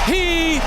He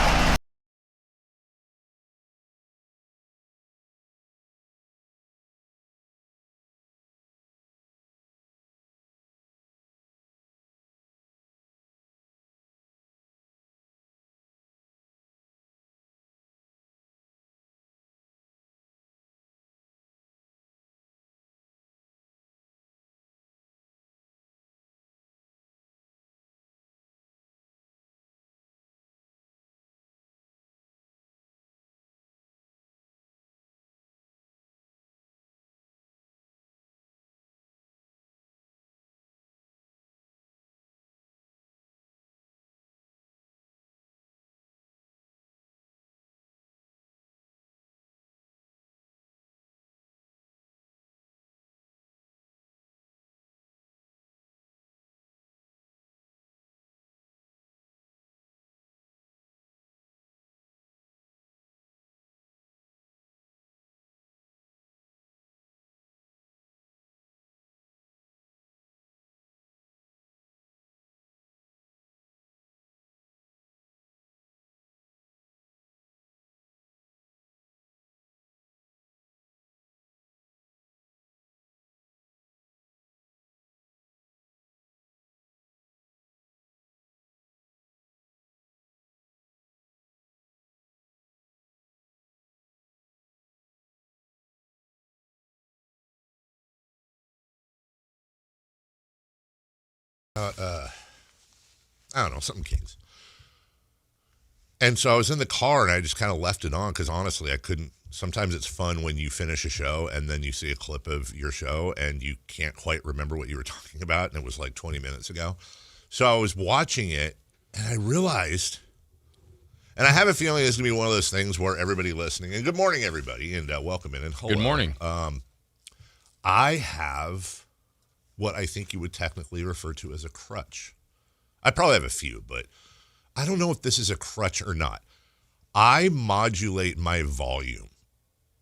I don't know, something Kings. And so I was in the car and I just kind of left it on because honestly, I couldn't. Sometimes it's fun when you finish a show and then you see a clip of your show and you can't quite remember what you were talking about. And it was like 20 minutes ago. So I was watching it and I realized, and I have a feeling it's going to be one of those things where everybody listening, and good morning, everybody, and welcome in and hello. Good morning. I have what I think you would technically refer to as a crutch. I probably have a few, but I don't know if this is a crutch or not. I modulate my volume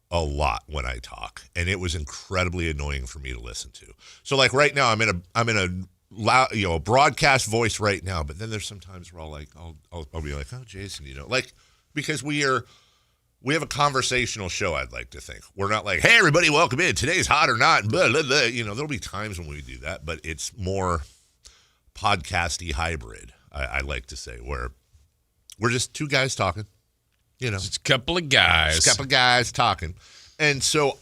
a lot when I talk, and it was incredibly annoying for me to listen to. So, like right now, I'm in a loud, a broadcast voice right now. But then there's some times where I'll be like, oh, Jason, because we have a conversational show. I'd like to think we're not like, hey, everybody, welcome in. Today's hot or not. Blah, blah, blah. There'll be times when we do that, but it's more podcasty hybrid. I like to say where we're just two guys talking. Just a couple of guys. Talking. And so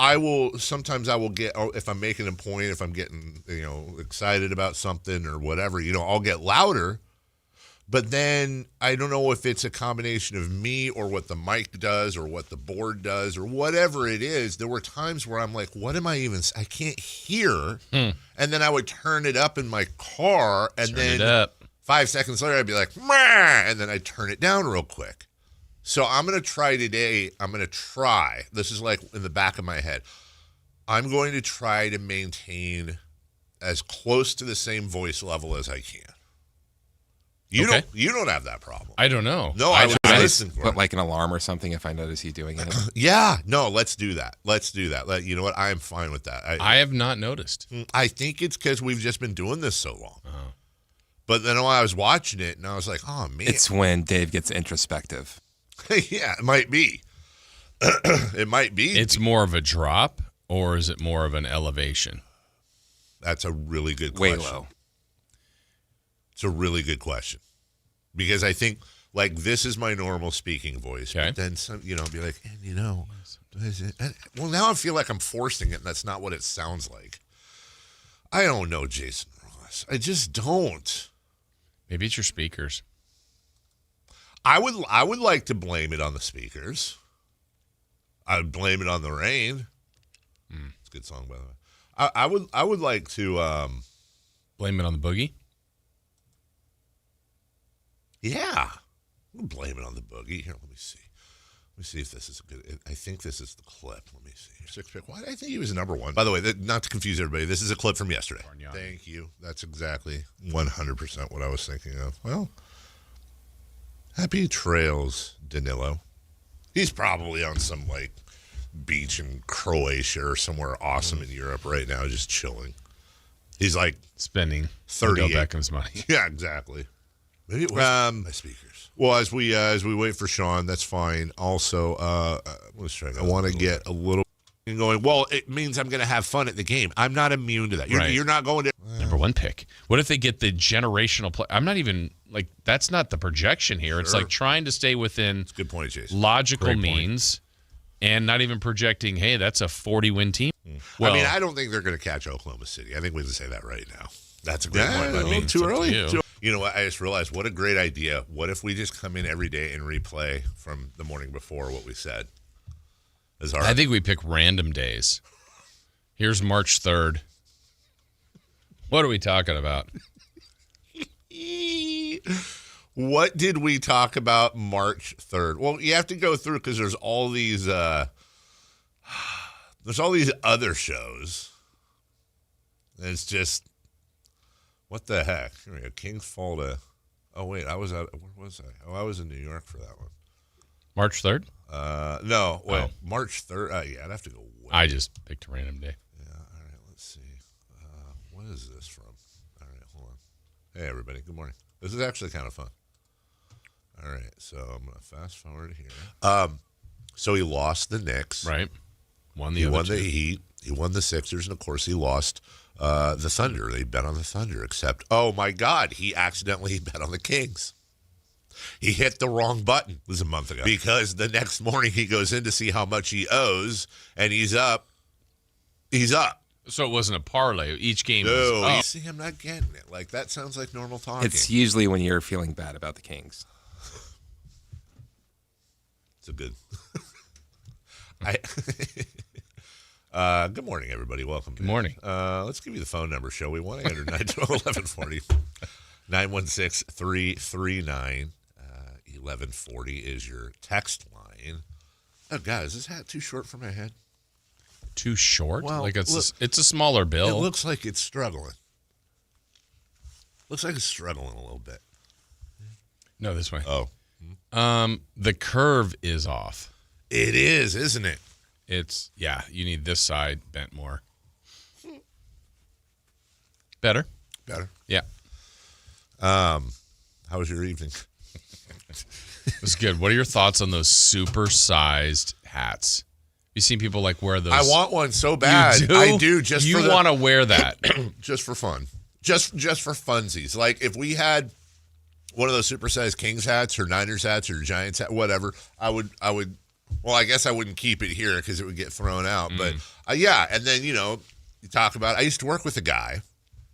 sometimes I will get, if I'm making a point, if I'm getting, excited about something or whatever, I'll get louder. But then I don't know if it's a combination of me or what the mic does or what the board does or whatever it is. There were times where I'm like, what am I even, I can't hear. And then I would turn it up in my car and then 5 seconds later I'd be like, meh, and then I'd turn it down real quick. So I'm going to try today. This is like in the back of my head. I'm going to try to maintain as close to the same voice level as I can. You don't have that problem. I don't know. No, I would listen for put like an alarm or something if I notice you doing it. Yeah. No, let's do that. You know what? I am fine with that. I have not noticed. I think it's because we've just been doing this so long. But then when I was watching it, and I was like, oh, man. It's when Dave gets introspective. Yeah, it might be. It might be. It's more of a drop, or is it more of an elevation? That's a really good question. Way low. It's a really good question. Because I think, like, this is my normal speaking voice. Okay. But then, be like, well, now I feel like I'm forcing it, and that's not what it sounds like. I don't know, Jason Ross. I just don't. Maybe it's your speakers. I would like to blame it on the speakers. I would blame it on the rain. It's a good song, by the way. I would like to blame it on the boogie. Yeah, we'll blame it on the boogie. Here, let me see. Let me see if this is a good. I think this is the clip. Let me see. 6-pick. Why did I think he was number one? By the way, not to confuse everybody, this is a clip from yesterday. Thank you. That's exactly 100% what I was thinking of. Well. Happy trails, Danilo. He's probably on some, beach in Croatia or somewhere awesome in Europe right now, just chilling. He's, spending 38. Beckham's money. Yeah, exactly. Maybe it was my speakers. Well, as we wait for Sean, that's fine. Also, let's try. I want to get a little going. Well, it means I'm going to have fun at the game. I'm not immune to that. You're not going to Number one pick. What if they get the generational play? I'm not even like that's not the projection here. Sure. It's like trying to stay within. That's a good point, Jason. Logical means, and not even projecting. Hey, that's a 40-win team. Well, I mean, I don't think they're going to catch Oklahoma City. I think we can say that right now. That's a great point. I mean, too early. You know what? I just realized what a great idea. What if we just come in every day and replay from the morning before what we said? I think we pick random days. Here's March 3rd. What are we talking about? What did we talk about March 3rd? Well, you have to go through because there's all these other shows. And it's just, what the heck? Here we go. Kings fall to, oh, wait, where was I? Oh, I was in New York for that one. March 3rd? No, wait, March 3rd. Yeah, I'd have to go. I just picked a random day. Yeah, all right, let's see. What is this from? All right, hold on. Hey, everybody, good morning. This is actually kind of fun. All right, so I'm going to fast forward here. So he lost the Knicks. Right. He won the Heat. He won the Sixers, and, of course, he lost the Thunder. They bet on the Thunder, except, oh, my God, he accidentally bet on the Kings. He hit the wrong button. It was a month ago. Because the next morning he goes in to see how much he owes, and he's up. He's up. So it wasn't a parlay. Each game was up. See, I'm not getting it. Like, that sounds like normal talking. It's usually when you're feeling bad about the Kings. It's a good. Good morning, everybody. Welcome. Good morning. Let's give you the phone number, shall we? 1-800-912-1140. 916-339. 1140 is your text line. Oh, God, is this hat too short for my head? Too short? Well, like it's a smaller bill. It looks like it's struggling. Looks like it's struggling a little bit. No, this way. Oh. The curve is off. It is, isn't it? It's, you need this side bent more. Better. Yeah. How was your evening? It was good. What are your thoughts on those super-sized hats? You seen people like wear those? I want one so bad. You do? I do. You want to wear that just for fun, just for funsies. Like if we had one of those supersized Kings hats or Niners hats or Giants hat, whatever, I would. Well, I guess I wouldn't keep it here because it would get thrown out. But yeah, and then you talk about. I used to work with a guy.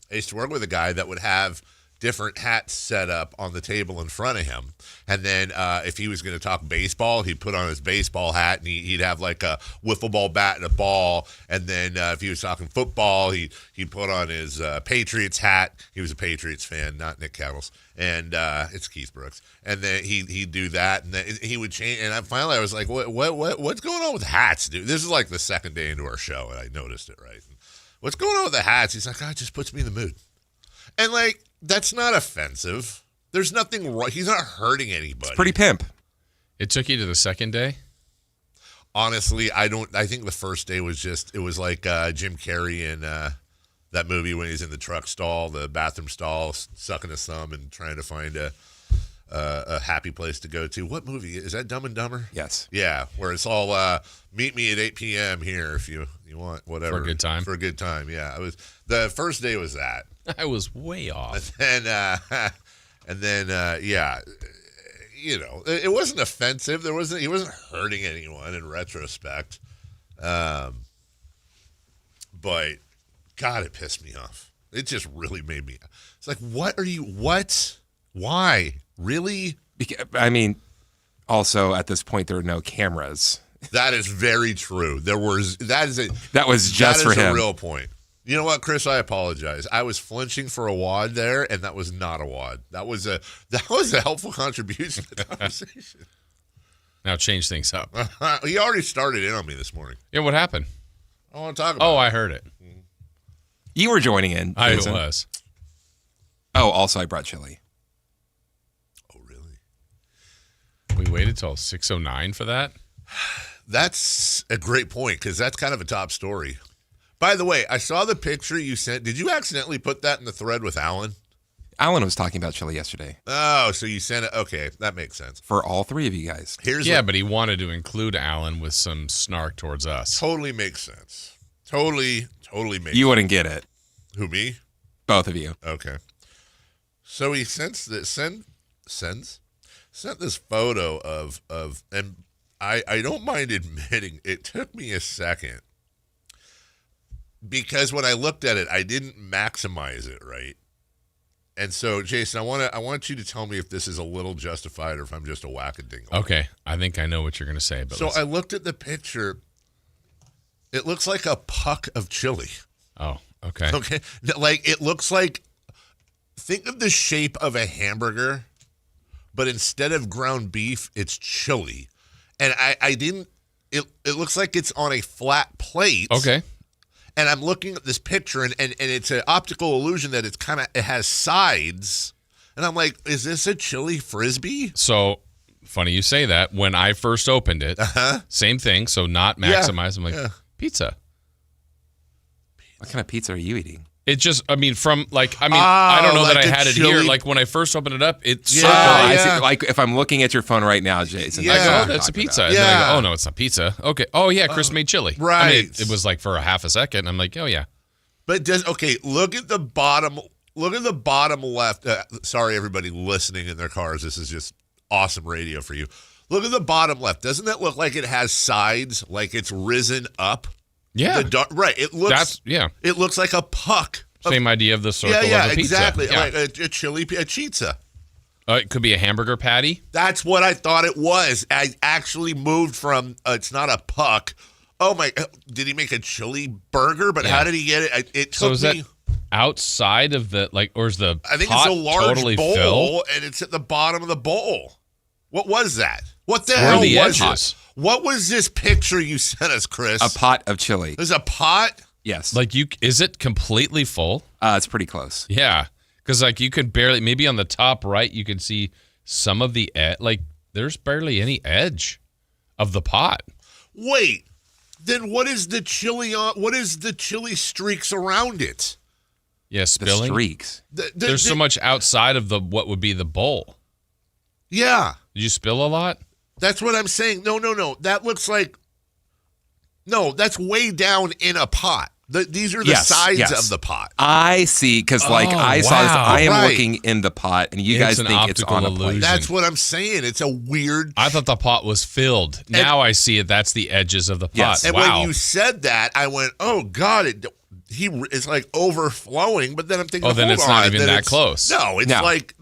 That would have different hats set up on the table in front of him. And then if he was going to talk baseball, he'd put on his baseball hat, and he'd have like a wiffle ball bat and a ball. And then if he was talking football, he'd put on his Patriots hat. He was a Patriots fan, not Nick Cattles. And it's Keith Brooks. And then he'd do that, and then he would change. And finally I was like, what's going on with hats, dude? This is like the second day into our show, and I noticed it, right? What's going on with the hats? He's like, it just puts me in the mood. And like, that's not offensive. There's nothing wrong. He's not hurting anybody. It's pretty pimp. It took you to the second day? Honestly, I think the first day was it was like Jim Carrey in that movie when he's in the truck stall, the bathroom stall, sucking his thumb and trying to find a happy place to go to. What movie? Is that Dumb and Dumber? Yes. Yeah, where it's all meet me at 8 p.m. here if you want whatever. For a good time? For a good time, yeah. The first day was that. I was way off. And then, it wasn't offensive. He wasn't hurting anyone in retrospect. But God, it pissed me off. It just really made me. It's like, what? Why? Really? Also at this point there are no cameras. That is very true. That was just for him. A real point. You know what, Chris? I apologize. I was flinching for a wad there, and that was not a wad. That was a helpful contribution to the conversation. Now change things up. He already started in on me this morning. Yeah, what happened? I want to talk about. Oh, I heard it. You were joining in. Jason. I was. Oh, also I brought chili. Oh, really? We waited till 6:09 for that? That's a great point because that's kind of a top story. By the way, I saw the picture you sent. Did you accidentally put that in the thread with Alan? Alan was talking about chili yesterday. Oh, so you sent it. Okay, that makes sense. For all three of you guys. But he wanted to include Alan with some snark towards us. Totally makes sense. Totally makes sense. You wouldn't get it. Who, me? Both of you. Okay. So he sent this photo of and I don't mind admitting it took me a second because when I looked at it, I didn't maximize it right. And so, Jason, I want you to tell me if this is a little justified or if I'm just a wackadingle. Okay, I think I know what you're going to say. But so I looked at the picture. It looks like a puck of chili. Oh, okay. Okay, like it looks like. Think of the shape of a hamburger, but instead of ground beef, it's chili. And I didn't. It looks like it's on a flat plate. Okay. And I'm looking at this picture, and it's an optical illusion that it has sides. And I'm like, is this a chili Frisbee? So, funny you say that. When I first opened it, same thing. So not maximize. I'm like, pizza. What kind of pizza are you eating? It just, I don't know that I had it here. Like when I first opened it up, it circled. I see, like if I'm looking at your phone right now, Jason. I go, oh, that's a pizza. And then I go, oh, no, it's not pizza. Okay. Oh, yeah, Chris made chili. Right. I mean, it was like for a half a second. I'm like, oh, yeah. But look at the bottom. Look at the bottom left. Sorry, everybody listening in their cars. This is just awesome radio for you. Look at the bottom left. Doesn't that look like it has sides, like it's risen up? Yeah. Right. It looks. It looks like a puck. Same idea of the circle of a pizza. Exactly. Yeah. Like a chili, a pizza. It could be a hamburger patty. That's what I thought it was. I actually moved from it's not a puck. Oh my! Did he make a chili burger? But how did he get it? It took is that outside of the or is the I think pot it's a large totally bowl, filled? and it's at the bottom of the bowl. What was that? What the Where hell are the was edges? this? What was this picture you sent us, Chris? A pot of chili. There's a pot? Yes. Is it completely full? It's pretty close. Yeah. Because you could barely, maybe on the top right, you could see some of the, there's barely any edge of the pot. Wait, then what is the chili on? What is the chili streaks around it? Yeah, spilling. The streaks. There's so much outside of what would be the bowl. Yeah. Did you spill a lot? That's what I'm saying. No. That looks like, no, that's way down in a pot. These are the sides of the pot. I see, because I saw this, I am looking in the pot, and you guys think it's on a plate. That's what I'm saying. It's a weird. I thought the pot was filled. Now I see it. That's the edges of the pot. Yes. And when you said that, I went, "Oh God!" It's like overflowing. But then I'm thinking, then it's not even that close. No, it's like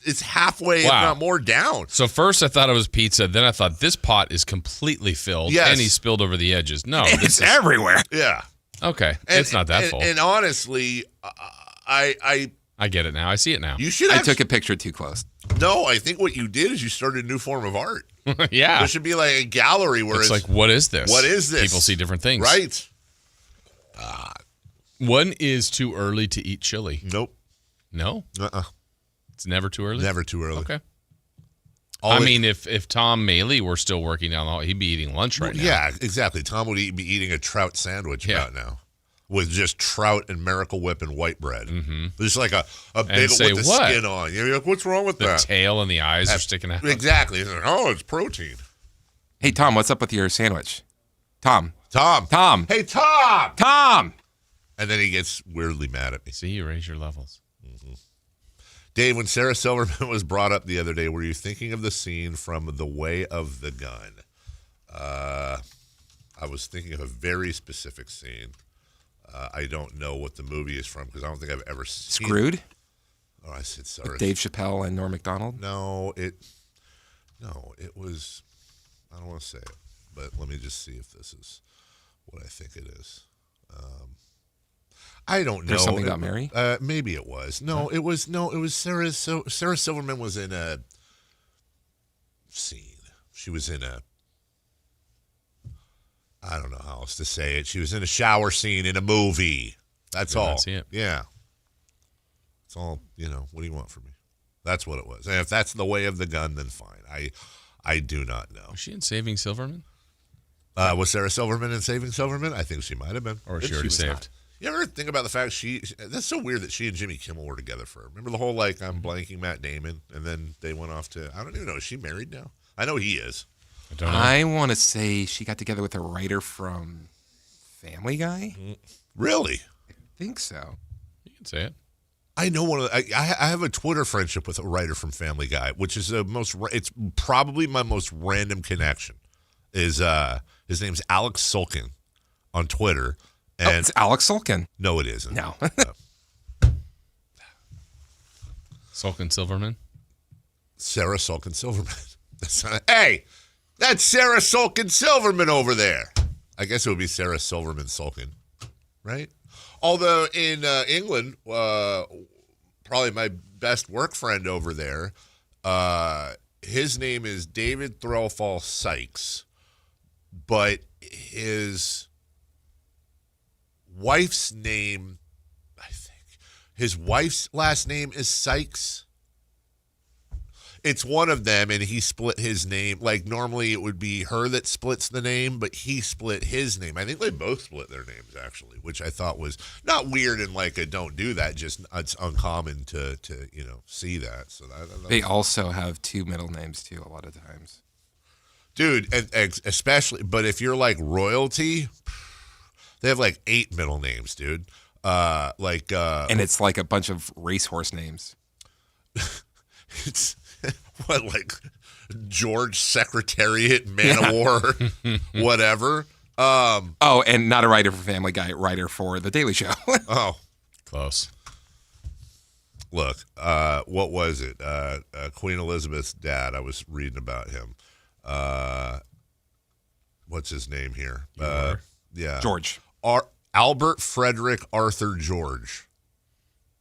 it's halfway, if not more, down. So first I thought it was pizza. Then I thought this pot is completely filled, and he spilled over the edges. No, it's everywhere. Yeah. Okay, it's not that full. And honestly, I get it now. I see it now. You should. I took a picture too close. No, I think what you did is you started a new form of art. Yeah, there should be like a gallery where it's like, what is this? What is this? People see different things, right? When is too early to eat chili? Nope. No. It's never too early. Never too early. Okay. I mean, if Tom Maley were still working down the hall, he'd be eating lunch right now. Yeah, exactly. Tom would be eating a trout sandwich about now with just trout and Miracle Whip and white bread. Mm-hmm. Just like a bagel with the skin on. You're like, what's wrong with that? The tail and the eyes are sticking out. Exactly. Oh, it's protein. Hey, Tom, what's up with your sandwich? Tom. Hey, Tom. Tom. And then he gets weirdly mad at me. See, you raise your levels. Mm-hmm. Dave, when Sarah Silverman was brought up the other day, were you thinking of the scene from The Way of the Gun? I was thinking of a very specific scene. I don't know what the movie is from because I don't think I've ever seen Screwed? it. Oh, I said sorry. With Dave Chappelle and Norm Macdonald? No, it was, I don't want to say it, but let me just see if this is what I think it is. I don't know. There's something about Mary? Maybe it was. It was Sarah. So Sarah Silverman was in a scene. She was in a, I don't know how else to say it. She was in a shower scene in a movie. That's all. See it. Yeah. It's all, what do you want from me? That's what it was. And if that's The Way of the Gun, then fine. I do not know. Was she in Saving Silverman? Was Sarah Silverman in Saving Silverman? I think she might have been. Or she already saved? You ever think about the fact that's so weird that she and Jimmy Kimmel were together remember the whole, like, I'm blanking Matt Damon, and then they went off to, I don't even know, is she married now? I know he is. I don't know. I want to say she got together with a writer from Family Guy. Really? I think so. You can say it. I know one of the, I have a Twitter friendship with a writer from Family Guy, which is it's probably my most random connection. His name's Alex Sulkin on Twitter. And it's Alex Sulkin. No, it isn't. No. Sulkin Silverman? Sarah Sulkin Silverman. Hey, that's Sarah Sulkin Silverman over there. I guess it would be Sarah Silverman Sulkin, right? Although in England, probably my best work friend over there, his name is David Threlfall Sykes, but his wife's name, I think, his wife's last name is Sykes. It's one of them, and he split his name. Like, normally it would be her that splits the name, but he split his name. I think they both split their names, actually, which I thought was not weird and like a don't do that, just it's uncommon to see that. So they also have two middle names, too, a lot of times. Dude, especially, but if you're like royalty, they have like 8 middle names, dude. And it's like a bunch of racehorse names. It's what, like George Secretariat, Man of War, whatever. And not a writer for Family Guy, writer for The Daily Show. Oh, close. Look, what was it? Queen Elizabeth's dad. I was reading about him. What's his name here? Yeah, George. Albert Frederick Arthur George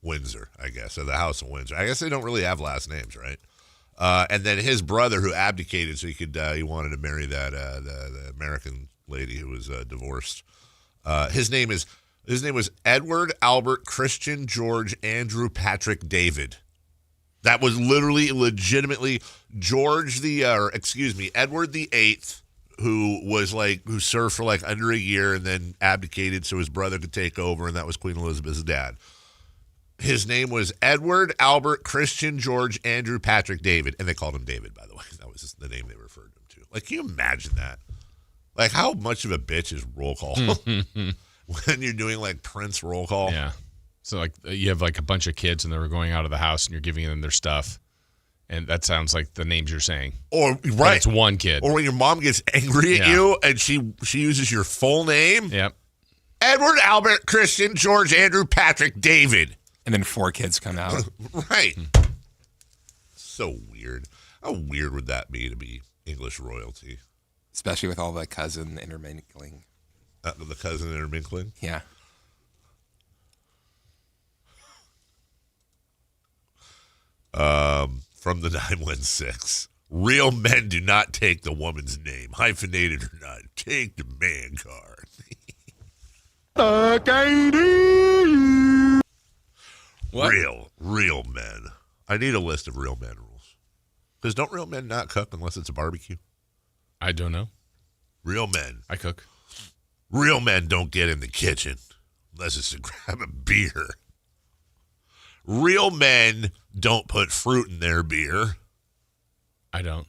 Windsor, I guess, of the House of Windsor. I guess they don't really have last names, right? And then his brother, who abdicated so he wanted to marry that the American lady who was divorced. His name was Edward Albert Christian George Andrew Patrick David. That was legitimately Edward the Eighth, who served for like under a year and then abdicated so his brother could take over, and that was Queen Elizabeth's dad. His name was Edward Albert Christian George Andrew Patrick David, and they called him David, by the way. That was just the name they referred him to. Like, can you imagine that? Like, how much of a bitch is roll call when you're doing like Prince roll call? Yeah. So like you have like a bunch of kids and they were going out of the house and you're giving them their stuff, and that sounds like the names you're saying. Or right, but it's one kid. Or when your mom gets angry at you and she uses your full name. Yep. Edward Albert Christian George Andrew Patrick David. And then 4 kids come out. Right. So weird. How weird would that be to be English royalty? Especially with all the cousin intermingling. The cousin intermingling? Yeah. From the 916. Real men do not take the woman's name, hyphenated or not. Take the man card. What? Real men. I need a list of real men rules. Because don't real men not cook unless it's a barbecue? I don't know. Real men. I cook. Real men don't get in the kitchen unless it's to grab a beer. Real men don't put fruit in their beer. I don't.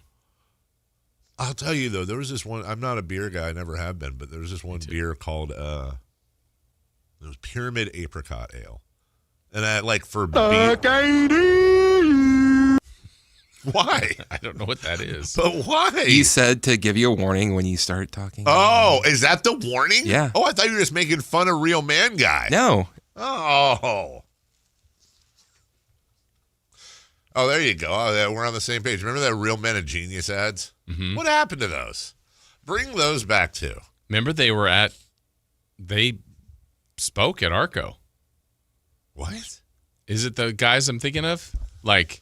I'll tell you, though, there was this one. I'm not a beer guy. I never have been. But there was this one beer called it was Pyramid Apricot Ale. And I like for beer. Why? I don't know what that is. But why? He said to give you a warning when you start talking. Oh, is that the warning? Yeah. Oh, I thought you were just making fun of Real Man Guy. No. Oh, there you go. Oh, we're on the same page. Remember that Real Men of Genius ads? Mm-hmm. What happened to those? Bring those back, too. Remember they spoke at Arco. What? Is it the guys I'm thinking of? Like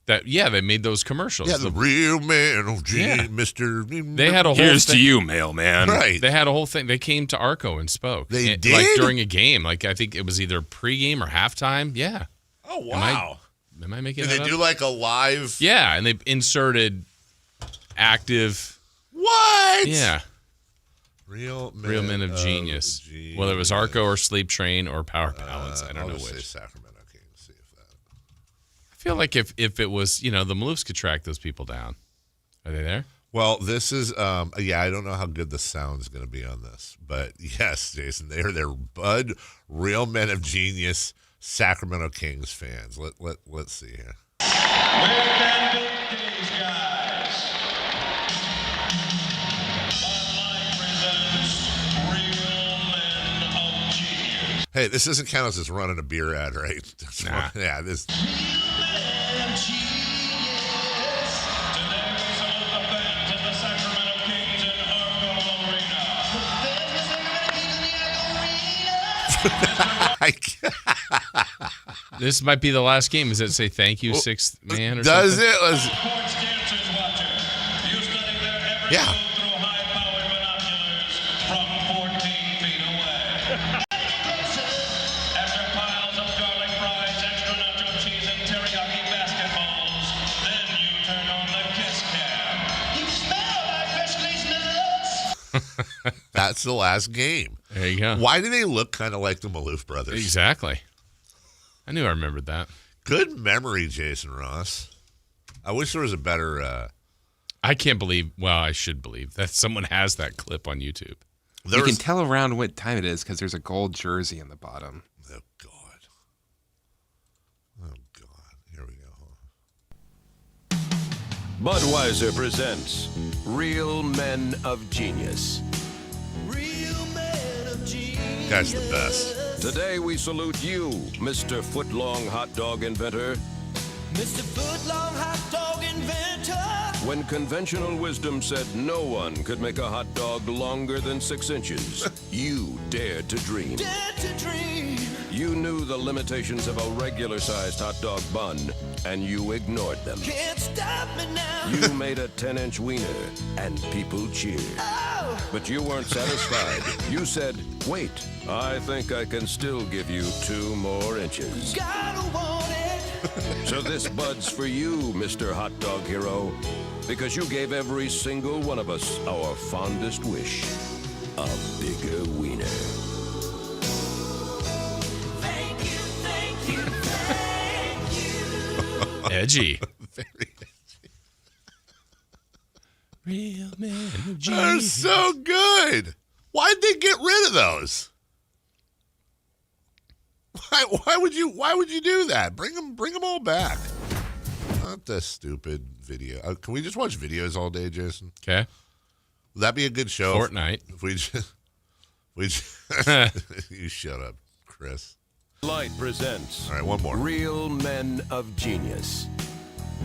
that? Yeah, they made those commercials. Yeah, the Real Man of Genius, Mr. They had a whole Here's thing. to you, mailman. Right. They had a whole thing. They came to Arco and spoke. They did? Like during a game. Like I think it was either pregame or halftime. Yeah. Oh, wow. Am I making Did that they up? do like a live? Yeah, and they inserted active. What? Yeah. Real Men of Genius. Whether it was Arco or Sleep Train or Power Balance, I don't know which. Say Sacramento Kings. See if that. I feel like if it was, the Maloofs could track those people down. Are they there? Well, this is, I don't know how good the sound is going to be on this, but yes, Jason, they're Bud, Real Men of Genius, Sacramento Kings fans. Let's see here. Where can these guys? Real Men of Genius. Hey, this doesn't count as running a beer ad, right? Nah. Yeah, this. Real Men of Genius. Today we salute the fans of the Sacramento Kings in Arco Arena. This might be the last game. Does it say thank you, sixth man? Or does something? it? Let's... Yeah. Through high-powered binoculars from 14 feet away. After piles of garlic fries, extra nacho cheese, and teriyaki basketballs, then you turn on the kiss cam. You smell like freshly nuts. That's the last game. There you go. Why do they look kind of like the Maloof brothers? Exactly. I knew I remembered that. Good memory, Jason Ross. I wish there was a better... I can't believe, well, I should believe that someone has that clip on YouTube. You can tell around what time it is because there's a gold jersey in the bottom. Oh, God. Oh, God. Here we go. Budweiser presents Real Men of Genius. Real Men of Genius. Guy's the best. Today we salute you, Mr. Footlong Hot Dog Inventor. Mr. Footlong Hot Dog Inventor. When conventional wisdom said no one could make a hot dog longer than 6 inches, you dared to dream. Dared to dream. You knew the limitations of a regular-sized hot dog bun, and you ignored them. Can't stop me now. You made a 10-inch wiener, and people cheered. Oh. But you weren't satisfied. You said, wait, I think I can still give you 2 more inches. Gotta want it. So this Bud's for you, Mr. Hot Dog Hero, because you gave every single one of us our fondest wish, a bigger wiener. Thank you, thank you, thank you. Edgy. Very Real Man of They're Genius. so good. Why'd they get rid of those? Why would you do that? Bring them all back. Not this stupid video. Can we just watch videos all day, Jason? Okay. Would that be a good show? Fortnite. If we just you shut up, Chris. Light presents All right, one more. Real Men of Genius.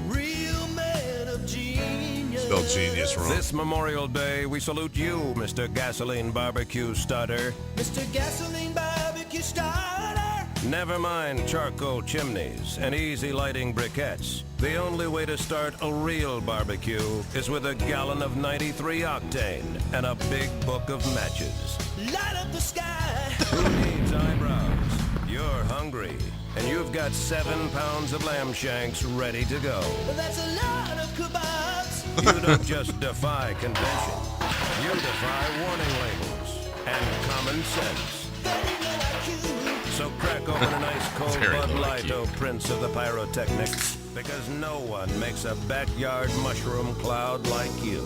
Real Men of Genius. Spelled genius wrong. This Memorial Day, we salute you, Mr. Gasoline Barbecue Starter. Mr. Gasoline Barbecue Starter. Never mind charcoal chimneys and easy lighting briquettes. The only way to start a real barbecue is with a gallon of 93 octane and a big book of matches. Light up the sky. Who needs eyebrows? You're hungry, and you've got 7 pounds of lamb shanks ready to go. That's a lot of kebabs. You don't just defy convention. You defy warning labels and common sense. So crack open an ice cold Very Bud low Light, IQ. oh Prince of the Pyrotechnics, because no one makes a backyard mushroom cloud like you.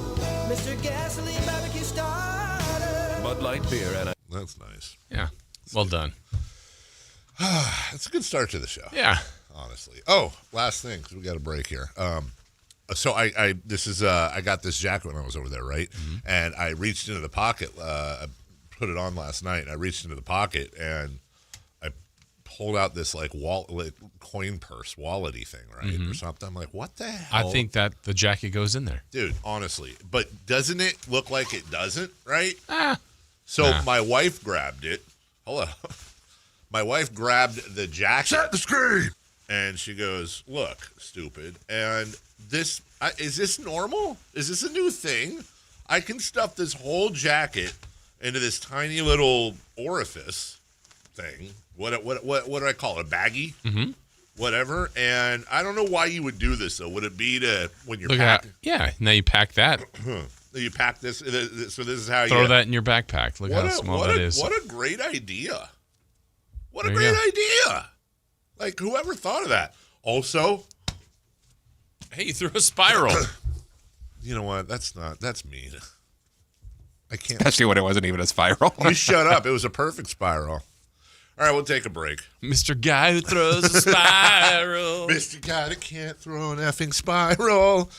Mr. Gasoline Barbecue Starter. Bud Light beer and a... That's nice. Yeah. Well done. That's a good start to the show. Yeah. Honestly. Oh, last thing, because we got a break here. So I got this jacket when I was over there, right? Mm-hmm. And I reached into the pocket. I put it on last night. And I reached into the pocket and I pulled out this coin purse, wallety thing, right, or something. I'm like, what the hell? I think that the jacket goes in there. Dude, honestly, but doesn't it look like it doesn't? Right? So Nah. my wife grabbed it. Hello. My wife grabbed the jacket. Set the screen. And she goes, look, stupid. And is this normal? Is this a new thing? I can stuff this whole jacket into this tiny little orifice thing. What do I call it? A baggie? Mm-hmm. Whatever. And I don't know why you would do this, though. Would it be to when you're packing? Yeah. Now you pack that. You pack this. So this is how throw that in your backpack. Look how small that is. What a great idea! What a great idea! Like, whoever thought of that? Also, hey, you threw a spiral. You know what? That's mean. I can't. Especially when it wasn't even a spiral. You shut up. It was a perfect spiral. All right, we'll take a break. Mr. Guy who throws a spiral. Mr. Guy that can't throw an effing spiral.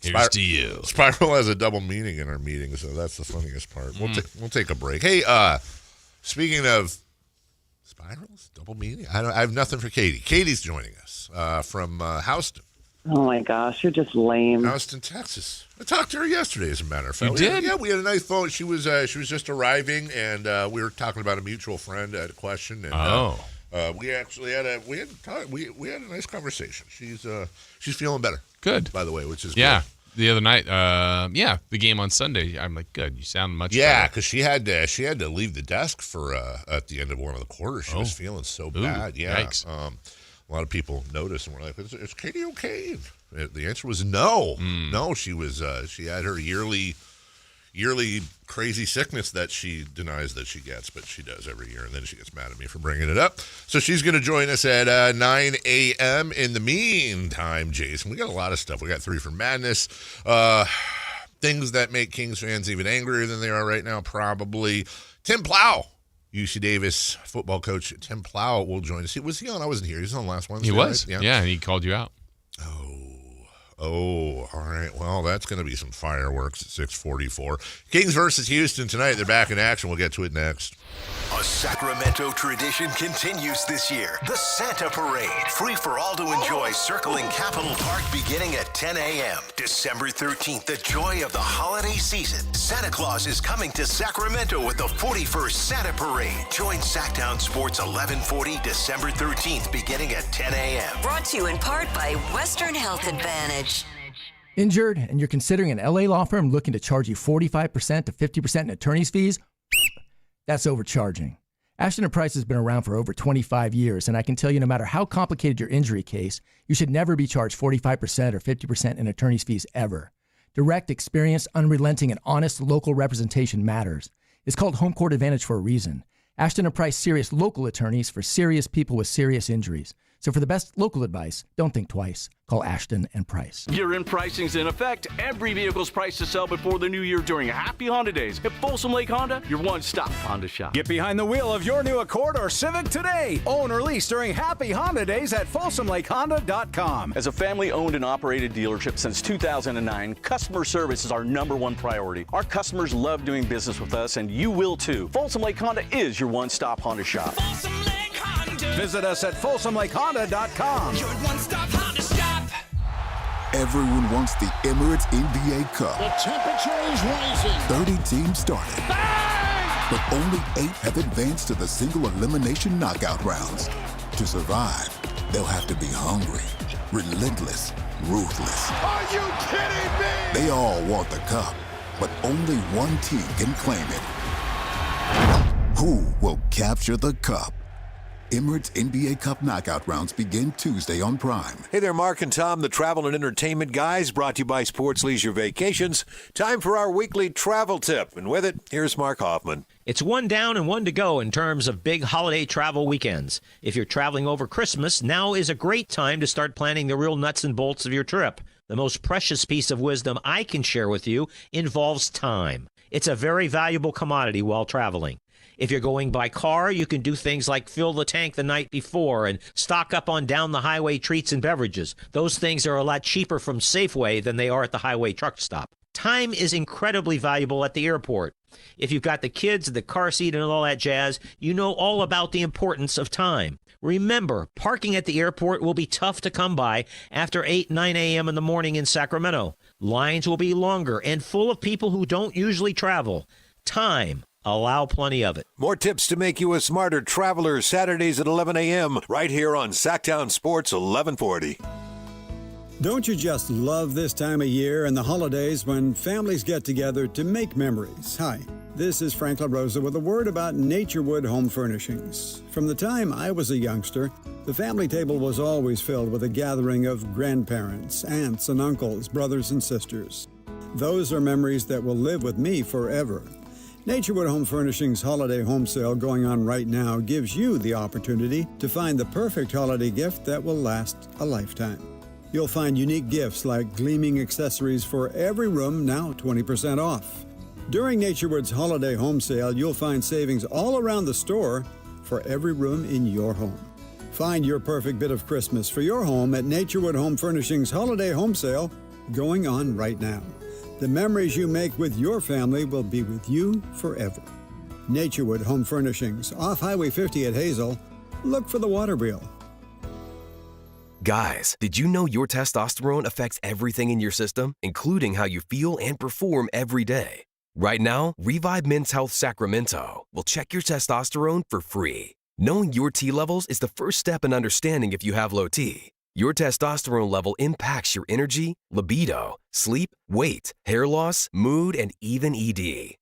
Here's to you. Spiral has a double meaning in our meeting, so that's the funniest part. We'll take a break. Hey, speaking of spirals, double meaning, I have nothing for Katie. Katie's joining us from Houston. Oh my gosh, you're just lame. Houston, Texas. I talked to her yesterday, as a matter of fact. You did? Yeah, we had a nice phone. She was just arriving, and we were talking about a mutual friend. I had a question, and we actually had a nice conversation. She's feeling better. Good, by the way, which is good. The other night, the game on Sunday. I'm like, good. You sound much better. Yeah, because she had to leave the desk for at the end of one of the quarters. She was feeling so bad. Yeah. Yikes. A lot of people noticed and were like, "Is Katie okay?" The answer was no. No, she was. She had her yearly crazy sickness that she denies that she gets, but she does every year, and then she gets mad at me for bringing it up. So she's going to join us at 9 a.m. In the meantime, Jason, we got a lot of stuff. We got 3 for Madness. Things that make Kings fans even angrier than they are right now, probably. Tim Plow, UC Davis football coach Tim Plow, will join us. Was he on? I wasn't here. He was on last Wednesday. He was. Right? Yeah, and he called you out. Oh, all right. Well, that's going to be some fireworks at 6:44. Kings versus Houston tonight. They're back in action. We'll get to it next. A Sacramento tradition continues this year. The Santa Parade. Free for all to enjoy, circling Capitol Park beginning at 10 a.m. December 13th, the joy of the holiday season. Santa Claus is coming to Sacramento with the 41st Santa Parade. Join Sactown Sports 1140 December 13th beginning at 10 a.m. Brought to you in part by Western Health Advantage. Injured and you're considering an LA law firm looking to charge you 45% to 50% in attorney's fees? That's overcharging. Ashton & Price has been around for over 25 years, and I can tell you no matter how complicated your injury case, you should never be charged 45% or 50% in attorney's fees ever. Direct, experienced, unrelenting, and honest local representation matters. It's called Home Court Advantage for a reason. Ashton & Price serious local attorneys for serious people with serious injuries. So for the best local advice, don't think twice. Call Ashton & Price. Year-end pricing's in effect. Every vehicle's priced to sell before the new year during Happy Honda Days. At Folsom Lake Honda, your one-stop Honda shop. Get behind the wheel of your new Accord or Civic today. Own or lease during Happy Honda Days at FolsomLakeHonda.com. As a family-owned and operated dealership since 2009, customer service is our #1 priority. Our customers love doing business with us, and you will too. Folsom Lake Honda is your one-stop Honda shop. Folsom Lake Honda. Visit us at FolsomLakeHonda.com. Your one-stop Honda shop. Everyone wants the Emirates NBA Cup. The temperature is rising. 30 teams started. Bang! But only 8 have advanced to the single elimination knockout rounds. To survive, they'll have to be hungry, relentless, ruthless. Are you kidding me? They all want the cup, but only one team can claim it. Who will capture the cup? Emirates NBA Cup knockout rounds begin Tuesday on Prime. Hey there, Mark and Tom, the travel and entertainment guys, brought to you by Sports Leisure Vacations. Time for our weekly travel tip, and with it, here's Mark Hoffman. It's one down and one to go in terms of big holiday travel weekends. If you're traveling over Christmas, now is a great time to start planning the real nuts and bolts of your trip. The most precious piece of wisdom I can share with you involves time. It's a very valuable commodity while traveling. If you're going by car, you can do things like fill the tank the night before and stock up on down-the-highway treats and beverages. Those things are a lot cheaper from Safeway than they are at the highway truck stop. Time is incredibly valuable at the airport. If you've got the kids, the car seat, and all that jazz, you know all about the importance of time. Remember, parking at the airport will be tough to come by after 8, 9 a.m. in the morning in Sacramento. Lines will be longer and full of people who don't usually travel. Time. Allow plenty of it. More tips to make you a smarter traveler Saturdays at 11 a.m. right here on Sactown Sports 1140. Don't you just love this time of year and the holidays when families get together to make memories? Hi, this is Frank LaRosa with a word about Naturewood Home Furnishings. From the time I was a youngster, the family table was always filled with a gathering of grandparents, aunts and uncles, brothers and sisters. Those are memories that will live with me forever. Naturewood Home Furnishings Holiday Home Sale going on right now gives you the opportunity to find the perfect holiday gift that will last a lifetime. You'll find unique gifts like gleaming accessories for every room, now 20% off. During Naturewood's Holiday Home Sale, you'll find savings all around the store for every room in your home. Find your perfect bit of Christmas for your home at Naturewood Home Furnishings Holiday Home Sale going on right now. The memories you make with your family will be with you forever. Naturewood Home Furnishings, off Highway 50 at Hazel. Look for the water wheel. Guys, did you know your testosterone affects everything in your system, including how you feel and perform every day? Right now, Revive Men's Health Sacramento will check your testosterone for free. Knowing your T levels is the first step in understanding if you have low T. Your testosterone level impacts your energy, libido, sleep, weight, hair loss, mood, and even ED.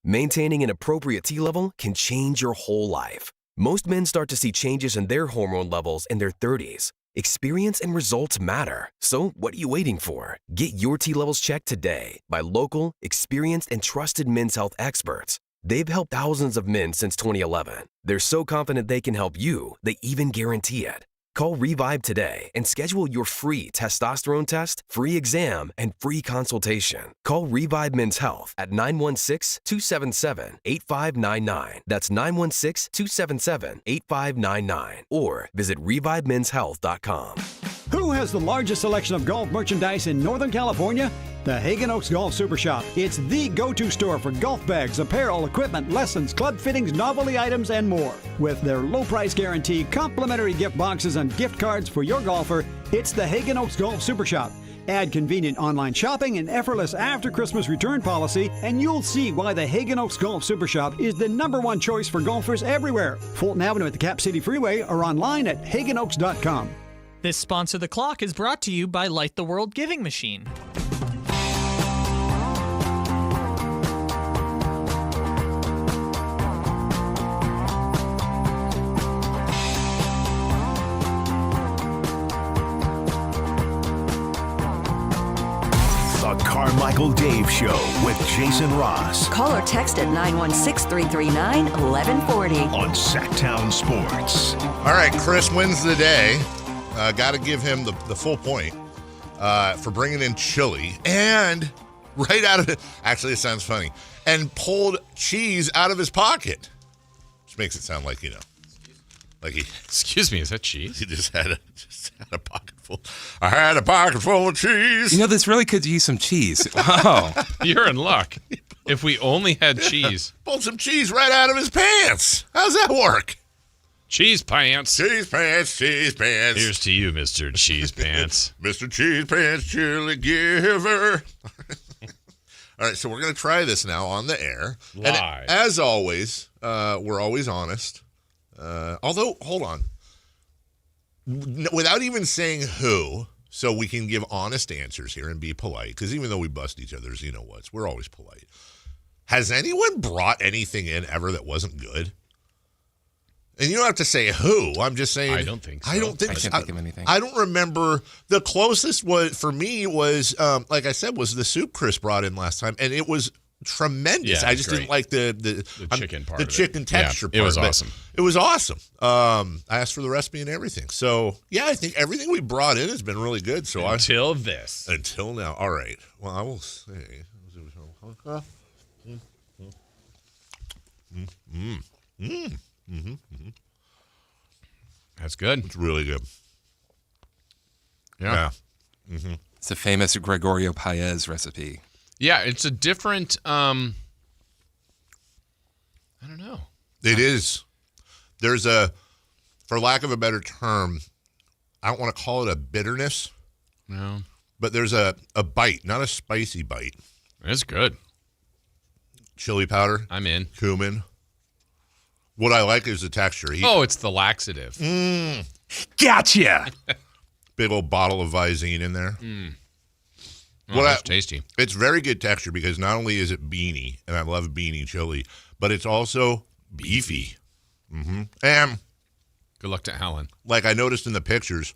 Maintaining an appropriate T level can change your whole life. Most men start to see changes in their hormone levels in their 30s. Experience and results matter. So what are you waiting for? Get your T levels checked today by local, experienced, and trusted men's health experts. They've helped thousands of men since 2011. They're so confident they can help you, they even guarantee it. Call Revive today and schedule your free testosterone test, free exam, and free consultation. Call Revive Men's Health at 916-277-8599. That's 916-277-8599. Or visit ReviveMen'sHealth.com. Who has the largest selection of golf merchandise in Northern California? The Hagen Oaks Golf Super Shop. It's the go-to store for golf bags, apparel, equipment, lessons, club fittings, novelty items, and more. With their low price guarantee, complimentary gift boxes, and gift cards for your golfer, it's the Hagen Oaks Golf Super Shop. Add convenient online shopping and effortless after-Christmas return policy, and you'll see why the Hagen Oaks Golf Super Shop is the #1 choice for golfers everywhere. Fulton Avenue at the Cap City Freeway or online at hagenoaks.com. This Sponsor the Clock is brought to you by Light the World Giving Machine. The Carmichael Dave Show with Jason Ross. Call or text at 916-339-1140. On Sactown Sports. All right, Chris wins the day. Got to give him the full point for bringing in chili and right out of it. Actually, it sounds funny. And pulled cheese out of his pocket, which makes it sound like, like he. Excuse me, is that cheese? He just had a pocket full. I had a pocket full of cheese. This really could use some cheese. Wow, you're in luck. If we only had cheese, pulled some cheese right out of his pants. How's that work? Cheese pants. Cheese pants, cheese pants. Here's to you, Mr. Cheese Pants. Mr. Cheese Pants, chili giver. All right, so we're going to try this now on the air. Live. And as always, we're always honest. Although, hold on. Without even saying who, so we can give honest answers here and be polite, because even though we bust each other's, we're always polite. Has anyone brought anything in ever that wasn't good? And you don't have to say who. I'm just saying. I don't think so. I can't think of anything. I don't remember. The closest for me was, like I said, was the soup Chris brought in last time, and it was tremendous. Yeah, I just didn't like the chicken part. The chicken texture part. It was awesome. It was awesome. I asked for the recipe and everything. So yeah, I think everything we brought in has been really good. So until now. All right. Well, I will say. That's good. It's really good. Yeah. Mm-hmm. It's a famous Gregorio Paez recipe. Yeah, it's a different. I don't know. It is. There's for lack of a better term, I don't want to call it a bitterness. No. But there's a bite, not a spicy bite. It's good. Chili powder. I'm in. Cumin. What I like is the texture. It's the laxative. Gotcha. Big old bottle of Visine in there. That's tasty. It's very good texture because not only is it beany, and I love beany chili, but it's also beefy. Mm-hmm. And good luck to Alan. Like I noticed in the pictures,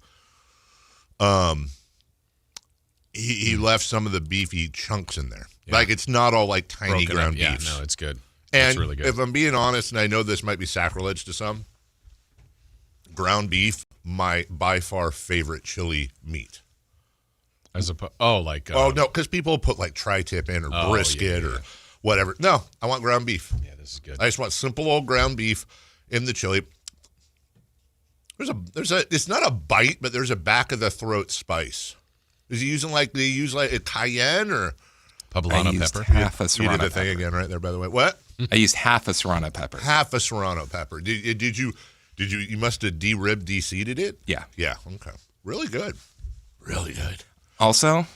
he left some of the beefy chunks in there. Yeah. Like it's not all like tiny broken ground up. beef. Yeah, no, it's good. And it's really good. If I'm being honest, and I know this might be sacrilege to some, ground beef, my by far favorite chili meat. No, because people put like tri-tip in or brisket or whatever. No, I want ground beef. Yeah, this is good. I just want simple old ground beef in the chili. It's not a bite, but there's a back of the throat spice. Is he using a cayenne or poblano pepper? Half a serrano You did the pepper. thing again right there, by the way. What? I used half a serrano pepper. Half a serrano pepper. Did you? You must have de-ribbed, de-seeded it? Yeah. Yeah. Okay. Really good. Really good. Also,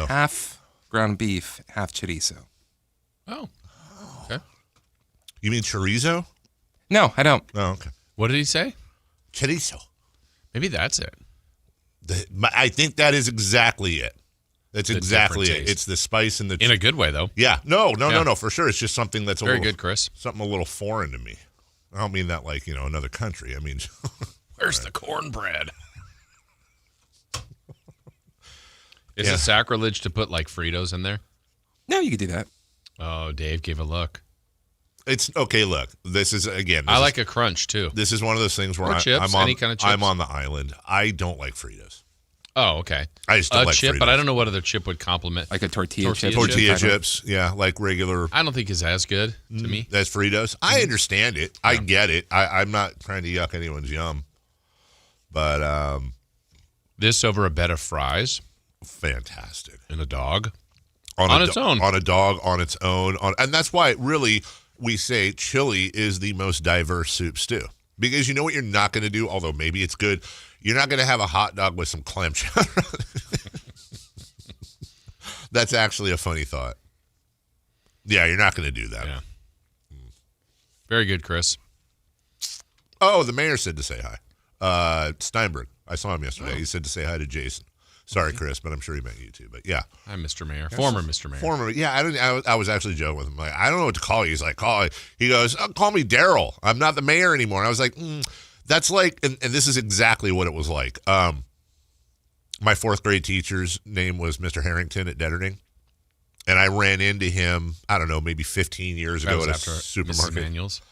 half ground beef, half chorizo. Oh. Okay. You mean chorizo? No, I don't. Oh, okay. What did he say? Chorizo. Maybe that's it. I think that is exactly it. That's exactly it. It's the spice and the... In a good way, though. Yeah. No, for sure. It's just something that's very good, Chris. Something a little foreign to me. I don't mean that like, another country. I mean... Where's the cornbread? Is it sacrilege to put like Fritos in there? No, you could do that. Oh, Dave gave a look. It's okay. Look, this is again. I like a crunch too. This is one of those things where chips, any kind of chips. I'm on the island. I don't like Fritos. Oh, okay. I just don't like chip, Fritos. But I don't know what other chip would complement. Like a tortilla chip. Tortilla chips, yeah, like regular. I don't think is as good to me. That's Fritos. I understand it. I get it. I'm not trying to yuck anyone's yum. But this over a bed of fries. Fantastic. And a dog. On its own. On a dog, on its own. And that's why really we say chili is the most diverse soup stew. Because you know what you're not going to do, although maybe it's good, you're not going to have a hot dog with some clam chowder. That's actually a funny thought. Yeah, you're not going to do that. Yeah. Very good, Chris. Oh, the mayor said to say hi. Steinberg. I saw him yesterday. He said to say hi to Jason. Sorry, Chris, but I'm sure he meant you too. But yeah, I'm Mr. Mayor, former Mr. Mayor. Former, yeah. I was actually joking with him. Like, I don't know what to call you. He's like, He goes, call me Daryl. I'm not the mayor anymore. And I was like, that's like, and this is exactly what it was like. My fourth grade teacher's name was Mr. Harrington at Detterding, and I ran into him. I don't know, maybe 15 years ago at a supermarket. Mrs. Emanuel's?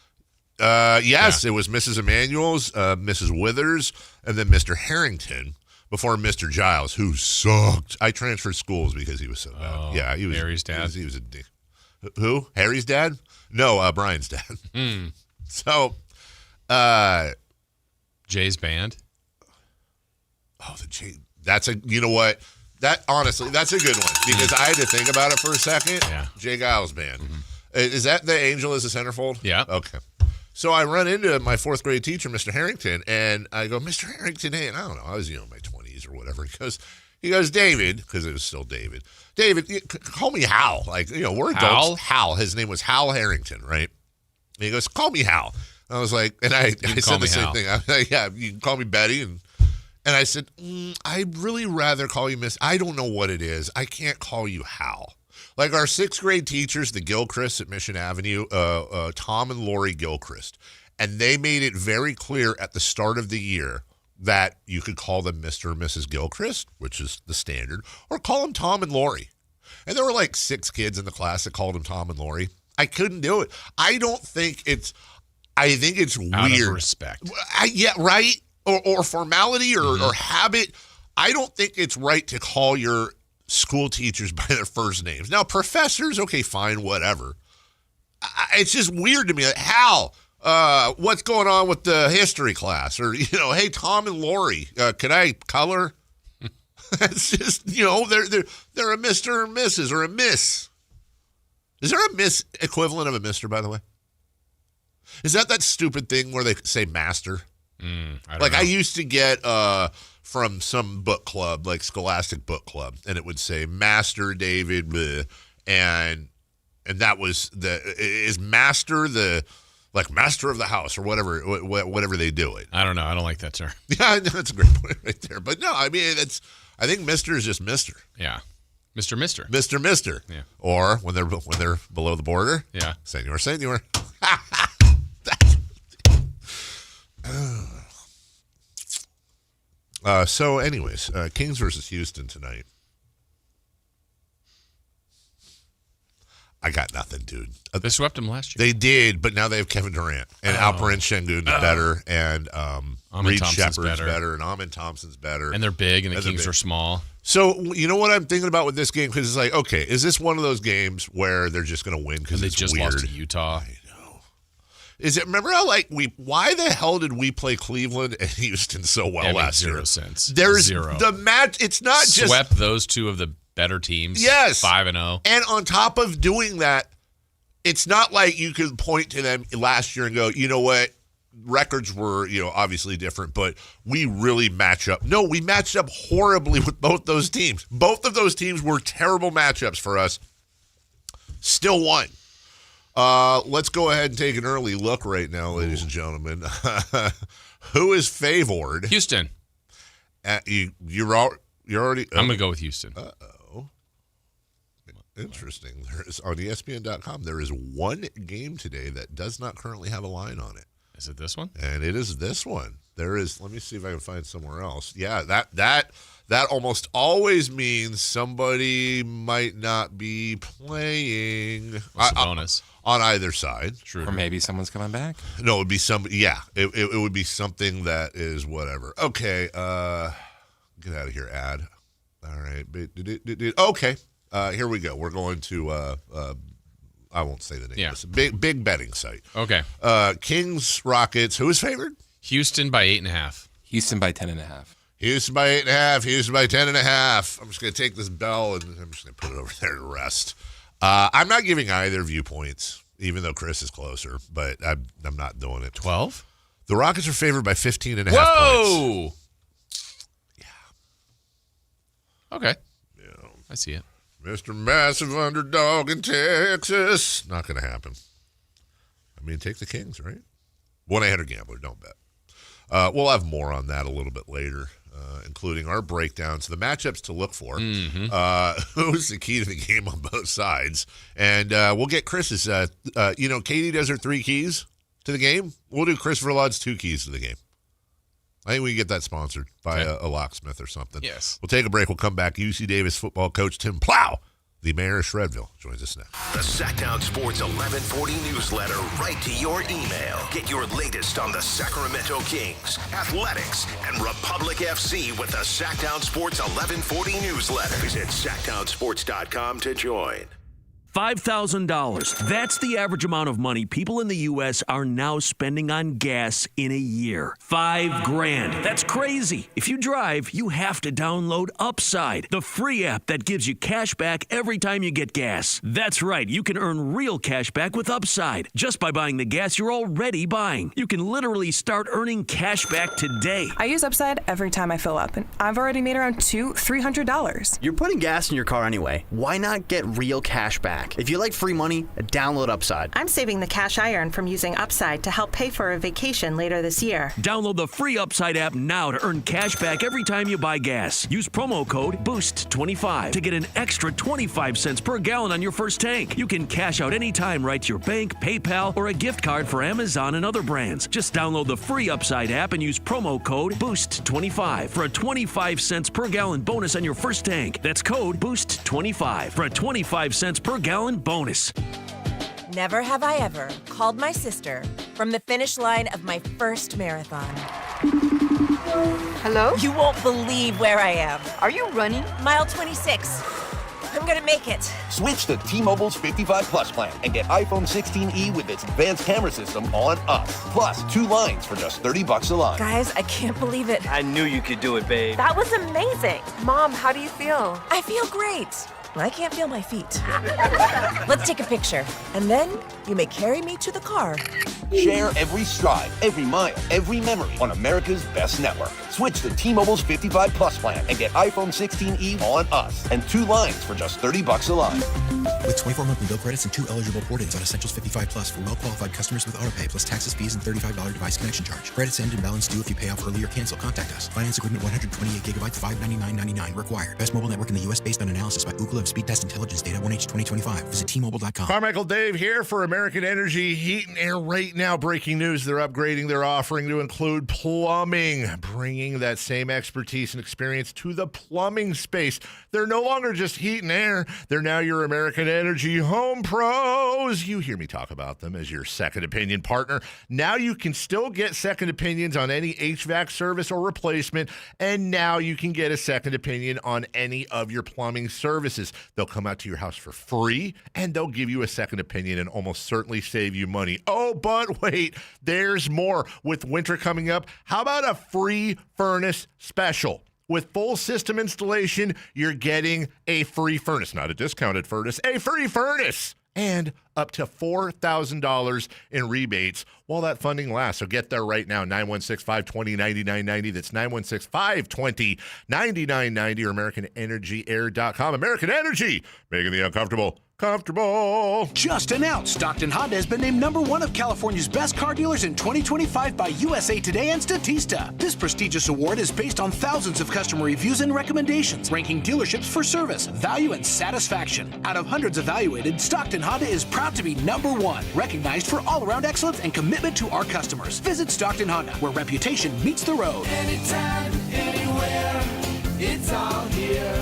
Yes, It was Mrs. Emanuel's, Mrs. Withers, and then Mr. Harrington. Before Mr. Giles, who sucked. I transferred schools because he was so bad. Oh, Yeah, he was Harry's dad. He was a dick. Who? Harry's dad? No, Brian's dad. So, Jay's band. Oh, the Jay. That's a. You know what? That honestly, that's a good one because I had to think about it for a second. Yeah. Jay Giles band. Is that the Angel as a centerfold? Yeah. Okay. So I run into my fourth grade teacher, Mr. Harrington, and I go, Mr. Harrington, hey, and I don't know, I was, in my 20s or whatever. He goes, David, because it was still David. David, call me Hal. Like, we're adults. Hal. His name was Hal Harrington, right? And he goes, call me Hal. And I was like, and I said the same thing. I was like, yeah, you can call me Betty. And I said, I'd really rather call you Miss. I don't know what it is. I can't call you Hal. Like our sixth grade teachers, the Gilchrists at Mission Avenue, Tom and Lori Gilchrist, and they made it very clear at the start of the year that you could call them Mr. and Mrs. Gilchrist, which is the standard, or call them Tom and Lori. And there were like 6 kids in the class that called them Tom and Lori. I couldn't do it. I think it's weird. Out of respect. Yeah, right? Or formality or habit. I don't think it's right to call your school teachers by their first names. Now, professors, okay, fine, whatever. It's just weird to me. Like, Hal, what's going on with the history class? Or, hey, Tom and Lori, can I color? It's just, they're a Mr. or Mrs. or a Miss. Is there a Miss equivalent of a Mr., by the way? Is that stupid thing where they say master? I don't know. I used to get from some book club, like Scholastic Book Club, and it would say Master David, bleh, and that was is master the master of the house or whatever they do it. I don't know. I don't like that term. Yeah, that's a great point right there. But no, I mean I think Mr. is just Mr. Yeah, Mr. Mr. Yeah. Or when they're below the border. Yeah, Senor. So anyways, Kings versus Houston tonight. I got nothing, dude. They swept them last year. They did, but now they have Kevin Durant. And Alperen Şengün's better. And Reed Shepherd's better. And Amin Thompson's better. And they're big, and the Kings are small. So, you know what I'm thinking about with this game? Because it's like, okay, is this one of those games where they're just going to win because it's just weird? lost to Utah. I know. Remember how, why the hell did we play Cleveland and Houston so well last year? Zero sense. There's zero. The match, it's not just. Swept those two of the better teams. Yes. 5-0. And on top of doing that, it's not like you could point to them last year and go, you know what? Records were, obviously different, but we really match up. No, we matched up horribly with both those teams. Both of those teams were terrible matchups for us. Still won. Let's go ahead and take an early look right now, ladies and gentlemen. Who is favored? Houston. You're already. I'm going to go with Houston. Interesting. On ESPN.com, there is one game today that does not currently have a line on it. Is it this one? And it is this one. There is. Let me see if I can find somewhere else. Yeah, that almost always means somebody might not be playing. What's the bonus? On either side. Or maybe someone's coming back. No, it would be somebody. Yeah, it would be something that is whatever. Okay, get out of here, ad. All right. Okay. Here we go. We're going to, I won't say the name. Yeah. It's a big betting site. Okay. Kings, Rockets. Who is favored? Houston by 8.5. Houston by 10.5. Houston by 8.5. Houston by 10.5. I'm just going to take this bell and I'm just going to put it over there to rest. I'm not giving either viewpoints, even though Chris is closer, but I'm not doing it. 12? The Rockets are favored by 15.5 points. Whoa! Yeah. Okay. Yeah. I see it. Mr. Massive Underdog in Texas. Not going to happen. I mean, take the Kings, right? 1-800-GAMBLER. Don't bet. We'll have more on that a little bit later, including our breakdowns, the matchups to look for, who's the key to the game on both sides. And we'll get Chris's, Katie does her 3 keys to the game. We'll do Chris Verlad's 2 keys to the game. I think we can get that sponsored by a locksmith or something. Yes. We'll take a break. We'll come back. UC Davis football coach Tim Plow, the mayor of Shredville, joins us now. The Sactown Sports 1140 newsletter right to your email. Get your latest on the Sacramento Kings, athletics, and Republic FC with the Sactown Sports 1140 newsletter. Visit SactownSports.com to join. $5,000. That's the average amount of money people in the U.S. are now spending on gas in a year. $5,000. That's crazy. If you drive, you have to download Upside, the free app that gives you cash back every time you get gas. That's right. You can earn real cash back with Upside just by buying the gas you're already buying. You can literally start earning cash back today. I use Upside every time I fill up, and I've already made around $300. You're putting gas in your car anyway. Why not get real cash back? If you like free money, download Upside. I'm saving the cash I earn from using Upside to help pay for a vacation later this year. Download the free Upside app now to earn cash back every time you buy gas. Use promo code BOOST25 to get an extra 25 cents per gallon on your first tank. You can cash out anytime right to your bank, PayPal, or a gift card for Amazon and other brands. Just download the free Upside app and use promo code BOOST25 for a 25 cents per gallon bonus on your first tank. That's code BOOST25 for a 25 cents per gallon bonus. Never have I ever called my sister from the finish line of my first marathon. Hello? You won't believe where I am. Are you running? Mile 26. I'm gonna make it. Switch to T-Mobile's 55 Plus plan and get iPhone 16e with its advanced camera system on us. Plus, 2 lines for just $30 a line. Guys, I can't believe it. I knew you could do it, babe. That was amazing. Mom, how do you feel? I feel great. I can't feel my feet. Let's take a picture, and then you may carry me to the car. Share every stride, every mile, every memory on America's best network. Switch to T-Mobile's 55 Plus plan and get iPhone 16e on us and 2 lines for just $30 a line. With 24 monthly bill credits and 2 eligible port-ins on Essentials 55 Plus for well-qualified customers with AutoPay plus taxes, fees, and $35 device connection charge. Credits end and balance due if you pay off early or cancel. Contact us. Finance agreement 128 gigabytes, $599.99 required. Best mobile network in the U.S. based on analysis by Ookla of speed test intelligence data 1H 2025. Visit T-Mobile.com. Carmichael Dave here for American Energy Heat and Air. Right now, breaking news, they're upgrading their offering to include plumbing, bringing that same expertise and experience to the plumbing space. They're no longer just heat and air. They're now your American Energy home pros. You hear me talk about them as your second opinion partner. Now you can still get second opinions on any HVAC service or replacement, and now you can get a second opinion on any of your plumbing services. They'll come out to your house for free, and they'll give you a second opinion and almost certainly save you money. Oh, but wait, there's more. With winter coming up, how about a free furnace special? With full system installation, you're getting a free furnace, not a discounted furnace, a free furnace, and up to $4,000 in rebates while that funding lasts. So get there right now, 916-520-9990. That's 916-520-9990 or AmericanEnergyAir.com. American Energy, making the uncomfortable comfortable. Just announced, Stockton Honda has been named #1 of California's best car dealers in 2025 by USA Today and Statista. This prestigious award is based on thousands of customer reviews and recommendations, ranking dealerships for service, value, and satisfaction. Out of hundreds evaluated, Stockton Honda is proud to be #1, recognized for all-around excellence and commitment to our customers. Visit Stockton Honda, where reputation meets the road. Anytime, anywhere, it's all here.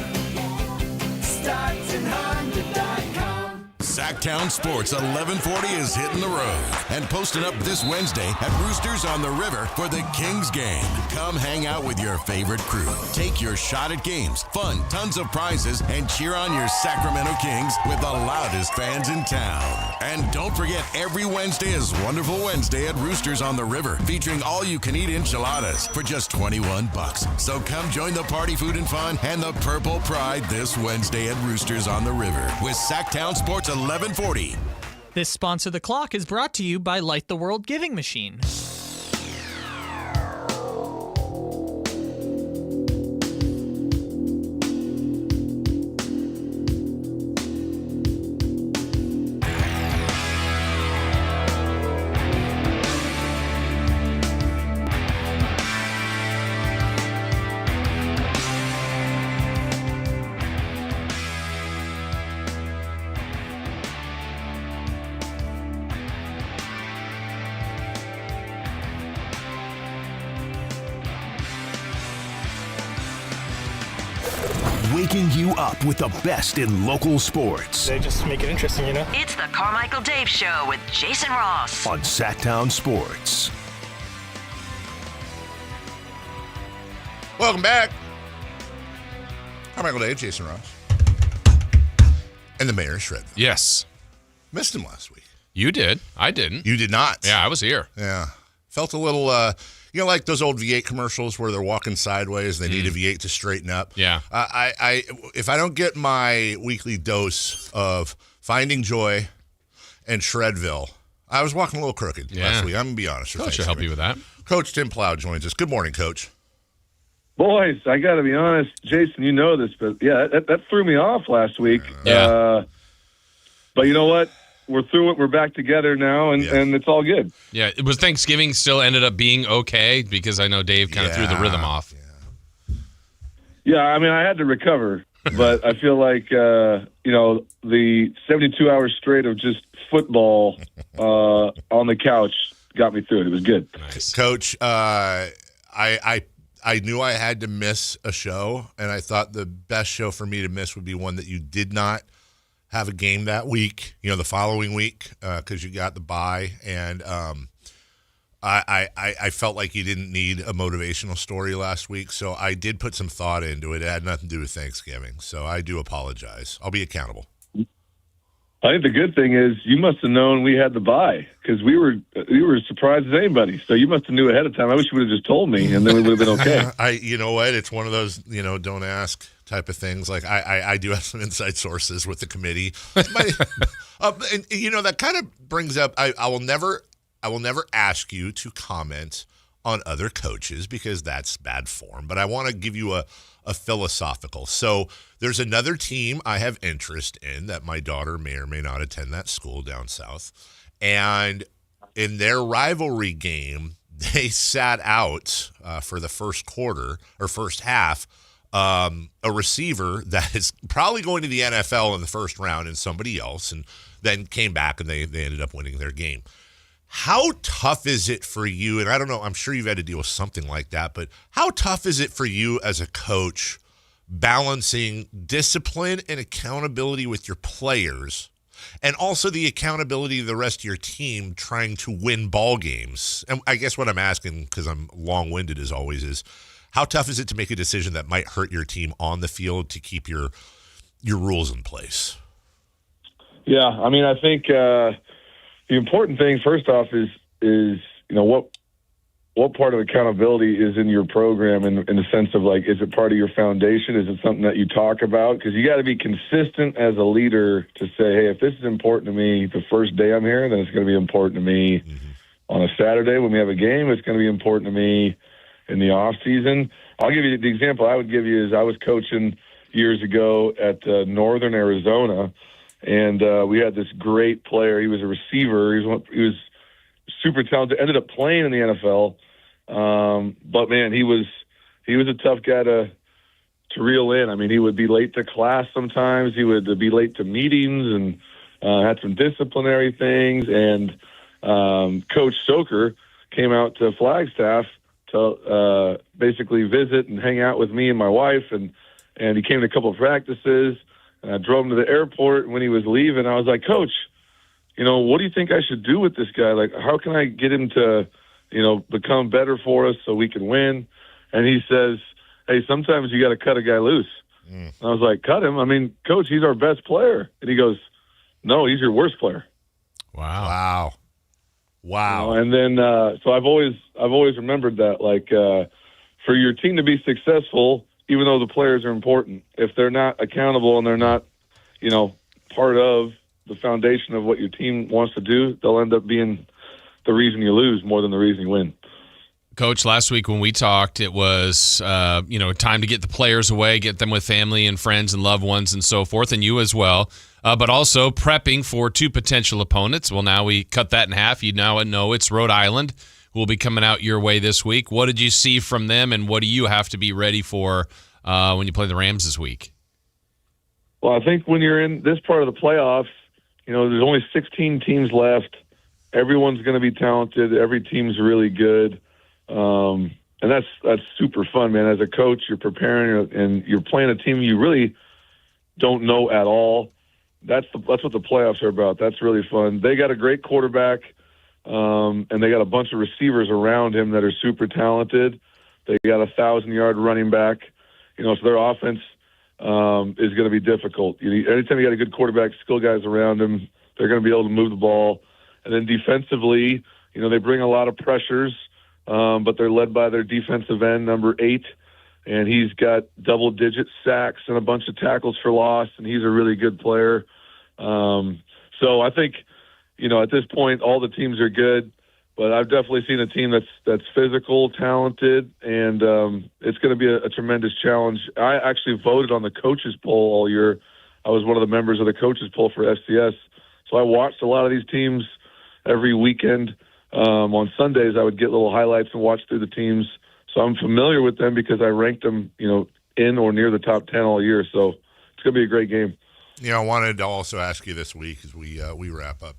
StocktonHonda.com. Sactown Sports 1140 is hitting the road and posting up this Wednesday at Roosters on the River for the Kings game. Come hang out with your favorite crew. Take your shot at games, fun, tons of prizes, and cheer on your Sacramento Kings with the loudest fans in town. And don't forget, every Wednesday is Wonderful Wednesday at Roosters on the River, featuring all-you-can-eat enchiladas for just $21. So come join the party, food, and fun and the Purple Pride this Wednesday at Roosters on the River with Sactown Sports 1140. This Sponsor the Clock is brought to you by Light the World Giving Machine. Waking you up with the best in local sports. They just make it interesting, you know? It's the Carmichael Dave Show with Jason Ross on Sactown Sports. Welcome back. Carmichael Dave, Jason Ross. And the mayor, Shred. Yes. Missed him last week. You did. I didn't. You did not. Yeah, I was here. Yeah. Felt a little, you know, like those old V8 commercials where they're walking sideways and they need a V8 to straighten up. Yeah. If I don't get my weekly dose of Finding Joy and Shredville, I was walking a little crooked last week. I'm going to be honest. Coach should help you with that. Coach Tim Plow joins us. Good morning, Coach. Boys, I got to be honest. Jason, you know this, but yeah, that threw me off last week. Yeah. But you know what? We're through it. We're back together now, and it's all good. Yeah. Was Thanksgiving still ended up being okay? Because I know Dave kind of threw the rhythm off. Yeah, I mean, I had to recover, but I feel like, you know, the 72 hours straight of just football on the couch got me through it. It was good. Nice. Coach, I knew I had to miss a show, and I thought the best show for me to miss would be one that you did not have a game that week, you know, the following week, because you got the bye. And I felt like you didn't need a motivational story last week, so I did put some thought into it. It had nothing to do with Thanksgiving, so I do apologize. I'll be accountable. I think the good thing is you must have known we had the bye because we were as surprised as anybody. So you must have knew ahead of time. I wish you would have just told me, and then we would have been okay. You know what? It's one of those, you know, don't ask type of things. Like I do have some inside sources with the committee. And you know, that kind of brings up. I will never ask you to comment on other coaches because that's bad form. But I want to give you a philosophical. So there's another team I have interest in that my daughter may or may not attend that school down south. And in their rivalry game, they sat out for the first quarter or first half a receiver that is probably going to the NFL in the first round and somebody else, and then came back and they ended up winning their game. How tough is it for you? And I don't know, I'm sure you've had to deal with something like that, but how tough is it for you as a coach balancing discipline and accountability with your players and also the accountability of the rest of your team trying to win ball games? And I guess what I'm asking, because I'm long-winded as always, is how tough is it to make a decision that might hurt your team on the field to keep your rules in place? Yeah, I mean, I think the important thing, first off, is what part of accountability is in your program in the sense of, like, is it part of your foundation? Is it something that you talk about? Because you got to be consistent as a leader to say, hey, if this is important to me the first day I'm here, then it's going to be important to me on a Saturday when we have a game. It's going to be important to me in the off season. I'll give you the example I would give you is I was coaching years ago at Northern Arizona, and we had this great player. He was a receiver. He was super talented. Ended up playing in the NFL, but man, he was a tough guy to reel in. I mean, he would be late to class sometimes. He would be late to meetings and had some disciplinary things. And Coach Stoker came out to Flagstaff to basically visit and hang out with me and my wife, and he came to a couple of practices. And I drove him to the airport, and when he was leaving, I was like, Coach, what do you think I should do with this guy? Like, how can I get him to, become better for us so we can win? And he says, hey, sometimes you got to cut a guy loose. And I was like, cut him? I mean, Coach, he's our best player. And he goes, no, he's your worst player. Wow. And then, so I've always remembered that, like, for your team to be successful, even though the players are important, if they're not accountable and they're not, part of the foundation of what your team wants to do, they'll end up being the reason you lose more than the reason you win. Coach, last week when we talked, it was, time to get the players away, get them with family and friends and loved ones and so forth, and you as well, but also prepping for two potential opponents. Well, now we cut that in half. You now know it's Rhode Island who will be coming out your way this week. What did you see from them, and what do you have to be ready for when you play the Rams this week? Well, I think when you're in this part of the playoffs, there's only 16 teams left. Everyone's going to be talented. Every team's really good. And that's super fun, man. As a coach, you're preparing and you're playing a team you really don't know at all. That's what the playoffs are about. That's really fun. They got a great quarterback, and they got a bunch of receivers around him that are super talented. They got a 1,000-yard running back. So their offense is going to be difficult. Anytime you got a good quarterback, skill guys around him, they're going to be able to move the ball. And then defensively, they bring a lot of pressures, but they're led by their defensive end, number 8, and he's got double-digit sacks and a bunch of tackles for loss, and he's a really good player. So I think, at this point, all the teams are good, but I've definitely seen a team that's physical, talented, and it's going to be a tremendous challenge. I actually voted on the coaches poll all year. I was one of the members of the coaches poll for FCS, so I watched a lot of these teams every weekend. On Sundays, I would get little highlights and watch through the teams. So I'm familiar with them because I ranked them, in or near the top 10 all year. So it's going to be a great game. I wanted to also ask you this week as we wrap up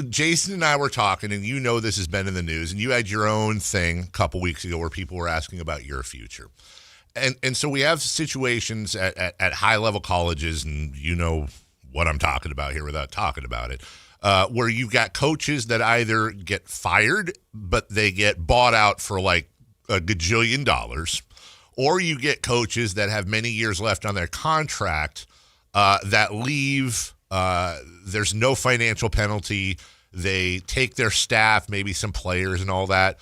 Jason and I were talking, and this has been in the news, and you had your own thing a couple weeks ago where people were asking about your future. And so we have situations at high-level colleges, and what I'm talking about here without talking about it, where you've got coaches that either get fired, but they get bought out for like $1 gajillion, or you get coaches that have many years left on their contract that leave. There's no financial penalty. They take their staff, maybe some players and all that.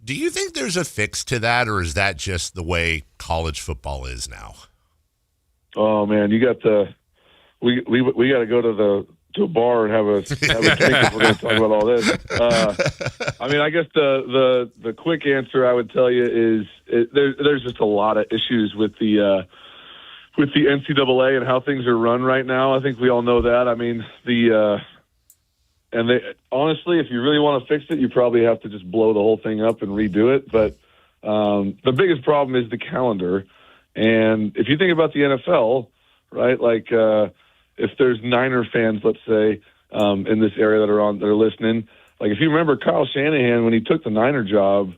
Do you think there's a fix to that, or is that just the way college football is now? Oh man, you got we got to go to a bar and have a drink if we're going to talk about all this. I guess the quick answer I would tell you is there's just a lot of issues with the NCAA and how things are run right now. I think we all know that. Honestly, if you really want to fix it, you probably have to just blow the whole thing up and redo it. But The biggest problem is the calendar. And if you think about the NFL, right, like if there's Niner fans, let's say, in this area that are listening, like if you remember Kyle Shanahan, when he took the Niner job,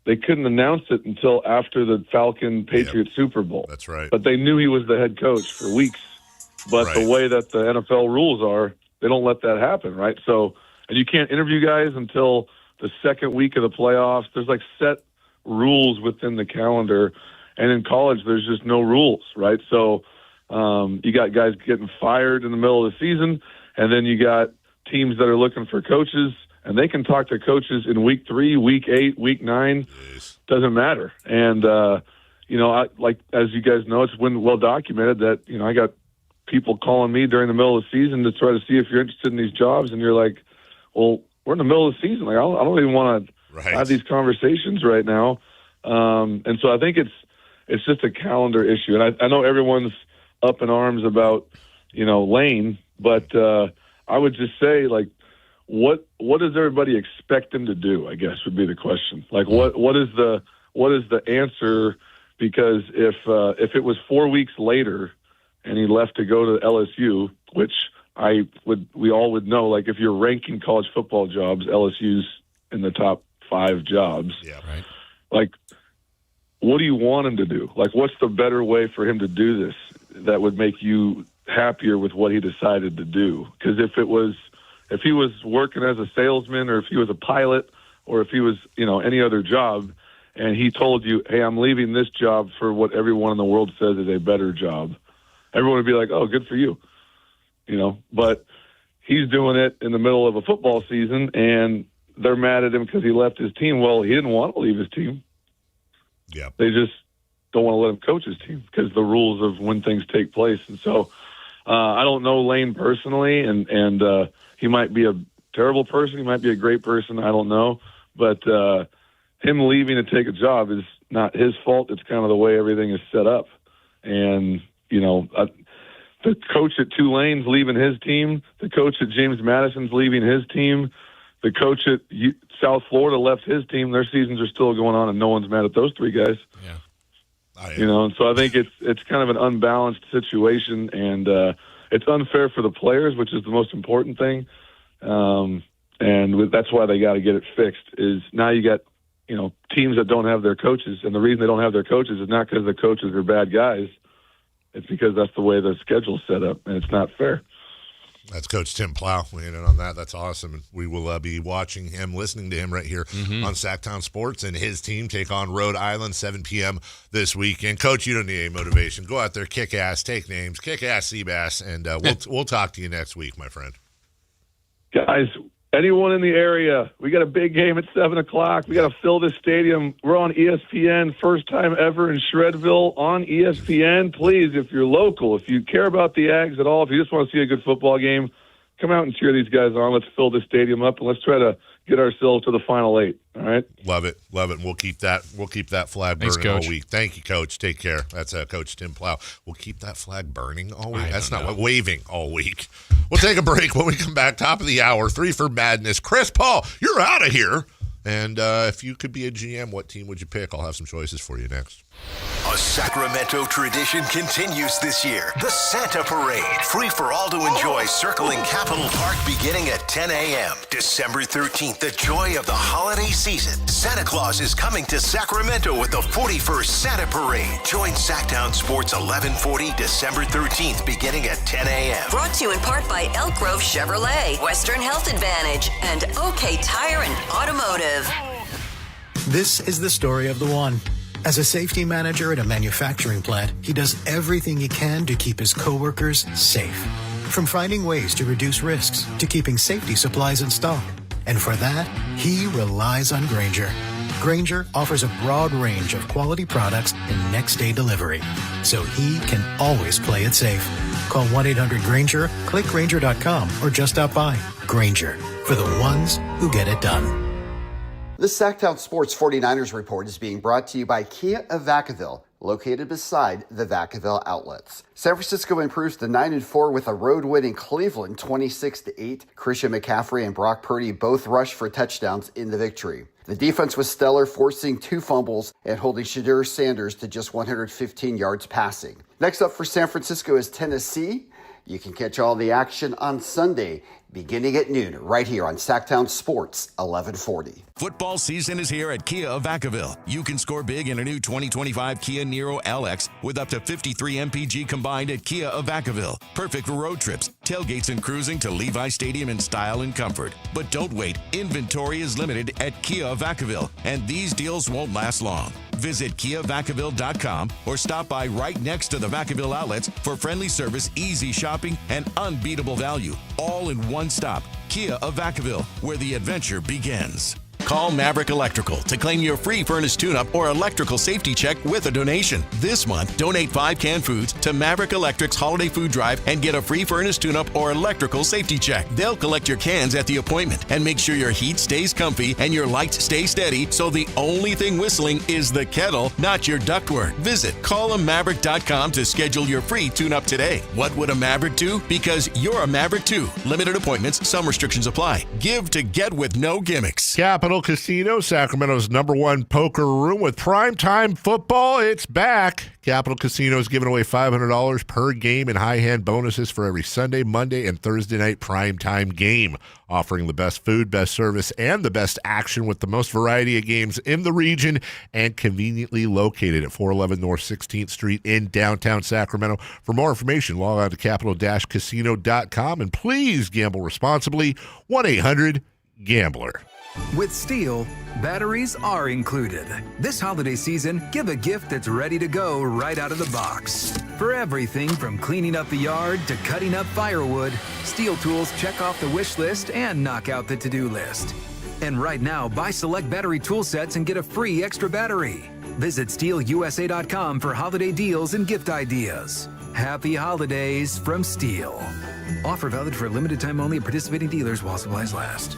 they couldn't announce it until after the Falcon-Patriots Super Bowl. That's right. But they knew he was the head coach for weeks. But the way that the NFL rules are, they don't let that happen, right? So, and you can't interview guys until the second week of the playoffs. There's like set rules within the calendar. And in college, there's just no rules, right? So you got guys getting fired in the middle of the season, and then you got teams that are looking for coaches, and they can talk to coaches in week 3, week 8, week 9. Doesn't matter. And, as you guys know, it's been well documented that, I got people calling me during the middle of the season to try to see if you're interested in these jobs, and you're like, well, we're in the middle of the season. Like, I don't even want to have these conversations right now. And so I think it's just a calendar issue. And I know everyone's up in arms about, Lane, but I would just say, like, what does everybody expect him to do, I guess, would be the question. Like, what is the answer? Because if it was 4 weeks later and he left to go to LSU, which we all would know, like, if you're ranking college football jobs, LSU's in the top 5 jobs. Yeah, right. Like, what do you want him to do? Like, what's the better way for him to do this that would make you happier with what he decided to do? Because if he was working as a salesman, or if he was a pilot, or if he was, any other job, and he told you, hey, I'm leaving this job for what everyone in the world says is a better job, everyone would be like, oh, good for you. But he's doing it in the middle of a football season, and they're mad at him because he left his team. Well, he didn't want to leave his team. Yeah. They just don't want to let him coach his team because the rules of when things take place. And so I don't know Lane personally, and he might be a terrible person. He might be a great person. I don't know. But him leaving to take a job is not his fault. It's kind of the way everything is set up. And, the coach at Tulane's leaving his team. The coach at James Madison's leaving his team. The coach at South Florida left his team. Their seasons are still going on, and no one's mad at those 3 guys. Yeah. And so I think it's kind of an unbalanced situation, and it's unfair for the players, which is the most important thing. And that's why they got to get it fixed. Is now you got teams that don't have their coaches, and the reason they don't have their coaches is not because the coaches are bad guys. It's because that's the way the schedule's set up, and it's not fair. That's Coach Tim Plow weighing in on that. That's awesome. And we will be watching him, listening to him right here on Sactown Sports, and his team take on Rhode Island, 7 p.m. this weekend. Coach, you don't need any motivation. Go out there, kick ass, take names, kick ass Seabass, and we'll talk to you next week, my friend. Guys, anyone in the area, we got a big game at 7 o'clock. We got to fill this stadium. We're on ESPN, first time ever in Shredville on ESPN. Please, if you're local, if you care about the Ags at all, if you just want to see a good football game, come out and cheer these guys on. Let's fill this stadium up, and let's try to get ourselves to the Final 8. All right? Love it. And we'll keep that flag burning all week. Thank you, Coach. Take care. That's Coach Tim Plow. We'll keep that flag burning all week. That's not waving all week. We'll take a break. When we come back, top of the hour, 3 for Madness. Chris Paul, you're out of here. And if you could be a GM, what team would you pick? I'll have some choices for you next. A Sacramento tradition continues this year. The Santa Parade. Free for all to enjoy, circling Capitol Park beginning at 10 a.m. December 13th, the joy of the holiday season. Santa Claus is coming to Sacramento with the 41st Santa Parade. Join Sactown Sports 1140 December 13th beginning at 10 a.m. Brought to you in part by Elk Grove Chevrolet, Western Health Advantage, and OK Tire and Automotive. This is the story of the one. As a safety manager at a manufacturing plant, he does everything he can to keep his coworkers safe. From finding ways to reduce risks to keeping safety supplies in stock. And for that, he relies on Grainger. Grainger offers a broad range of quality products and next-day delivery, so he can always play it safe. Call 1-800-GRAINGER, click Grainger.com, or just stop by. Grainger, for the ones who get it done. The Sactown Sports 49ers Report is being brought to you by Kia of Vacaville. located beside the Vacaville outlets. San Francisco improves to 9-4 with a road win in Cleveland, 26-8. Christian McCaffrey and Brock Purdy both rushed for touchdowns in the victory. The defense was stellar, forcing 2 fumbles and holding Shadur Sanders to just 115 yards passing. Next up for San Francisco is Tennessee. You can catch all the action on Sunday, beginning at noon, right here on Sactown Sports 1140. Football season is here at Kia of Vacaville. You can score big in a new 2025 Kia Niro LX with up to 53 MPG combined at Kia of Vacaville. Perfect for road trips, tailgates, and cruising to Levi Stadium in style and comfort. But don't wait. Inventory is limited at Kia of Vacaville, and these deals won't last long. Visit KiaVacaville.com or stop by right next to the Vacaville outlets for friendly service, easy shopping, and unbeatable value. All in one stop. Kia of Vacaville, where the adventure begins. Call Maverick Electrical to claim your free furnace tune-up or electrical safety check with a donation. This month, donate 5 canned foods to Maverick Electric's Holiday Food Drive and get a free furnace tune-up or electrical safety check. They'll collect your cans at the appointment and make sure your heat stays comfy and your lights stay steady, so the only thing whistling is the kettle, not your ductwork. Visit callaMaverick.com to schedule your free tune-up today. What would a Maverick do? Because you're a Maverick too. Limited appointments, some restrictions apply. Give to get with no gimmicks. Capital Casino, Sacramento's #1 poker room with primetime football. It's back. Capital Casino is giving away $500 per game in high hand bonuses for every Sunday, Monday, and Thursday night primetime game. Offering the best food, best service, and the best action with the most variety of games in the region and conveniently located at 411 North 16th Street in downtown Sacramento. For more information, log on to capital-casino.com and please gamble responsibly. 1-800-GAMBLER. With Steel, batteries are included. This holiday season, give a gift that's ready to go right out of the box. For everything from cleaning up the yard to cutting up firewood, Steel tools check off the wish list and knock out the to-do list. And right now, buy select battery tool sets and get a free extra battery. Visit SteelUSA.com for holiday deals and gift ideas. Happy holidays from Steel. Offer valid for a limited time only at participating dealers while supplies last.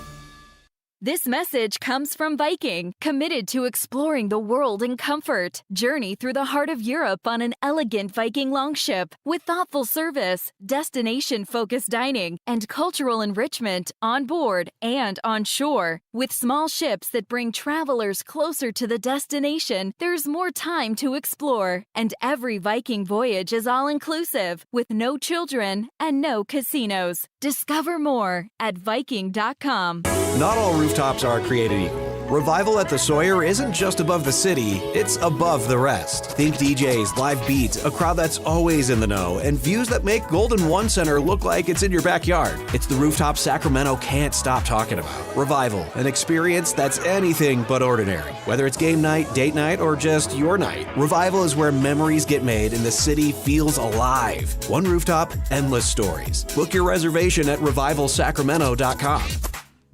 This message comes from Viking, committed to exploring the world in comfort. Journey through the heart of Europe on an elegant Viking longship with thoughtful service, destination-focused dining, and cultural enrichment on board and on shore. With small ships that bring travelers closer to the destination, there's more time to explore. And every Viking voyage is all-inclusive, with no children and no casinos. Discover more at Viking.com. Not all rooftops are created equal. Revival at the Sawyer isn't just above the city, it's above the rest. Think DJs, live beats, a crowd that's always in the know, and views that make Golden One Center look like it's in your backyard. It's the rooftop Sacramento can't stop talking about. Revival, an experience that's anything but ordinary. Whether it's game night, date night, or just your night, Revival is where memories get made and the city feels alive. One rooftop, endless stories. Book your reservation at revivalsacramento.com.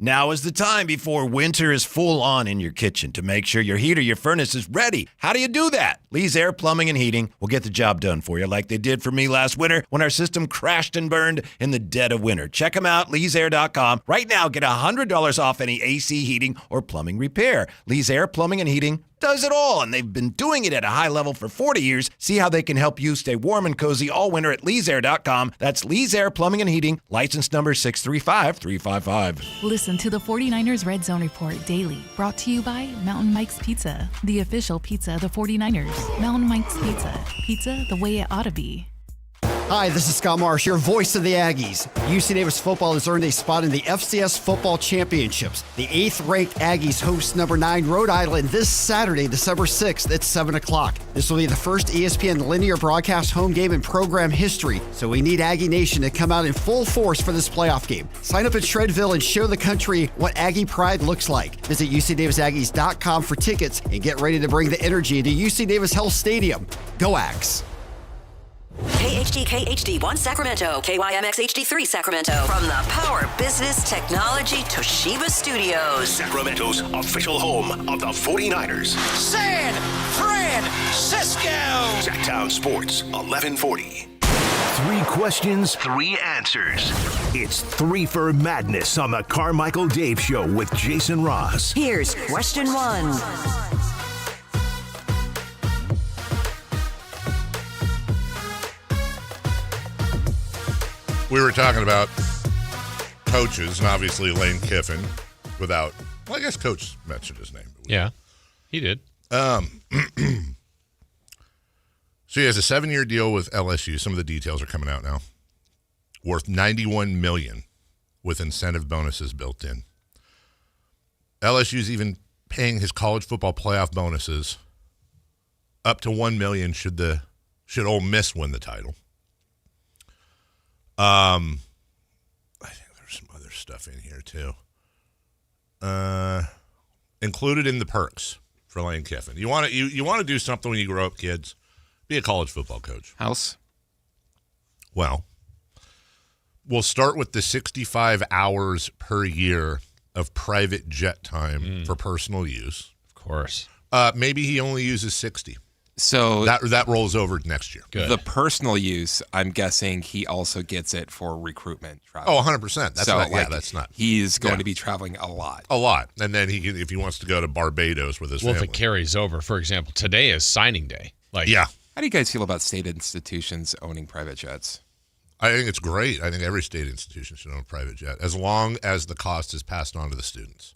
Now is the time before winter is full on in your kitchen to make sure your heat or your furnace is ready. How do you do that? Lee's Air Plumbing and Heating will get the job done for you like they did for me last winter when our system crashed and burned in the dead of winter. Check them out, leesair.com. Right now, get $100 off any AC heating or plumbing repair. Lee's Air Plumbing and Heating does it all, and they've been doing it at a high level for 40 years. See how they can help you stay warm and cozy all winter at leesair.com. That's Lee's Air Plumbing and Heating, license number 635355. Listen to the 49ers Red Zone Report daily, brought to you by Mountain Mike's Pizza, the official pizza of the 49ers. Mountain Mike's Pizza, pizza the way it ought to be. Hi, this is Scott Marsh, your voice of the Aggies. UC Davis football has earned a spot in the FCS Football Championships. The 8th-ranked Aggies host number 9 Rhode Island this Saturday, December 6th at 7 o'clock. This will be the first ESPN linear broadcast home game in program history, so we need Aggie Nation to come out in full force for this playoff game. Sign up at Shredville and show the country what Aggie pride looks like. Visit UCDavisAggies.com for tickets and get ready to bring the energy to UC Davis Health Stadium. Go Ags! KHD1 Sacramento, KYMX HD3 Sacramento. From the Power Business Technology Toshiba Studios. Sacramento's official home of the 49ers. San Francisco! Sactown Sports 1140. 3 questions, 3 answers. It's 3 for Madness on the Carmichael Dave Show with Jason Ross. Here's question 1. We were talking about coaches, and obviously Lane Kiffin, I guess Coach mentioned his name. Yeah, he did. So he has a 7-year deal with LSU. Some of the details are coming out now. Worth $91 million with incentive bonuses built in. LSU's even paying his college football playoff bonuses up to $1 million should Ole Miss win the title. I think there's some other stuff in here too. Included in the perks for Lane Kiffin. You want to do something when you grow up, kids. Be a college football coach. House. Well, we'll start with the 65 hours per year of private jet time for personal use. Of course. Maybe he only uses 60. So that rolls over next year. Good. The personal use, I'm guessing he also gets it for recruitment travel. Oh, 100%. That's not. He's going to be traveling a lot. A lot. And then if he wants to go to Barbados with his family. If it carries over, for example, today is signing day. Yeah. How do you guys feel about state institutions owning private jets? I think it's great. I think every state institution should own a private jet, as long as the cost is passed on to the students.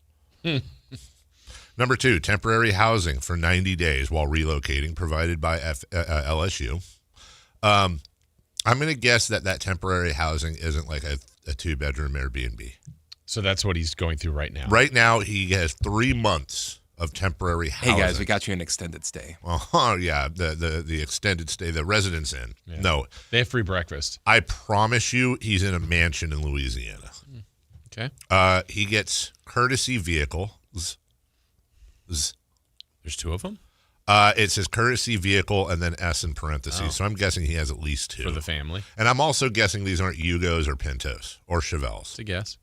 Number 2, temporary housing for 90 days while relocating, provided by LSU. I'm going to guess that temporary housing isn't like a 2-bedroom Airbnb. So that's what he's going through right now. Right now, he has 3 months of temporary housing. Hey, guys, we got you an extended stay. Oh, yeah, the extended stay, the residence inn. Yeah. No. They have free breakfast. I promise you he's in a mansion in Louisiana. Okay. He gets courtesy vehicles. There's 2 of them? It says courtesy vehicle and then S in parentheses. So I'm guessing he has at least 2. For the family. And I'm also guessing these aren't Yugos or Pintos or Chevelles. It's a guess.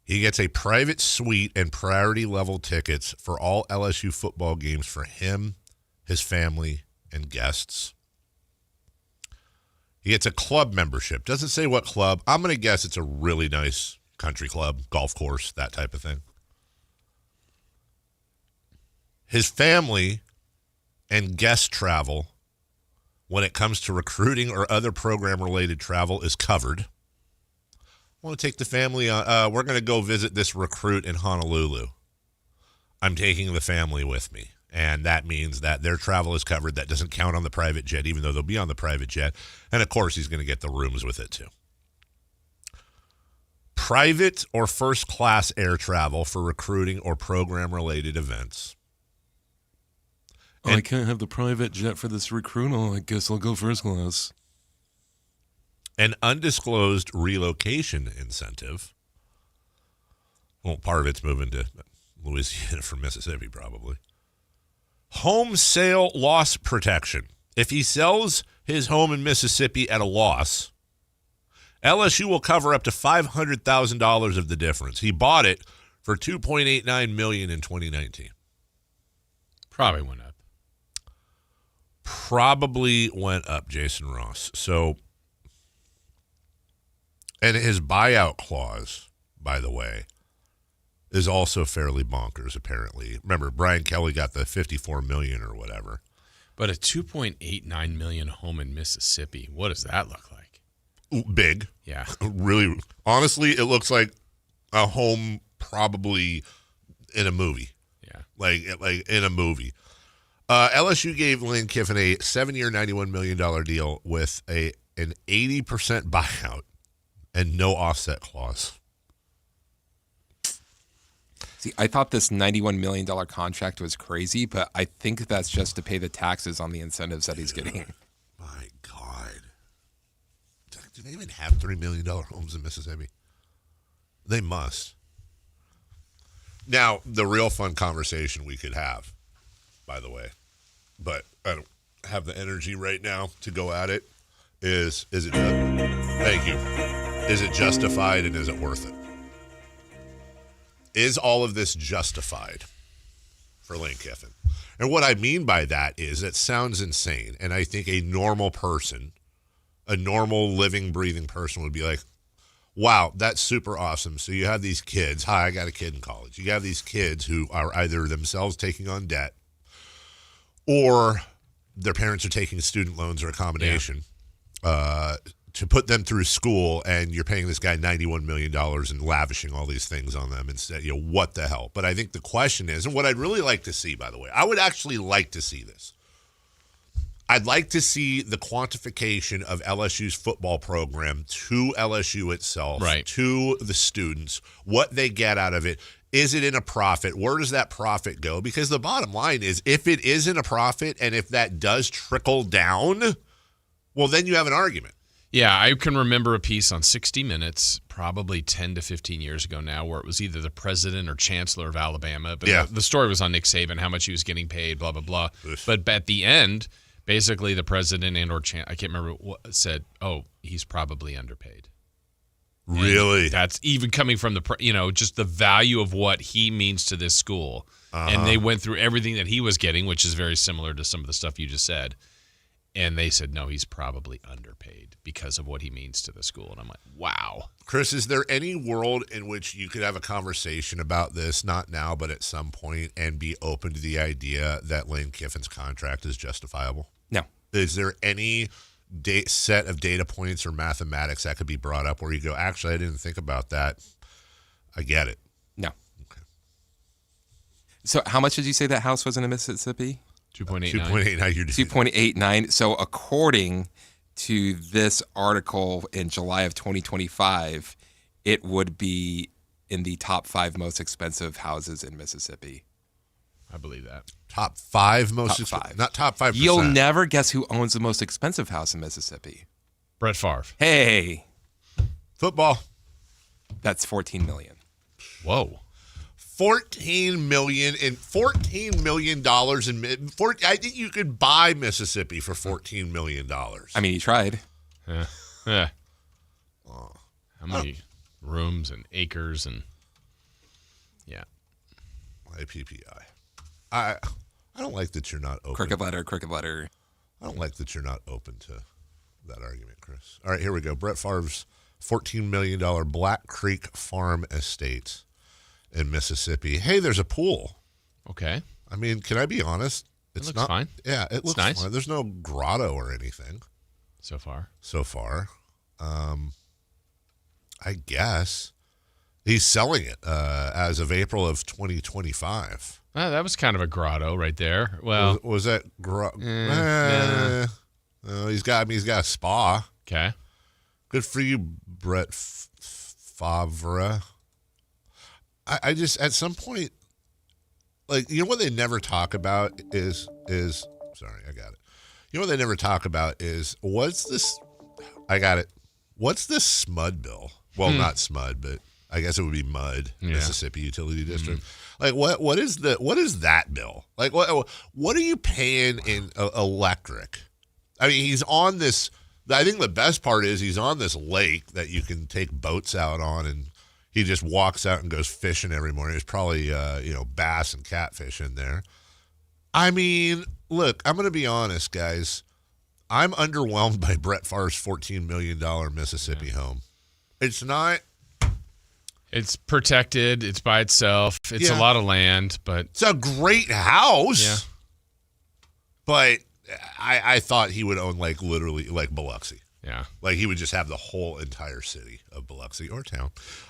He gets a private suite and priority level tickets for all LSU football games for him, his family, and guests. He gets a club membership. Doesn't say what club. I'm going to guess it's a really nice country club, golf course, that type of thing. His family and guest travel, when it comes to recruiting or other program-related travel, is covered. I want to take the family on. We're going to go visit this recruit in Honolulu. I'm taking the family with me. And that means that their travel is covered. That doesn't count on the private jet, even though they'll be on the private jet. And, of course, he's going to get the rooms with it, too. Private or first-class air travel for recruiting or program-related events. I can't have the private jet for this recruit. I guess I'll go first class. An undisclosed relocation incentive. Well, part of it's moving to Louisiana from Mississippi, probably. Home sale loss protection. If he sells his home in Mississippi at a loss, LSU will cover up to $500,000 of the difference. He bought it for $2.89 million in 2019. Probably went up. Probably went up, Jason Ross. So, and his buyout clause, by the way, is also fairly bonkers, apparently. Remember, Brian Kelly got the $54 million or whatever. But a $2.89 million home in Mississippi, what does that look like? Big. Yeah. Really, honestly, it looks like a home probably in a movie. Yeah. Like in a movie. LSU gave Lane Kiffin a 7-year, $91 million deal with an 80% buyout and no offset clause. See, I thought this $91 million contract was crazy, but I think that's just to pay the taxes on the incentives that he's getting. My God. Do they even have $3 million homes in Mississippi? They must. Now, the real fun conversation we could have, by the way, but I don't have the energy right now to go at it, is it, thank you, is it justified and is it worth it? Is all of this justified for Lane Kiffin? And what I mean by that is it sounds insane, and I think a normal person, a normal living, breathing person would be like, wow, that's super awesome. So you have these kids. Hi, I got a kid in college. You have these kids who are either themselves taking on debt or their parents are taking student loans or accommodation. to put them through school, and you're paying this guy $91 million and lavishing all these things on them instead. What the hell? But I think the question is, and what I'd really like to see, by the way, I would actually like to see this. I'd like to see the quantification of LSU's football program to LSU itself, to the students, what they get out of it. Is it in a profit? Where does that profit go? Because the bottom line is, if it is in a profit and if that does trickle down, well, then you have an argument. Yeah, I can remember a piece on 60 Minutes probably 10 to 15 years ago now where it was either the president or chancellor of Alabama. But the story was on Nick Saban, how much he was getting paid, blah, blah, blah. But at the end, basically the president and or I can't remember what said, oh, he's probably underpaid. Really? And that's even coming from the, just the value of what he means to this school. And they went through everything that he was getting, which is very similar to some of the stuff you just said. And they said, no, he's probably underpaid because of what he means to the school. And I'm like, wow. Chris, is there any world in which you could have a conversation about this, not now, but at some point, and be open to the idea that Lane Kiffin's contract is justifiable? No. Is there any set of data points or mathematics that could be brought up where you go, actually, I didn't think about that. I get it. No. Okay. So how much did you say that house was in Mississippi? 2.89. 2.89. So according to this article in July of 2025, it would be in the top 5 most expensive houses in Mississippi. I believe that. Top 5 most expensive? Not top 5%. You'll never guess who owns the most expensive house in Mississippi. Brett Favre. Hey. Football. That's $14 million. Whoa. $14 million in I think you could buy Mississippi for $14 million. I mean, he tried. How many rooms and acres and IPPI. I don't like that you're not open. Crooked letter. I don't like that you're not open to that argument, Chris. All right, here we go. Brett Favre's $14 million Black Creek Farm Estate in Mississippi. Hey, there's a pool. Okay. I mean, can I be honest? It looks fine. Yeah, it looks nice. fine. There's no grotto or anything. So far. I guess he's selling it as of April of 2025. That was kind of a grotto right there. Well, was that grotto? He's got a spa. Okay. Good for you, Brett Favre. I just, at some point, what they never talk about is sorry, I got it. You know what they never talk about is, what's this SMUD bill? Well, not SMUD, but I guess it would be MUD, Mississippi Utility District. What is that bill? What are you paying in electric? I mean, he's on this, I think the best part is he's on this lake that you can take boats out on, and he just walks out and goes fishing every morning. There's probably, bass and catfish in there. I mean, look, I'm going to be honest, guys. I'm underwhelmed by Brett Favre's $14 million Mississippi home. It's not. It's protected. It's by itself. It's a lot of land, but it's a great house. Yeah. But I thought he would own literally Biloxi. Yeah. He would just have the whole entire city of Biloxi or town.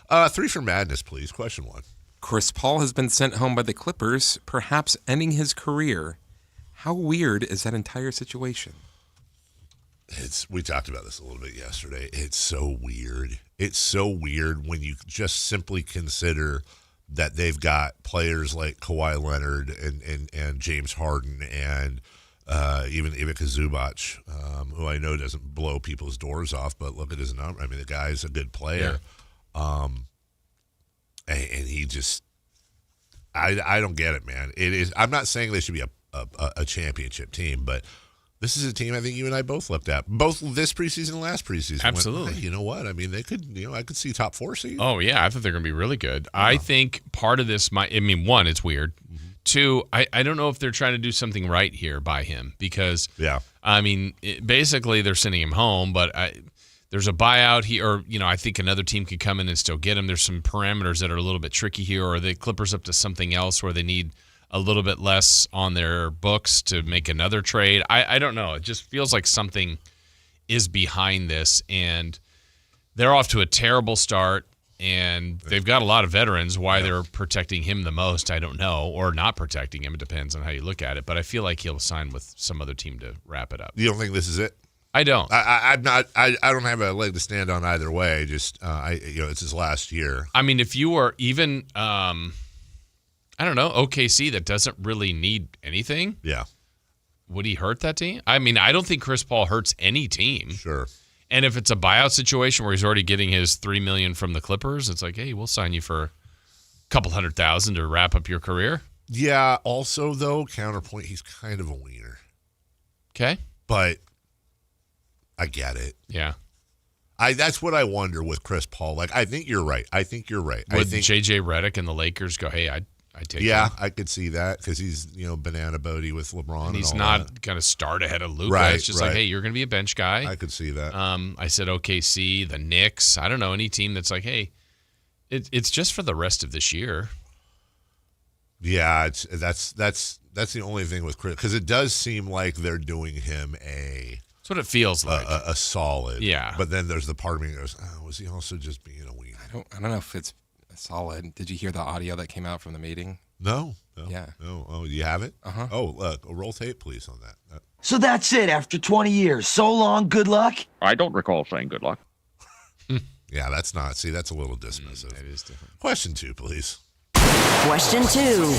3 for madness, please. Question 1. Chris Paul has been sent home by the Clippers, perhaps ending his career. How weird is that entire situation? We talked about this a little bit yesterday. It's so weird. It's so weird when you just simply consider that they've got players like Kawhi Leonard and James Harden and even Ivica Zubac, who I know doesn't blow people's doors off, but look at his number. I mean, the guy's a good player. Yeah. And he just, I don't get it, man. It is. I'm not saying they should be a championship team, but this is a team I think you and I both looked at, both this preseason and last preseason. Absolutely. Hey, you know what? I mean, they could, I could see top 4 seed. Oh, yeah. I think they're going to be really good. I think part of this one, it's weird. Mm-hmm. 2, I don't know if they're trying to do something right here by him because, I mean, basically they're sending him home, but there's a buyout here, or, I think another team could come in and still get him. There's some parameters that are a little bit tricky here, or the Clippers up to something else where they need a little bit less on their books to make another trade. I don't know. It just feels like something is behind this, and they're off to a terrible start, and they've got a lot of veterans. Why they're protecting him the most, I don't know, or not protecting him. It depends on how you look at it, but I feel like he'll sign with some other team to wrap it up. You don't think this is it? I don't. I'm not. I don't have a leg to stand on either way. Just it's his last year. I mean, if you were even, I don't know, OKC that doesn't really need anything. Yeah. Would he hurt that team? I mean, I don't think Chris Paul hurts any team. Sure. And if it's a buyout situation where he's already getting his $3 million from the Clippers, it's like, hey, we'll sign you for a couple $100,000 to wrap up your career. Yeah. Also, though, counterpoint, he's kind of a wiener. Okay. But I get it. Yeah. That's what I wonder with Chris Paul. Like, I think you're right. Would JJ Redick and the Lakers go, hey, I'd take him? I could see that because he's, banana boaty with LeBron. And he's all not going to start ahead of Luka. Right, it's just like, hey, you're going to be a bench guy. I could see that. I said OKC, the Knicks. I don't know, any team that's like, hey, it's just for the rest of this year. Yeah, that's the only thing with Chris, because it does seem like they're doing him That's what it feels like. A solid. Yeah. But then there's the part of me that goes, was he also just being a wiener? I don't know if it's solid. Did you hear the audio that came out from the meeting? No. Yeah. No. Oh, you have it? Uh-huh. Oh, roll tape, please, on that. So that's it after 20 years. So long, good luck? I don't recall saying good luck. Yeah, that's a little dismissive. It is different. Question 2, please. Question 2.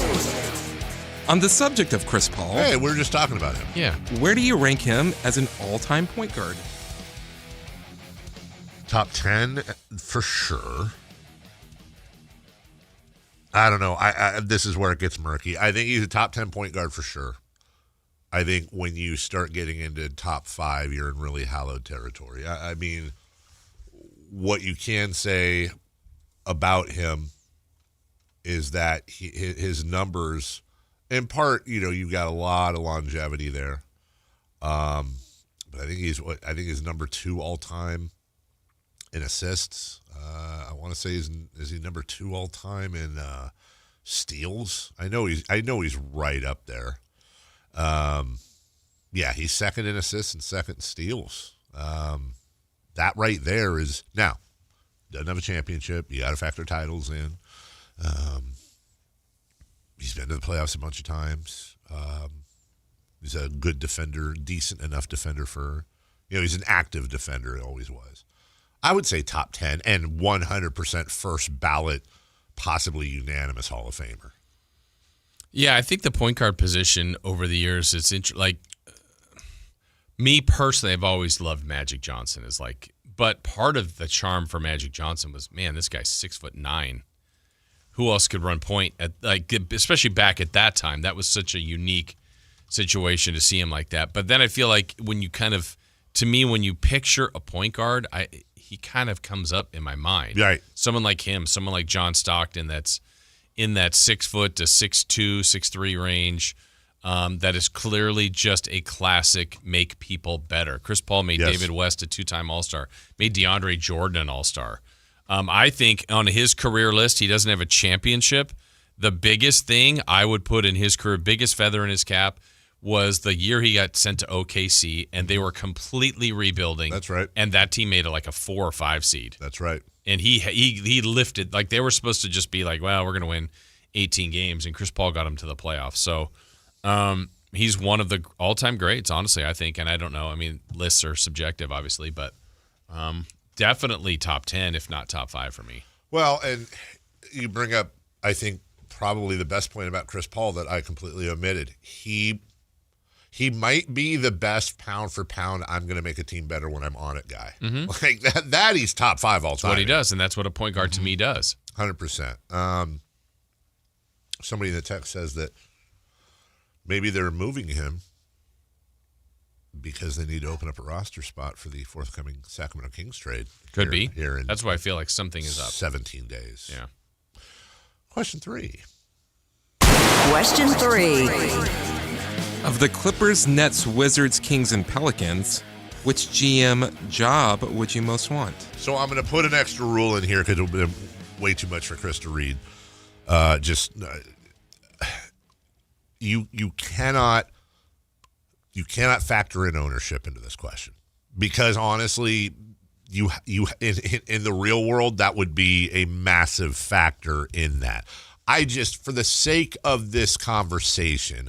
On the subject of Chris Paul. Hey, we were just talking about him. Yeah. Where do you rank him as an all-time point guard? Top 10 for sure. I don't know. This is where it gets murky. I think he's a top 10 point guard for sure. I think when you start getting into top 5, you're in really hallowed territory. I mean, what you can say about him is that his numbers, in part, you've got a lot of longevity there. But I think he's number 2 all time in assists. I want to say is he number 2 all time in steals? I know he's right up there. Yeah, he's second in assists and second in steals. That right there is, now, doesn't have a championship. You got to factor titles in. He's been to the playoffs a bunch of times. He's a good defender, decent enough defender for, he's an active defender. He always was. I would say top 10 and 100% first ballot, possibly unanimous Hall of Famer. Yeah, I think the point guard position over the years, it's me personally, I've always loved Magic Johnson. But part of the charm for Magic Johnson was, man, this guy's 6'9". Who else could run point especially back at that time? That was such a unique situation to see him like that. But then I feel like when you when you picture a point guard, he kind of comes up in my mind. Right. Someone like him, someone like John Stockton that's in that 6 foot to 6'2", 6'3" range. That is clearly just a classic make people better. Chris Paul made David West a 2-time All-Star, made DeAndre Jordan an All-Star. I think on his career list, he doesn't have a championship. The biggest thing I would put in his career, biggest feather in his cap, was the year he got sent to OKC, and they were completely rebuilding. That's right. And that team made a 4 or 5 seed. That's right. And he lifted, they were supposed to just be well, we're going to win 18 games, and Chris Paul got them to the playoffs. So he's one of the all-time greats, honestly, I think. And I don't know. I mean, lists are subjective, obviously, but definitely top 10, if not top 5 for me. Well, and you bring up, I think, probably the best point about Chris Paul that I completely omitted. He might be the best pound for pound, I'm going to make a team better when I'm on it guy. Mm-hmm. That he's top 5 all time. That's what he does, and that's what a point guard to me does. 100%. Somebody in the text says that maybe they're moving him because they need to open up a roster spot for the forthcoming Sacramento Kings trade. Could be. Here That's why I feel like something is up. 17 days. Yeah. Question 3. Question 3. Of the Clippers, Nets, Wizards, Kings, and Pelicans, which GM job would you most want? So I'm going to put an extra rule in here because it'll be way too much for Chris to read. You cannot factor in ownership into this question because honestly, you in the real world, that would be a massive factor in that. I just, for the sake of this conversation,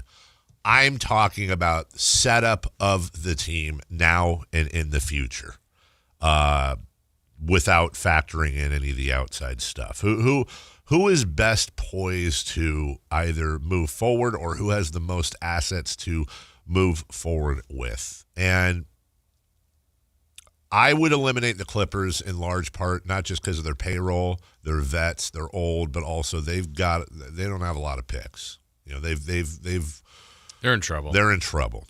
I'm talking about setup of the team now and in the future, without factoring in any of the outside stuff. Who is best poised to either move forward, or who has the most assets to move forward with? And I would eliminate the Clippers in large part, not just because of their payroll, they're vets, they're old, but also they don't have a lot of picks. You know, they're in trouble. They're in trouble.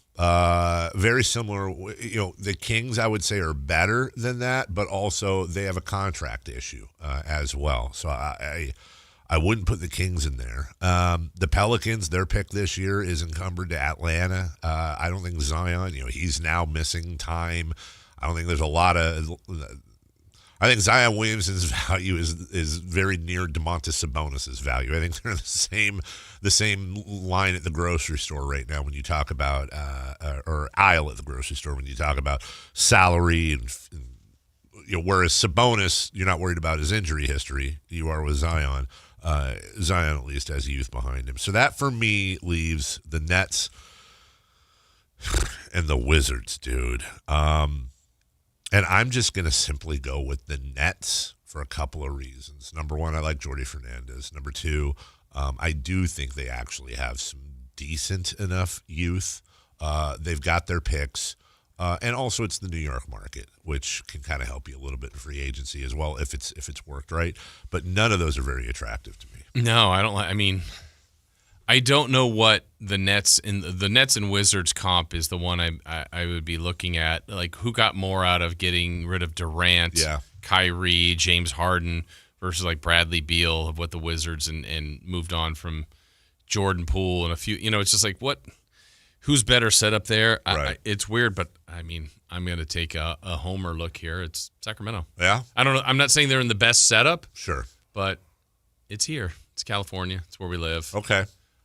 Very similar. You know, the Kings, I would say, are better than that, but also they have a contract issue as well. So I wouldn't put the Kings in there. The Pelicans, their pick this year is encumbered to Atlanta. I don't think Zion, he's now missing time. I don't think there's a lot of. I think Zion Williamson's value is very near Domantas Sabonis's value. I think they're the same line at the grocery store right now when you talk about or aisle at the grocery store when you talk about salary and whereas Sabonis, you're not worried about his injury history. You are with Zion. Zion at least has youth behind him. So that for me leaves the Nets and the Wizards, dude. And I'm just going to simply go with the Nets for a couple of reasons. Number one, I like Jordi Fernandez. Number two, I do think they actually have some decent enough youth. They've got their picks. And also it's the New York market, which can kind of help you a little bit in free agency as well if it's worked right. But none of those are very attractive to me. No, I don't. I mean, I don't know what the Nets and Wizards comp is the one I would be looking at. Like, who got more out of getting rid of Durant, Kyrie, James Harden versus like Bradley Beal of what the Wizards and moved on from Jordan Poole and a few. It's just like who's better set up there? Right. It's weird, but I mean, I'm going to take a homer look here. It's Sacramento. Yeah. I don't know. I'm not saying they're in the best setup. Sure. But it's here. It's California. It's where we live. Okay.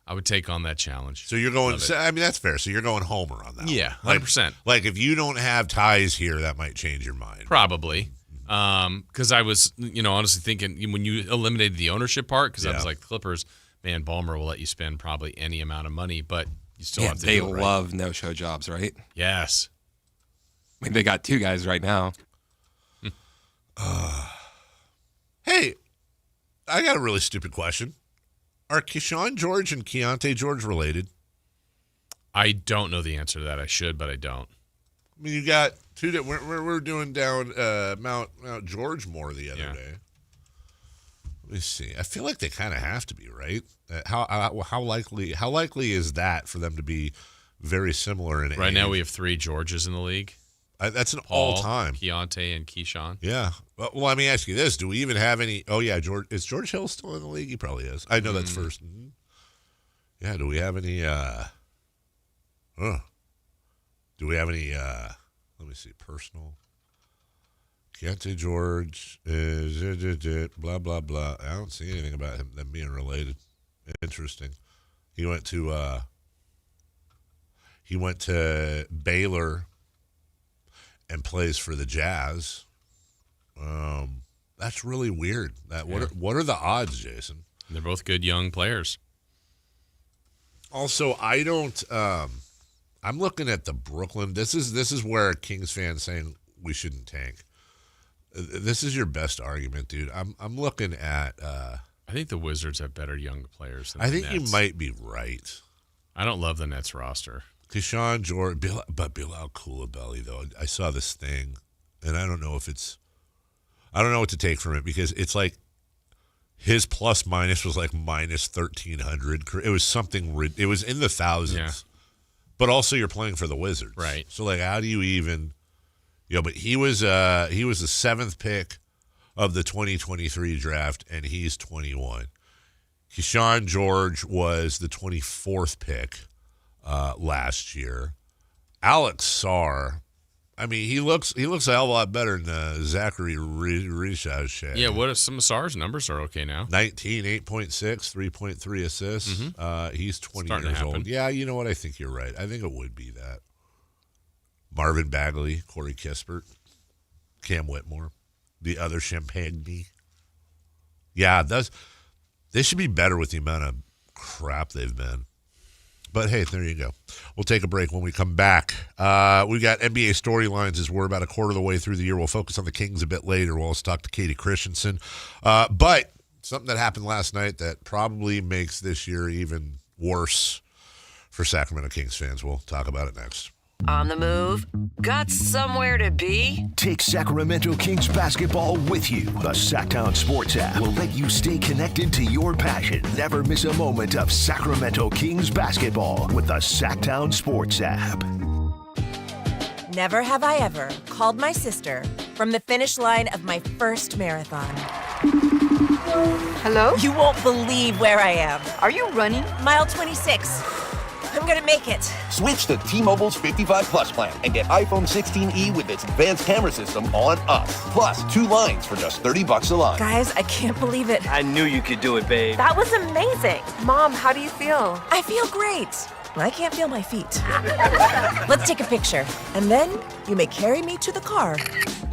I would take on that challenge. So you're going, I mean, that's fair. So you're going homer on that. Yeah, 100%. Like if you don't have ties here, that might change your mind. Probably. Because I was, honestly thinking when you eliminated the ownership part, because I was like, Clippers, man, Ballmer will let you spend probably any amount of money, but you still have to they do it right. love no-show jobs, right? Yes. I mean, they got two guys right now. Hey, I got a really stupid question. Are Keyshawn George and Keontae George related? I don't know the answer to that. I should, but I don't. I mean, you got two that we're doing down Mount George more the other day. Let me see. I feel like they kind of have to be, right? How likely is that for them to be very similar in age? Right now we have 3 Georges in the league. That's an Paul, all-time. Keontae and Keyshawn. Yeah. Well, let me ask you this. Do we even have any – oh, yeah, is George Hill still in the league? He probably is. I know that's first. Yeah, do we have any do we have any let me see, personal – Keontae George is blah, blah, blah. I don't see anything about them being related. Interesting. He went to Baylor and plays for the Jazz. That's really weird. What are the odds, Jason? They're both good young players. Also, I don't. I'm looking at the Brooklyn. This is where a Kings fan saying we shouldn't tank. This is your best argument, dude. I'm looking at. I think the Wizards have better young players than I the think Nets. you might be right. I don't love the Nets roster. Keyshawn George, but Bilal Coulibaly, though. I saw this thing, and I don't know what to take from it because it's like his plus minus was like minus 1,300. It was something. It was in the thousands. Yeah. But also, you're playing for the Wizards, right? So, like, how do you even? But he was the 7th pick of the 2023 draft, and he's 21. Keyshawn George was the 24th pick last year. Alex Sarr, I mean, he looks a hell of a lot better than Zachary Richard. Yeah, what if some of Sarr's numbers are okay now? 19, 8.6, 3.3 assists. He's 20 years old. Yeah, you know what? I think you're right. I think it would be that. Marvin Bagley, Corey Kispert, Cam Whitmore, the other Champagne. Yeah, they should be better with the amount of crap they've been. But, hey, there you go. We'll take a break when we come back. We've got NBA storylines as we're about a quarter of the way through the year. We'll focus on the Kings a bit later. We'll also talk to Katie Christensen. But something that happened last night that probably makes this year even worse for Sacramento Kings fans. We'll talk about it next. On the move? Got somewhere to be? Take Sacramento Kings basketball with you. The Sactown Sports app will let you stay connected to your passion. Never miss a moment of Sacramento Kings basketball with the Sactown Sports app. Never have I ever called my sister from the finish line of my first marathon. Hello? You won't believe where I am. Are you running? Mile 26. I'm gonna make it. Switch to T-Mobile's 55 Plus plan and get iPhone 16e with its advanced camera system on us. Plus, 2 lines for just $30 a line. Guys, I can't believe it. I knew you could do it, babe. That was amazing. Mom, how do you feel? I feel great. I can't feel my feet. Let's take a picture, and then you may carry me to the car.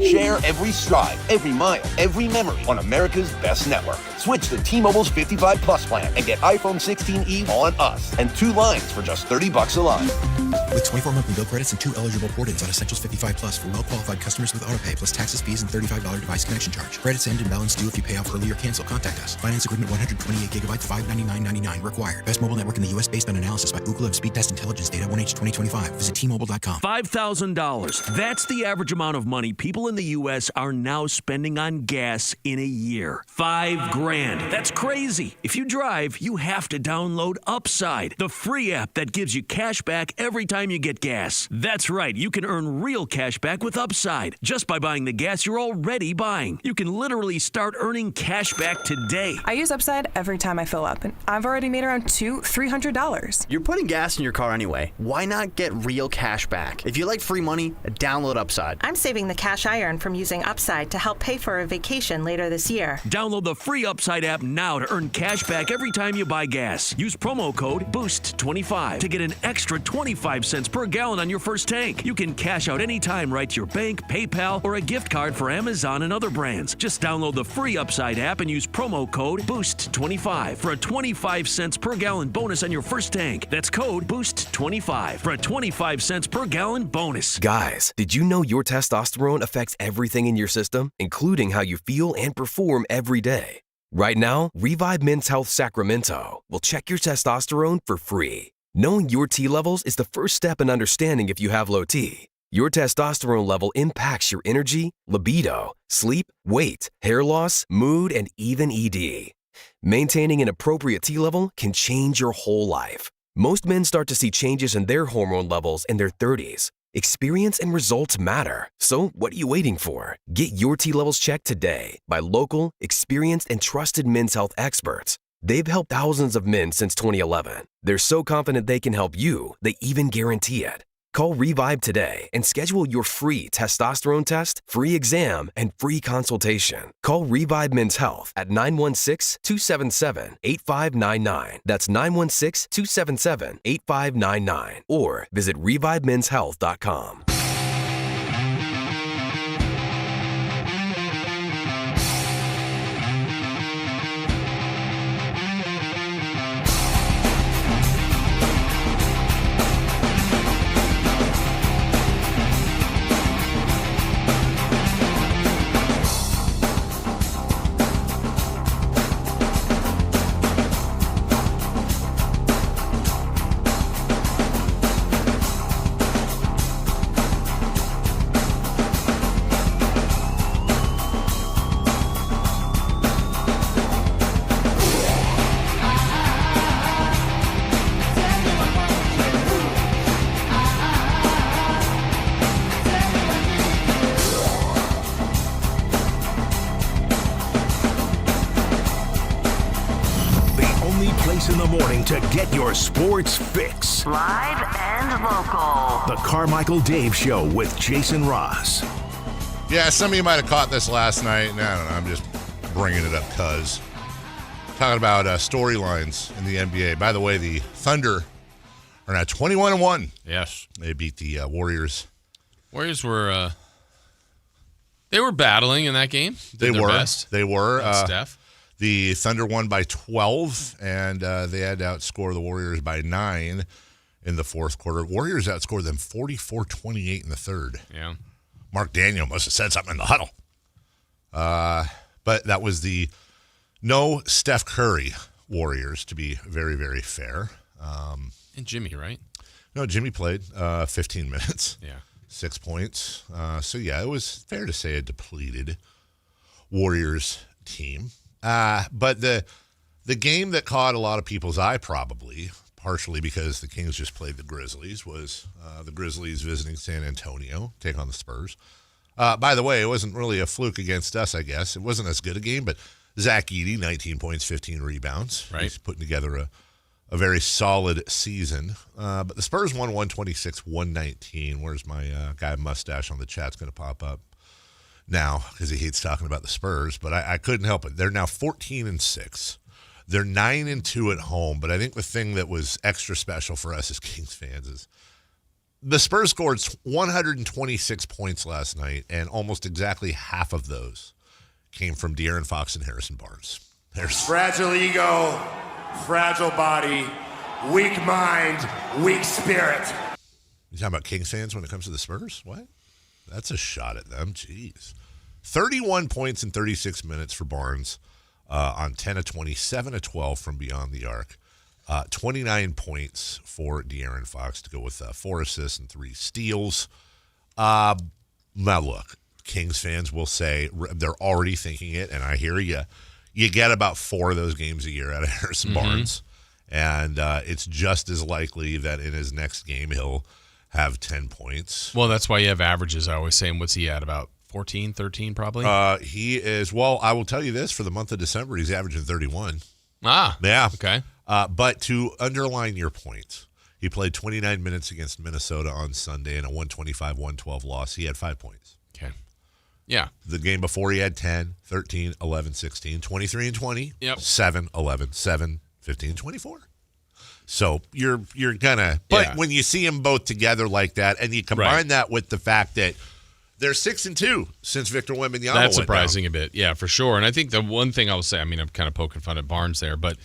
Share every stride, every mile, every memory on America's best network. Switch to T-Mobile's 55 Plus plan and get iPhone 16e on us and 2 lines for just $30 a line. With 24 monthly bill credits and 2 eligible port-ins on Essentials 55 Plus for well-qualified customers with autopay, plus taxes, fees, and $35 device connection charge. Credits end and balance due if you pay off early or cancel. Contact us. Finance agreement 128 gigabytes, $599.99 required. Best mobile network in the U.S. based on analysis by Ookla of Speed Test Intelligence data 1H 2025. Visit T-Mobile.com. $5,000. That's the average amount of money people in the U.S. are now spending on gas in a year. $5,000. That's crazy. If you drive, you have to download Upside, the free app that gives you cash back every time you get gas. That's right. You can earn real cash back with Upside just by buying the gas you're already buying. You can literally start earning cash back today. I use Upside every time I fill up, and I've already made around $200-$300. You're putting gas in your car anyway. Why not get real cash back? If you like free money, download Upside. I'm saving the cash I earn from using Upside to help pay for a vacation later this year. Download the free Upside app now to earn cash back every time you buy gas. Use promo code BOOST25 to get an extra 25 cents per gallon on your first tank. You can cash out anytime right to your bank, PayPal, or a gift card for Amazon and other brands. Just download the free Upside app and use promo code BOOST25 for a 25 cents per gallon bonus on your first tank. That's code BOOST25 for a 25 cents per gallon bonus. Guys, did you know your testosterone affects everything in your system, including how you feel and perform every day? Right now, Revive Men's Health Sacramento will check your testosterone for free. Knowing your T levels is the first step in understanding if you have low T. Your testosterone level impacts your energy, libido, sleep, weight, hair loss, mood, and even ED. Maintaining an appropriate T level can change your whole life. Most men start to see changes in their hormone levels in their 30s. Experience and results matter. So what are you waiting for? Get your T levels checked today by local, experienced, and trusted men's health experts. They've helped thousands of men since 2011. They're so confident they can help you, they even guarantee it. Call Revive today and schedule your free testosterone test, free exam, and free consultation. Call Revive Men's Health at 916-277-8599. That's 916-277-8599. Or visit ReviveMen'sHealth.com. In the morning to get your sports fix. Live and local. The Carmichael Dave Show with Jason Ross. Yeah, some of you might have caught this last night. And I don't know. I'm just bringing it up because talking about storylines in the NBA. By the way, the Thunder are now 21-1. Yes. They beat the Warriors Warriors were they were battling in that game. They were. Best. They were. Steph. The Thunder won by 12, and they had to outscore the Warriors by 9 in the fourth quarter. Warriors outscored them 44-28 in the third. Yeah. Mark Daniel must have said something in the huddle. But that was the no Steph Curry Warriors, to be very, very fair. And Jimmy, right? No, Jimmy played 15 minutes. Yeah. 6 points. So, yeah, it was fair to say a depleted Warriors team. But the game that caught a lot of people's eye, probably, partially because the Kings just played the Grizzlies, was the Grizzlies visiting San Antonio, take on the Spurs. By the way, it wasn't really a fluke against us, I guess. It wasn't as good a game, but Zach Edey, 19 points, 15 rebounds. Right. He's putting together a very solid season. But the Spurs won 126-119. Where's my guy mustache on the chat's going to pop up now because he hates talking about the Spurs, but I couldn't help it. They're now 14-6. They're 9-2 at home, but I think the thing that was extra special for us as Kings fans is the Spurs scored 126 points last night, and almost exactly half of those came from De'Aaron Fox and Harrison Barnes. Fragile ego, fragile body, weak mind, weak spirit. You talking about Kings fans when it comes to the Spurs? What? That's a shot at them. Jeez. 31 points in 36 minutes for Barnes on 10 of 20, 7 of 12 from beyond the arc. 29 points for De'Aaron Fox to go with 4 assists and 3 steals. Now, look, Kings fans will say they're already thinking it, and I hear you. You get about 4 of those games a year out of Harrison Barnes, and it's just as likely that in his next game he'll have 10 points. Well, that's why you have averages. I always say, what's he at, about 14, 13 probably? He is, well, I will tell you this, for the month of December, he's averaging 31. Ah, yeah. Okay. But to underline your point, he played 29 minutes against Minnesota on Sunday in a 125-112 loss. He had 5 points. Okay. Yeah. The game before he had 10, 13, 11, 16, 23 and 20, Yep. 7, 11, 7, 15, 24. So you're gonna, but when you see them both together like that, and you combine that with the fact that they're 6-2 since Victor Wembanyama That's went surprising down. a bit, yeah, for sure. And I think the one thing I will say, I mean, I'm kind of poking fun at Barnes there, but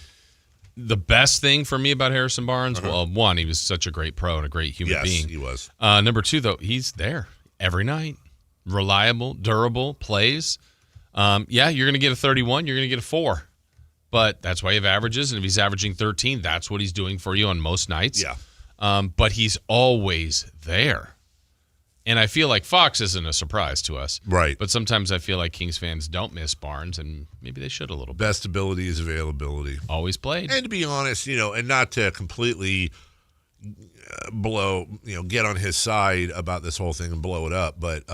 the best thing for me about Harrison Barnes, well, one, he was such a great pro and a great human being. Yes, he was. Number two, though, he's there every night, reliable, durable, plays. Yeah, you're going to get a 31, you're going to get a 4. But that's why you have averages, and if he's averaging 13, that's what he's doing for you on most nights. Yeah. But he's always there. And I feel like Fox isn't a surprise to us. Right. But sometimes I feel like Kings fans don't miss Barnes, and maybe they should a little bit. Best ability is availability. Always played. And to be honest, and not to completely get on his side about this whole thing and blow it up, but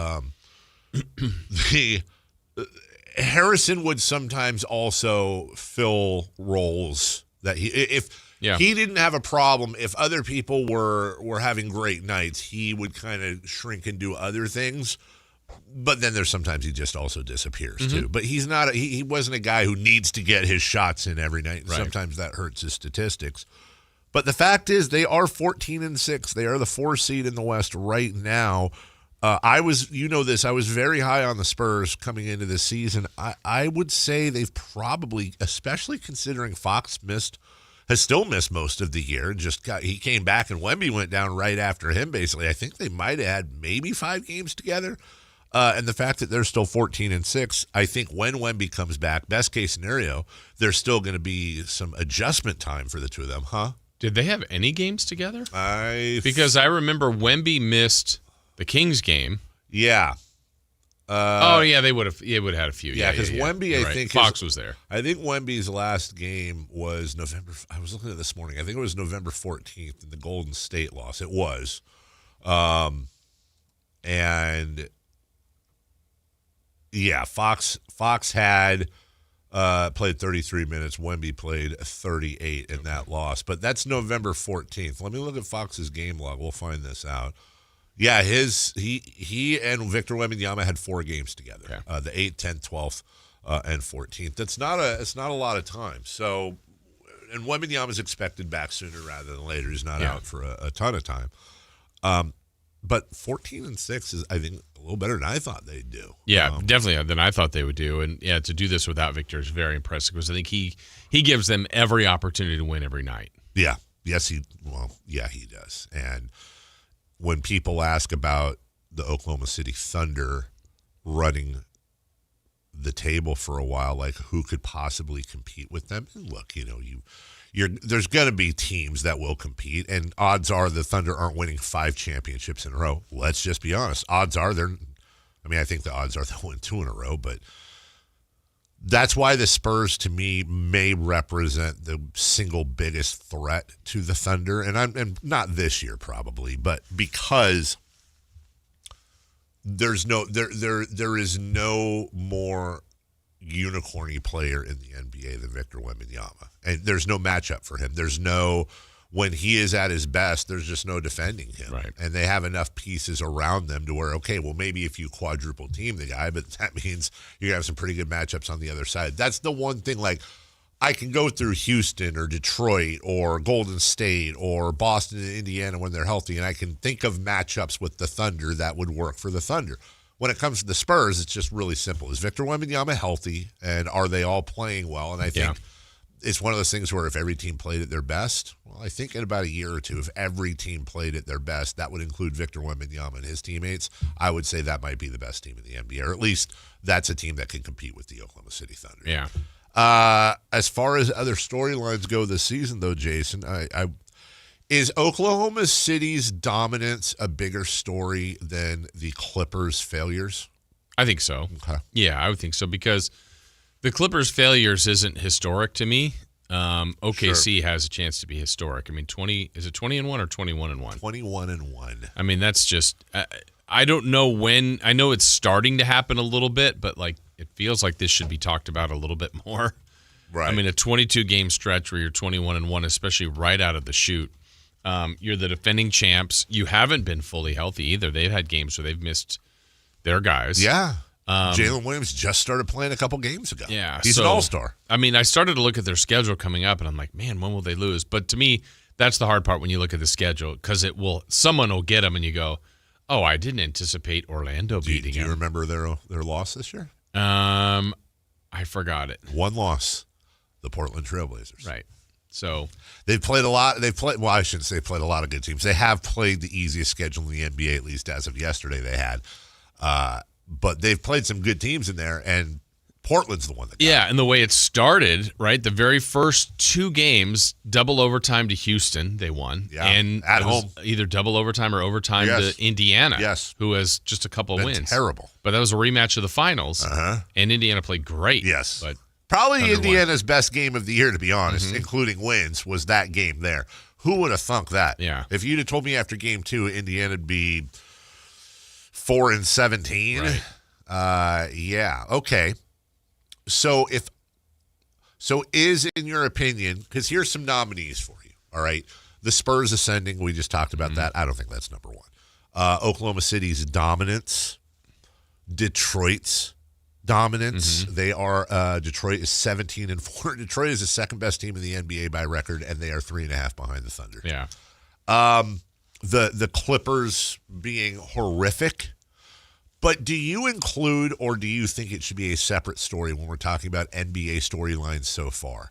Harrison would sometimes also fill roles that he didn't have a problem. If other people were having great nights, he would kind of shrink and do other things. But then there's sometimes he just also disappears too. But he's not. He wasn't a guy who needs to get his shots in every night. Right. Sometimes that hurts his statistics. But the fact is, they are 14-6. They are the 4 seed in the West right now. I was very high on the Spurs coming into this season. I would say they've probably, especially considering Fox has still missed most of the year. He came back and Wemby went down right after him, basically. I think they might have had maybe 5 games together. And the fact that they're still 14-6, I think when Wemby comes back, best case scenario, there's still going to be some adjustment time for the two of them, huh? Did they have any games together? Because I remember Wemby missed the Kings game. Yeah. They would have had a few. Yeah, because Wemby, You're I right. think Fox was there. I think Wemby's last game was November. I was looking at it this morning. I think it was November 14th in the Golden State loss. It was, and yeah, Fox had played 33 minutes. Wemby played 38 in that loss. But that's November 14th. Let me look at Fox's game log. We'll find this out. Yeah, he and Victor Wembanyama had 4 games together. Okay. The 8th, 10th, 12th, and 14th. It's not a lot of time. So, and Wembanyama is expected back sooner rather than later. He's not out for a ton of time. But 14-6 is, I think, a little better than I thought they'd do. Yeah, definitely than I thought they would do. And yeah, to do this without Victor is very impressive because I think he gives them every opportunity to win every night. Yeah. Yes, he does. And when people ask about the Oklahoma City Thunder running the table for a while, like who could possibly compete with them? And look, there's going to be teams that will compete, and odds are the Thunder aren't winning 5 championships in a row. Let's just be honest. Odds are I think the odds are they'll win 2 in a row, but that's why the Spurs, to me, may represent the single biggest threat to the Thunder, and not this year probably, but because there is no more unicorny player in the NBA than Victor Wembanyama, and there's no matchup for him. When he is at his best, there's just no defending him. Right. And they have enough pieces around them to where, okay, well, maybe if you quadruple team the guy, but that means you're going to have some pretty good matchups on the other side. That's the one thing, like, I can go through Houston or Detroit or Golden State or Boston and Indiana when they're healthy, and I can think of matchups with the Thunder that would work for the Thunder. When it comes to the Spurs, it's just really simple. Is Victor Wembanyama healthy, and are they all playing well? And I think it's one of those things where if every team played at their best, well, I think in about a year or two, if every team played at their best, that would include Victor Wembanyama and his teammates, I would say that might be the best team in the NBA, or at least that's a team that can compete with the Oklahoma City Thunder. Yeah. As far as other storylines go this season, though, Jason, is Oklahoma City's dominance a bigger story than the Clippers' failures? I think so. Okay. Yeah, I would think so because the Clippers' failures isn't historic to me. OKC has a chance to be historic. I mean, is it 20-1 or 21-1? 21-1. I mean, that's just I don't know when. I know it's starting to happen a little bit, but like it feels like this should be talked about a little bit more. Right. I mean, a 22-game stretch where you're 21-1, especially right out of the chute. You're the defending champs. You haven't been fully healthy either. They've had games where they've missed their guys. Yeah. Jalen Williams just started playing a couple games ago. Yeah. He's an all-star. I mean, I started to look at their schedule coming up, and I'm like, man, when will they lose? But to me, that's the hard part when you look at the schedule because someone will get them, and you go, oh, I didn't anticipate Orlando beating them. Do you remember their loss this year? I forgot it. One loss, the Portland Trailblazers. Right. So they've played a lot. Well, I shouldn't say played a lot of good teams. They have played the easiest schedule in the NBA, at least as of yesterday. They had, but they've played some good teams in there, and Portland's the one that got it. And the way it started, right? The very first 2 games, double overtime to Houston, they won. Yeah, and at home, either double overtime or overtime to Indiana. Yes, who has just a couple of wins. Terrible, but that was a rematch of the finals. And Indiana played great. Yes, but. Probably Indiana's best game of the year, to be honest, including wins, was that game there. Who would have thunk that? Yeah. If you'd have told me after game 2 Indiana'd be 4-17, right. Yeah, okay. So is, in your opinion, because here's some nominees for you, all right? The Spurs ascending, we just talked about that. I don't think that's number 1. Oklahoma City's dominance, Detroit's dominance. They are Detroit is 17-4. Detroit is the second best team in the NBA by record, and they are 3.5 behind the Thunder. Yeah. The Clippers being horrific. But do you include, or do you think it should be a separate story when we're talking about NBA storylines so far?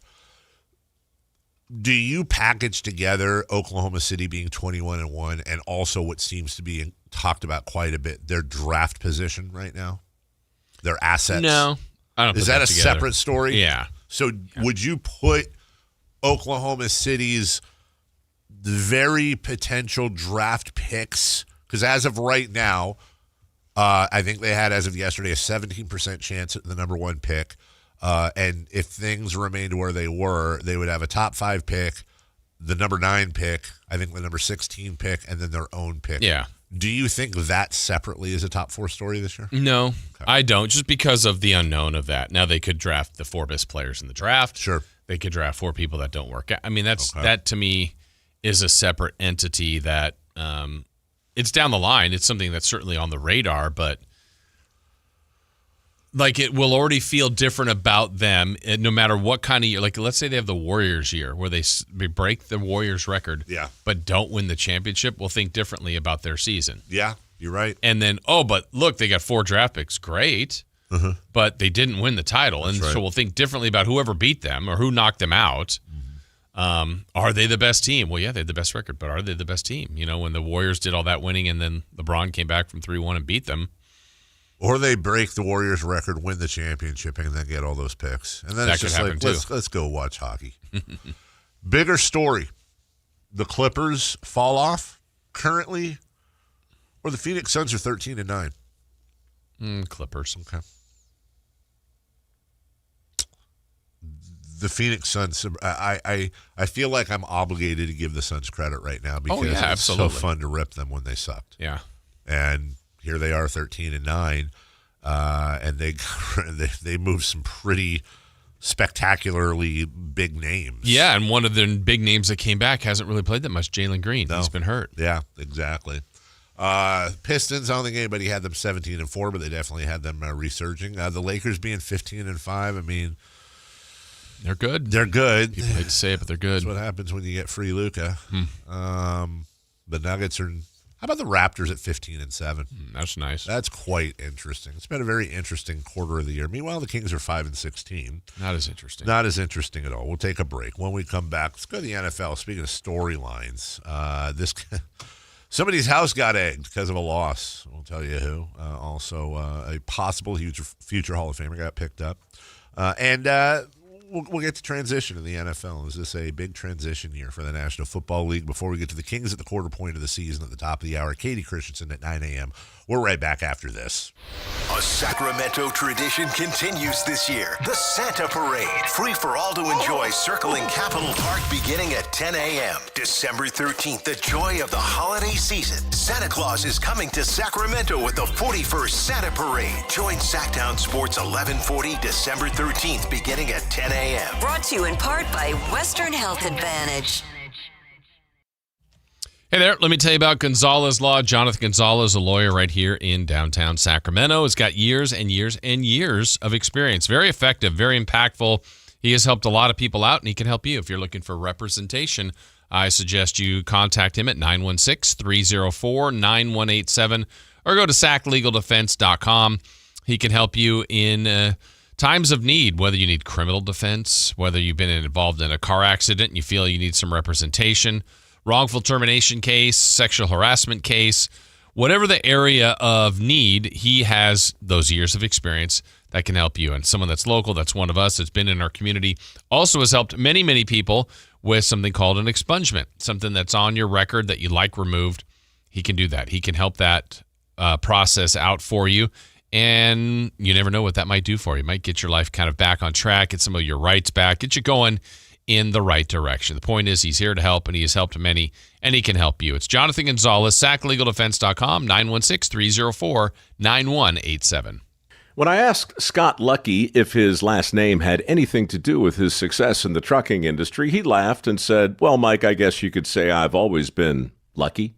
Do you package together Oklahoma City being 21-1 and also what seems to be talked about quite a bit, their draft position right now? Their assets? No, I don't. Is that a separate story? Yeah. So would you put Oklahoma City's very potential draft picks? Because as of right now, I think they had, as of yesterday, a 17% chance at the number 1 pick. And if things remained where they were, they would have a top 5 pick, the number 9 pick, I think the number 16 pick, and then their own pick. Yeah. Do you think that separately is a top 4 story this year? No, okay. I don't, just because of the unknown of that. Now, they could draft the 4 best players in the draft. Sure. They could draft 4 people that don't work out. I mean, that to me is a separate entity that it's down the line. It's something that's certainly on the radar, but like it will already feel different about them, no matter what kind of year. Like, let's say they have the Warriors year where they break the Warriors record, but don't win the championship. We'll think differently about their season. Yeah, you're right. And then, but look, they got 4 draft picks. Great. But they didn't win the title. That's and right. so we'll think differently about whoever beat them or who knocked them out. Are they the best team? Well, yeah, they had the best record, but are they the best team? You know, when the Warriors did all that winning and then LeBron came back from 3-1 and beat them. Or they break the Warriors record, win the championship, and then get all those picks. And then That it's just could like, happen, too. let's go watch hockey. Bigger story. The Clippers fall off currently, or the Phoenix Suns are 13-9. Clippers. Okay. The Phoenix Suns, I feel like I'm obligated to give the Suns credit right now because it's absolutely. so fun to rip them when they sucked. Yeah. And here they are 13-9, and they moved some pretty spectacularly big names. Yeah, and one of the big names that came back hasn't really played that much, Jalen Green. He's been hurt. Yeah, exactly. Pistons, I don't think anybody had them 17-4, but they definitely had them resurging. The Lakers being 15-5, I mean, they're good. They're good. People hate to say it, but they're good. That's what happens when you get free Luka. The Nuggets are. How about the Raptors at 15-7? That's nice. That's quite interesting. It's been a very interesting quarter of the year. Meanwhile, the Kings are 5-16. Not as interesting. Not as interesting at all. We'll take a break. When we come back, let's go to the NFL. Speaking of storylines, somebody's house got egged because of a loss. We'll tell you who. Also, a possible future Hall of Famer got picked up. We'll get to transition in the NFL. Is this a big transition year for the National Football League? Before we get to the Kings at the quarter point of the season at the top of the hour, Katie Christensen at 9 a.m. We're right back after this. A Sacramento tradition continues this year. The Santa Parade. Free for all to enjoy circling Capitol Park beginning at 10 a.m. December 13th, the joy of the holiday season. Santa Claus is coming to Sacramento with the 41st Santa Parade. Join Sactown Sports 1140 December 13th beginning at 10 a.m. Brought to you in part by Western Health Advantage. Hey there, let me tell you about Gonzalez Law. Jonathan Gonzalez, a lawyer right here in downtown Sacramento, has got years and years and years of experience. Very effective, very impactful. He has helped a lot of people out, and he can help you. If you're looking for representation, I suggest you contact him at 916-304-9187 or go to saclegaldefense.com. He can help you in times of need, whether you need criminal defense, whether you've been involved in a car accident and you feel you need some representation, wrongful termination case, sexual harassment case, whatever the area of need, he has those years of experience that can help you. And someone that's local, that's one of us, that's been in our community, also has helped many, many people with something called an expungement, something that's on your record that you like removed. He can do that. He can help that process out for you. And you never know what that might do for you. It might get your life kind of back on track, get some of your rights back, get you going in the right direction. The point is he's here to help, and he has helped many, and he can help you. It's Jonathan Gonzalez, saclegaldefense.com, 916-304-9187. When I asked Scott Lucky if his last name had anything to do with his success in the trucking industry, he laughed and said, well, Mike, I guess you could say I've always been lucky.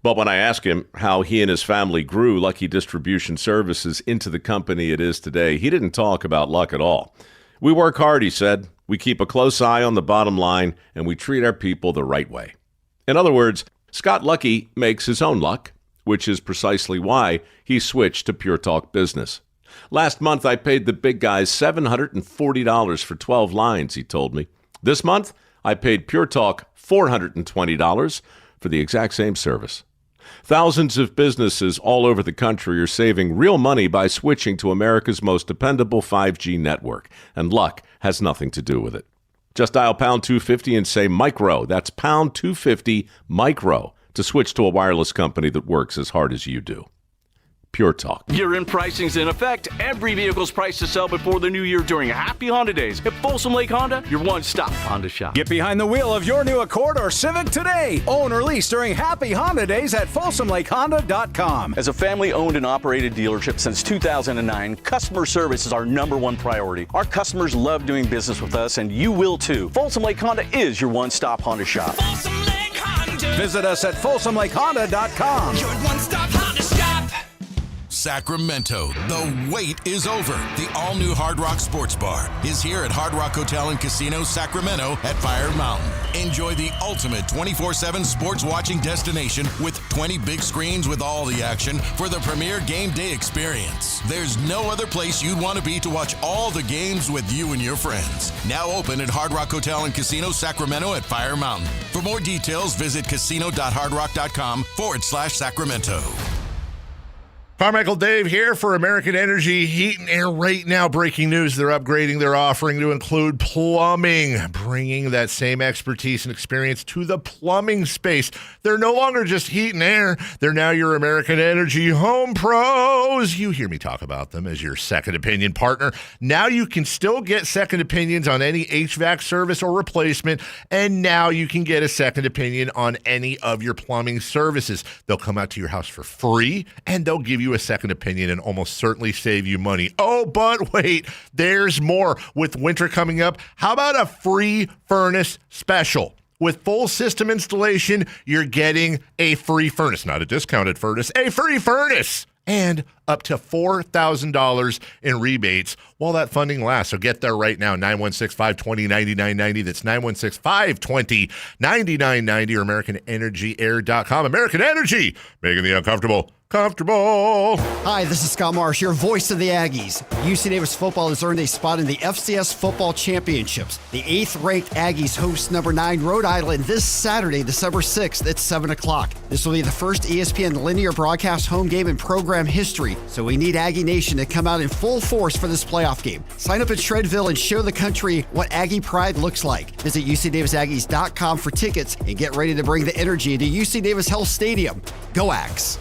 But when I asked him how he and his family grew Lucky Distribution Services into the company it is today, he didn't talk about luck at all. We work hard, he said. We keep a close eye on the bottom line, and we treat our people the right way. In other words, Scott Lucky makes his own luck, which is precisely why he switched to Pure Talk Business. Last month, I paid the big guys $740 for 12 lines, he told me. This month, I paid Pure Talk $420 for the exact same service. Thousands of businesses all over the country are saving real money by switching to America's most dependable 5G network, and luck has nothing to do with it. Just dial pound 250 and say micro. That's pound 250 micro to switch to a wireless company that works as hard as you do. Pure Talk. Year-end pricing's in effect. Every vehicle's priced to sell before the new year during Happy Honda Days. At Folsom Lake Honda, your one-stop Honda shop. Get behind the wheel of your new Accord or Civic today. Own or lease during Happy Honda Days at FolsomLakeHonda.com. As a family-owned and operated dealership since 2009, customer service is our #1 priority. Our customers love doing business with us, and you will too. Folsom Lake Honda is your one-stop Honda shop. Folsom Lake Honda. Visit us at FolsomLakeHonda.com. Your one-stop Honda shop. Sacramento, the wait is over. The all-new Hard Rock Sports Bar is here at Hard Rock Hotel and Casino Sacramento at Fire Mountain. Enjoy the ultimate 24/7 sports watching destination with 20 big screens with all the action for the premier game day experience. There's no other place you'd want to be to watch all the games with you and your friends. Now open at Hard Rock Hotel and Casino Sacramento at Fire Mountain. For more details, visit casino.hardrock.com/Sacramento. Carmichael Dave here for American Energy Heat and Air. Right now, breaking news, they're upgrading their offering to include plumbing, bringing that same expertise and experience to the plumbing space. They're no longer just heat and air. They're now your American Energy home pros. You hear me talk about them as your second opinion partner. Now you can still get second opinions on any HVAC service or replacement, and now you can get a second opinion on any of your plumbing services. They'll come out to your house for free, and they'll give you a second opinion and almost certainly save you money. Oh, but wait, there's more. With winter coming up, how about a free furnace special? With full system installation, you're getting a free furnace, not a discounted furnace, a free furnace, and up to $4,000 in rebates while that funding lasts. So get there right now, 916-520-9990. That's 916-520-9990 or AmericanEnergyAir.com. American Energy, making the uncomfortable comfortable. Hi, this is Scott Marsh, your voice of the Aggies. UC Davis football has earned a spot in the FCS Football Championships. The 8th-ranked Aggies host number 9 Rhode Island this Saturday, December 6th at 7 o'clock. This will be the first ESPN linear broadcast home game in program history, so we need Aggie Nation to come out in full force for this playoff game. Sign up at Shredville and show the country what Aggie pride looks like. Visit UCDavisAggies.com for tickets and get ready to bring the energy into UC Davis Health Stadium. Go Ags!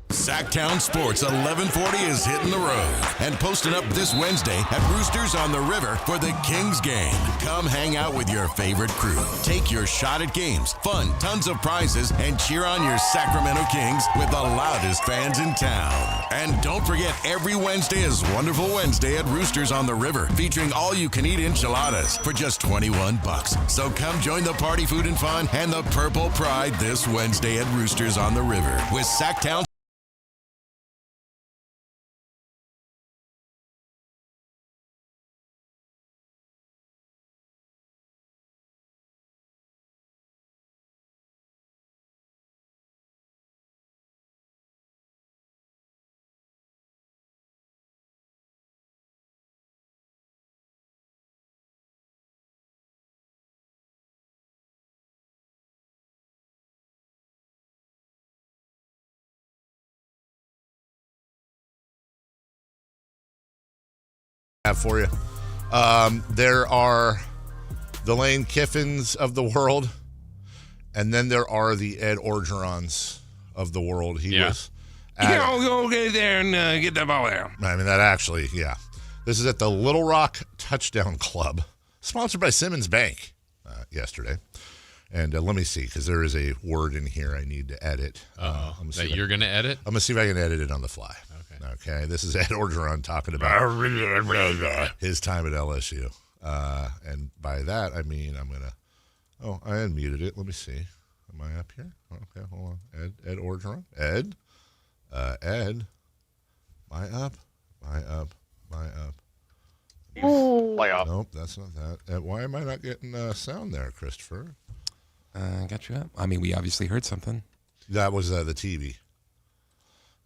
Sactown Sports 1140 is hitting the road and posting up this Wednesday at Roosters on the River for the Kings game. Come hang out with your favorite crew. Take your shot at games, fun, tons of prizes, and cheer on your Sacramento Kings with the loudest fans in town. And don't forget, every Wednesday is Wonderful Wednesday at Roosters on the River, featuring all-you-can-eat enchiladas for just $21. So come join the party, food, and fun and the Purple Pride this Wednesday at Roosters on the River with Sactown. For you. There are the Lane Kiffins of the world, and then there are the Ed Orgerons of the world. He was Go get there and get the ball there. I mean, that actually, yeah. This is at the Little Rock Touchdown Club, sponsored by Simmons Bank yesterday. And let me see, because there is a word in here I need to edit. That you're going to edit? I'm going to see if I can edit it on the fly. Okay, this is Ed Orgeron talking about his time at LSU. And by that, I mean I'm going to... Oh, I unmuted it. Let me see. Am I up here? Okay, hold on. Ed Orgeron. Ed? Ed? Am I up? Playoff. Nope, that's not that. Why am I not getting sound there, Christopher? Got you up. I mean, we obviously heard something. That was the TV.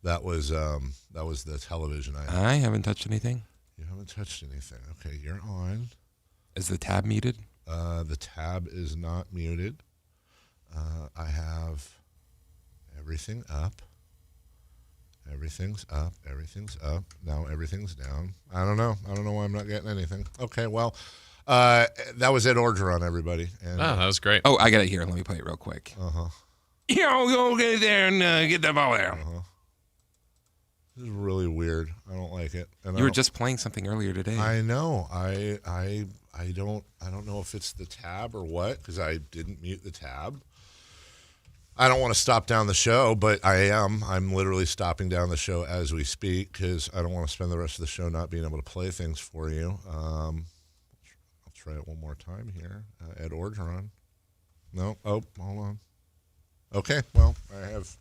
That was the television. I haven't touched anything. You haven't touched anything. Okay, you're on. Is the tab muted? The tab is not muted. I have everything up. Everything's up. Everything's up. Now everything's down. I don't know why I'm not getting anything. Okay, well, that was Ed Orgeron, everybody. And, that was great. Oh, I got it here. Let me play it real quick. Go get there and get the ball there. This is really weird. I don't like it. And you were just playing something earlier today. I know. I don't know if it's the tab or what, because I didn't mute the tab. I don't want to stop down the show, but I am. I'm literally stopping down the show as we speak because I don't want to spend the rest of the show not being able to play things for you. I'll try it one more time here. Ed Orgeron. No. Oh, hold on. Okay. Well, I have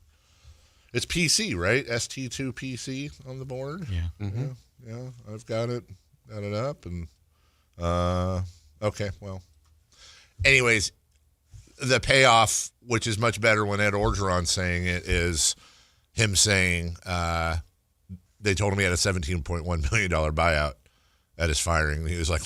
It's PC, right? ST2 PC on the board. Yeah. Mm-hmm. Yeah. I've got it up, and okay. Well, anyways, the payoff, which is much better when Ed Orgeron's saying it, is him saying they told him he had a $17.1 million buyout at his firing. And he was like,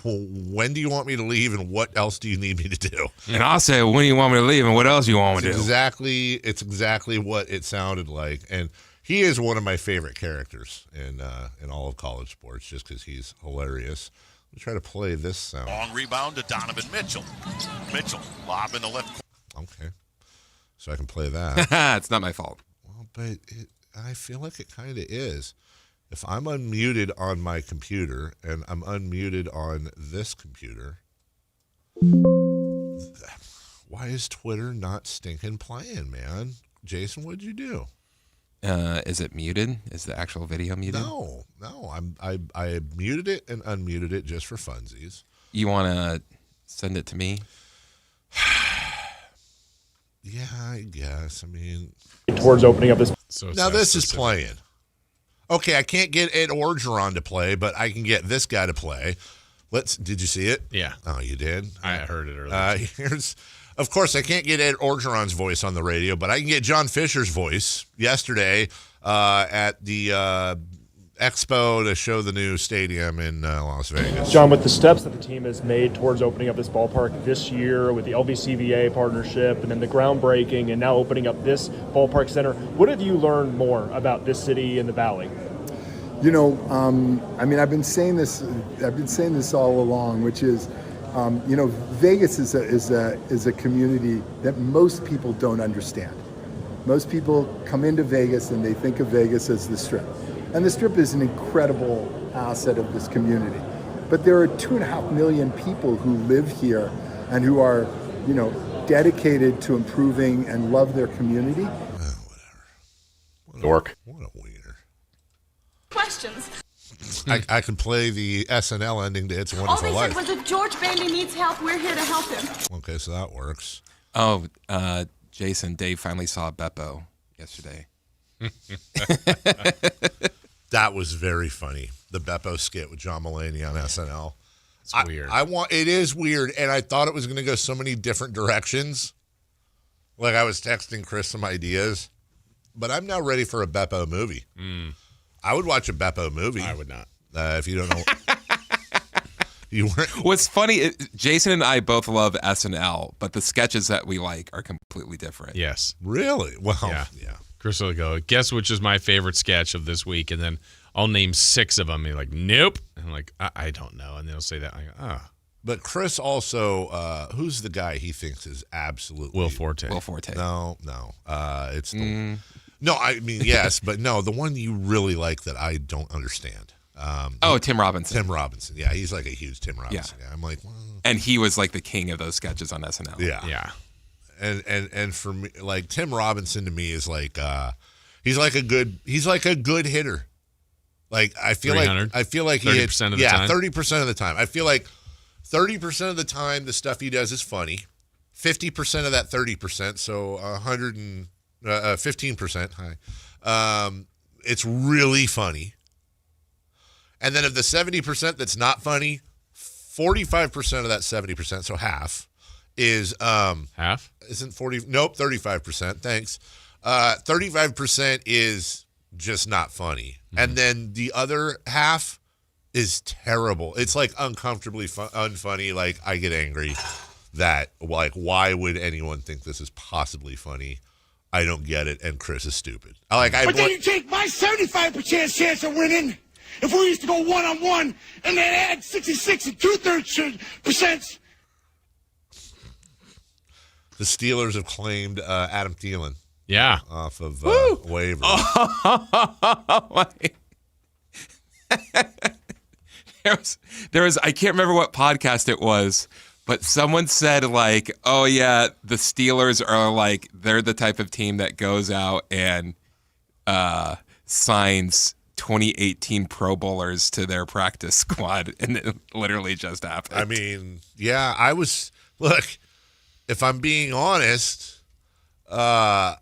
when do you want me to leave, and what else do you need me to do? And I'll say, when do you want me to leave, and what else do you want me to do? It's exactly what it sounded like. And he is one of my favorite characters in all of college sports, just because he's hilarious. Let me try to play this sound. Long rebound to Donovan Mitchell. Mitchell, lob in the left. Okay. So I can play that. It's not my fault. Well, but I feel like it kind of is. If I'm unmuted on my computer and I'm unmuted on this computer, why is Twitter not stinking playing, man? Jason, what'd you do? Is it muted? Is the actual video muted? No. I muted it and unmuted it just for funsies. You want to send it to me? Yeah, I guess. I mean, towards opening up this. Now this is playing. Okay, I can't get Ed Orgeron to play, but I can get this guy to play. Did you see it? Yeah. Oh, you did? I heard it earlier. Of course, I can't get Ed Orgeron's voice on the radio, but I can get John Fisher's voice yesterday at the expo to show the new stadium in Las Vegas. John, with the steps that the team has made towards opening up this ballpark this year with the LVCVA partnership and then the groundbreaking and now opening up this ballpark center, what have you learned more about this city and the Valley? You know, I mean, I've been saying this all along, which is, you know, Vegas is a community that most people don't understand. Most people come into Vegas and they think of Vegas as the Strip. And the Strip is an incredible asset of this community. But there are 2.5 million people who live here and who are, you know, dedicated to improving and love their community. Dork. What a wiener. Questions. I can play the SNL ending to It's a Wonderful All they Life. said was if George Bailey needs help, we're here to help him. Okay, so that works. Oh, Jason, Dave finally saw Beppo yesterday. That was very funny. The Beppo skit with John Mulaney on SNL. It's weird. It is weird, and I thought it was going to go so many different directions. Like I was texting Chris some ideas, but I'm now ready for a Beppo movie. I would watch a Beppo movie. I would not. If you don't know. You weren't. What's funny, Jason and I both love SNL, but the sketches that we like are completely different. Yes. Really? Well, yeah. Chris will go, guess which is my favorite sketch of this week? And then I'll name 6 of them. And he's like, nope. And I'm like, I don't know. And then he'll say that. I go, ah. But Chris also, who's the guy he thinks is absolutely Will Forte. Will Forte. No. It's the no. I mean, yes, but no. The one you really like that I don't understand. Tim Robinson. Tim Robinson. Yeah, he's like a huge Tim Robinson guy. I'm like, well, and he was like the king of those sketches on SNL. Yeah. And for me, like Tim Robinson to me is like he's like a good hitter. Like I feel like he hits 30% of the time. 30% of the time. I feel like 30% of the time the stuff he does is funny. 50% of that 30%, so 15%. It's really funny. And then of the 70% that's not funny, 45% of that 70%, so half, is half? Isn't 40? Nope, 35%. Thanks. 35% is just not funny, and then the other half is terrible. It's like uncomfortably unfunny. Like I get angry that like why would anyone think this is possibly funny? I don't get it, and Chris is stupid. But then you take my 75% chance of winning. If we used to go one-on-one and then add 66 and 2/3%. The Steelers have claimed Adam Thielen. Yeah. Off of waivers. There was I can't remember what podcast it was, but someone said like, oh yeah, the Steelers are like, they're the type of team that goes out and signs 2018 Pro Bowlers to their practice squad, and it literally just happened. I mean, yeah, look, if I'm being honest, I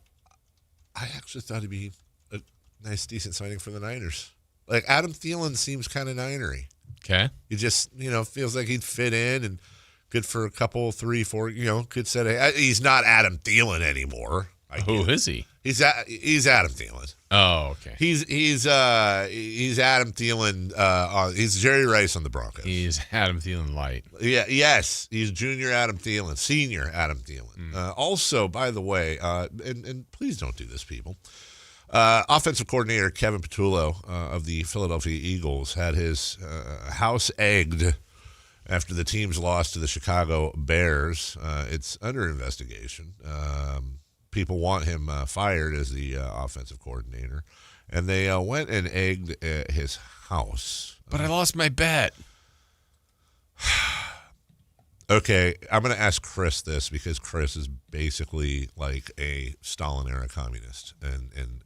I actually thought he'd be a nice, decent signing for the Niners. Like, Adam Thielen seems kind of Ninery. Okay. He just, feels like he'd fit in and good for a couple, 3, 4, good set of. He's not Adam Thielen anymore. Who is he? He's Adam Thielen. Oh, okay. He's Adam Thielen. He's Jerry Rice on the Broncos. He's Adam Thielen light. Yeah. Yes. He's Junior Adam Thielen, Senior Adam Thielen. Also, by the way, and please don't do this, people. Offensive coordinator Kevin Patullo of the Philadelphia Eagles had his house egged after the team's loss to the Chicago Bears. It's under investigation. People want him fired as the offensive coordinator, and they went and egged his house. But I lost my bet. Okay, I'm going to ask Chris this because Chris is basically like a Stalin-era communist, and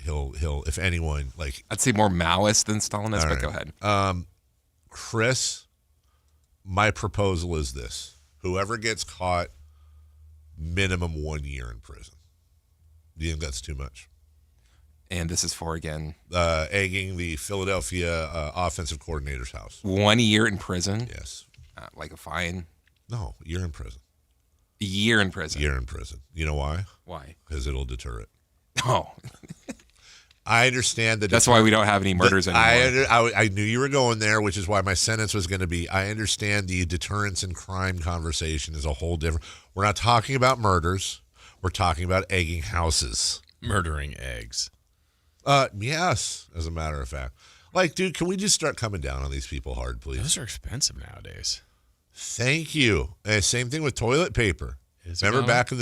he'll if anyone like I'd say more Maoist than Stalinist, but right. go ahead. Chris, my proposal is this: whoever gets caught, minimum 1 year in prison. Do you think that's too much? And this is for, again? Egging the Philadelphia offensive coordinator's house. 1 year in prison? Yes. Like a fine? No, year in prison. A year in prison? Year in prison. You know why? Why? Because it'll deter it. Oh. I understand that. That's why we don't have any murders anymore. I knew you were going there, which is why my sentence was going to be, I understand the deterrence and crime conversation is a whole different. We're not talking about murders. We're talking about egging houses. Murdering eggs. Yes, as a matter of fact. Like, dude, can we just start coming down on these people hard, please? Those are expensive nowadays. Thank you. Same thing with toilet paper. Remember back in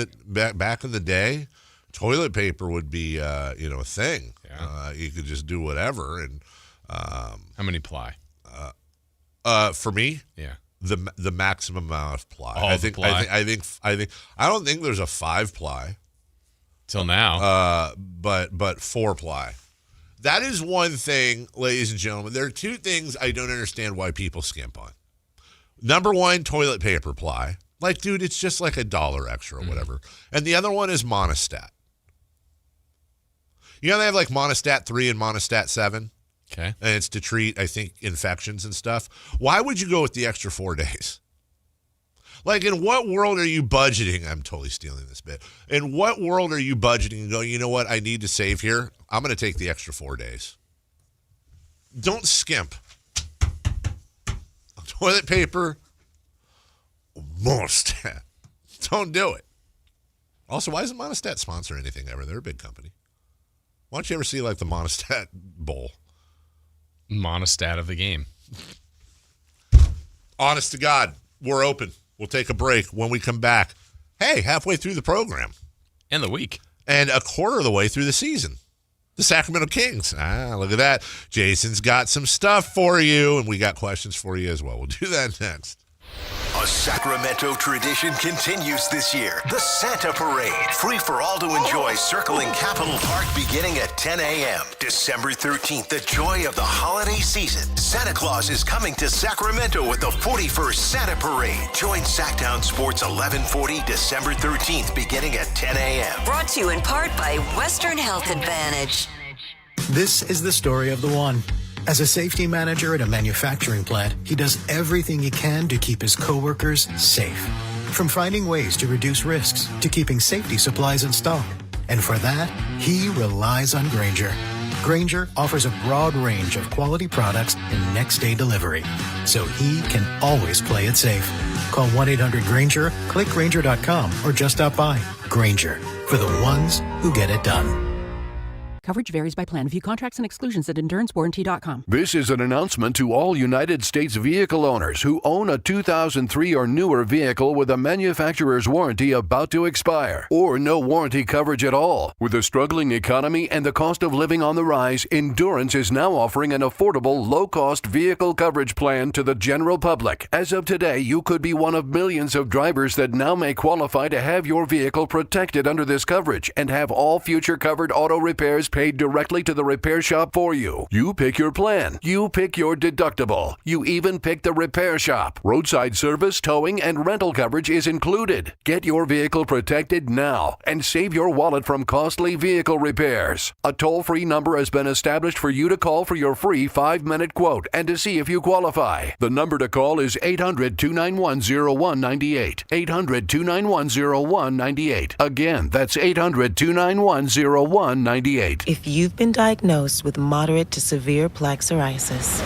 the day, toilet paper would be a thing. Yeah. You could just do whatever. And how many ply? For me, yeah, the maximum amount of ply. I think I don't think there's a 5-ply till now. But 4-ply. That is one thing, ladies and gentlemen. There are two things I don't understand why people skimp on. Number one, toilet paper ply. Like, dude, it's just like $1 extra or whatever. And the other one is Monistat. They have like Monistat 3 and Monistat 7. Okay. And it's to treat, I think, infections and stuff. Why would you go with the extra 4 days? Like, in what world are you budgeting? I'm totally stealing this bit. In what world are you budgeting and going, you know what, I need to save here? I'm going to take the extra 4 days. Don't skimp. Toilet paper, Monistat. Don't do it. Also, why doesn't Monistat sponsor anything ever? They're a big company. Why don't you ever see, like, the Monistat bowl? Monistat of the game. Honest to God, we're open. We'll take a break. When we come back, hey, halfway through the program. And the week. And a quarter of the way through the season. The Sacramento Kings. Look at that. Jason's got some stuff for you, and we got questions for you as well. We'll do that next. A Sacramento tradition continues this year. The Santa Parade. Free for all to enjoy, circling Capitol Park beginning at 10 a.m. December 13th, the joy of the holiday season. Santa Claus is coming to Sacramento with the 41st Santa Parade. Join Sactown Sports 1140 December 13th beginning at 10 a.m. Brought to you in part by Western Health Advantage. This is the story of the one. As a safety manager at a manufacturing plant, he does everything he can to keep his coworkers safe. From finding ways to reduce risks to keeping safety supplies in stock. And for that, he relies on Grainger. Grainger offers a broad range of quality products and next-day delivery, so he can always play it safe. Call 1-800-GRAINGER, click Grainger.com, or just stop by. Grainger, for the ones who get it done. Coverage varies by plan. View contracts and exclusions at EnduranceWarranty.com. This is an announcement to all United States vehicle owners who own a 2003 or newer vehicle with a manufacturer's warranty about to expire, or no warranty coverage at all. With a struggling economy and the cost of living on the rise, Endurance is now offering an affordable, low-cost vehicle coverage plan to the general public. As of today, you could be one of millions of drivers that now may qualify to have your vehicle protected under this coverage and have all future covered auto repairs paid paid directly to the repair shop for you. You pick your plan. You pick your deductible. You even pick the repair shop. Roadside service, towing, and rental coverage is included. Get your vehicle protected now and save your wallet from costly vehicle repairs. A toll-free number has been established for you to call for your free 5-minute quote and to see if you qualify. The number to call is 800-291-0198. 800-291-0198. Again, that's 800-291-0198. If you've been diagnosed with moderate to severe plaque psoriasis,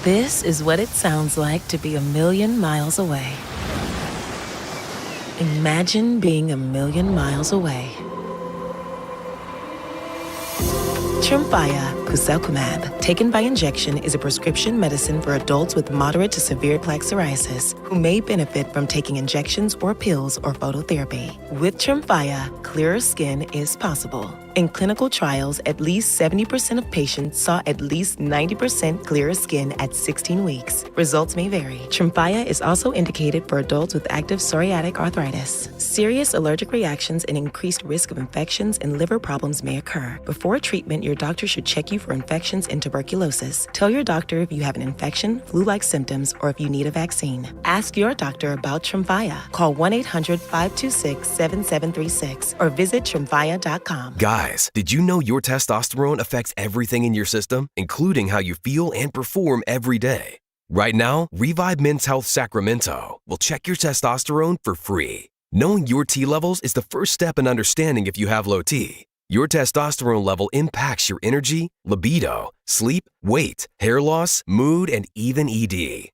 this is what it sounds like to be a million miles away. Imagine being a million miles away. Tremfya Kuselkumab, taken by injection, is a prescription medicine for adults with moderate to severe plaque psoriasis who may benefit from taking injections or pills or phototherapy. With Tremfya, clearer skin is possible. In clinical trials, at least 70% of patients saw at least 90% clearer skin at 16 weeks. Results may vary. Tremfya is also indicated for adults with active psoriatic arthritis. Serious allergic reactions and increased risk of infections and liver problems may occur. Before treatment, your doctor should check you for infections and tuberculosis. Tell your doctor if you have an infection, flu-like symptoms, or if you need a vaccine. Ask your doctor about Tremfya. Call 1-800-526-7736 or visit Tremfya.com. Guys, did you know your testosterone affects everything in your system, including how you feel and perform every day? Right now, Revive Men's Health Sacramento will check your testosterone for free. Knowing your T levels is the first step in understanding if you have low T. Your testosterone level impacts your energy, libido, sleep, weight, hair loss, mood, and even ED.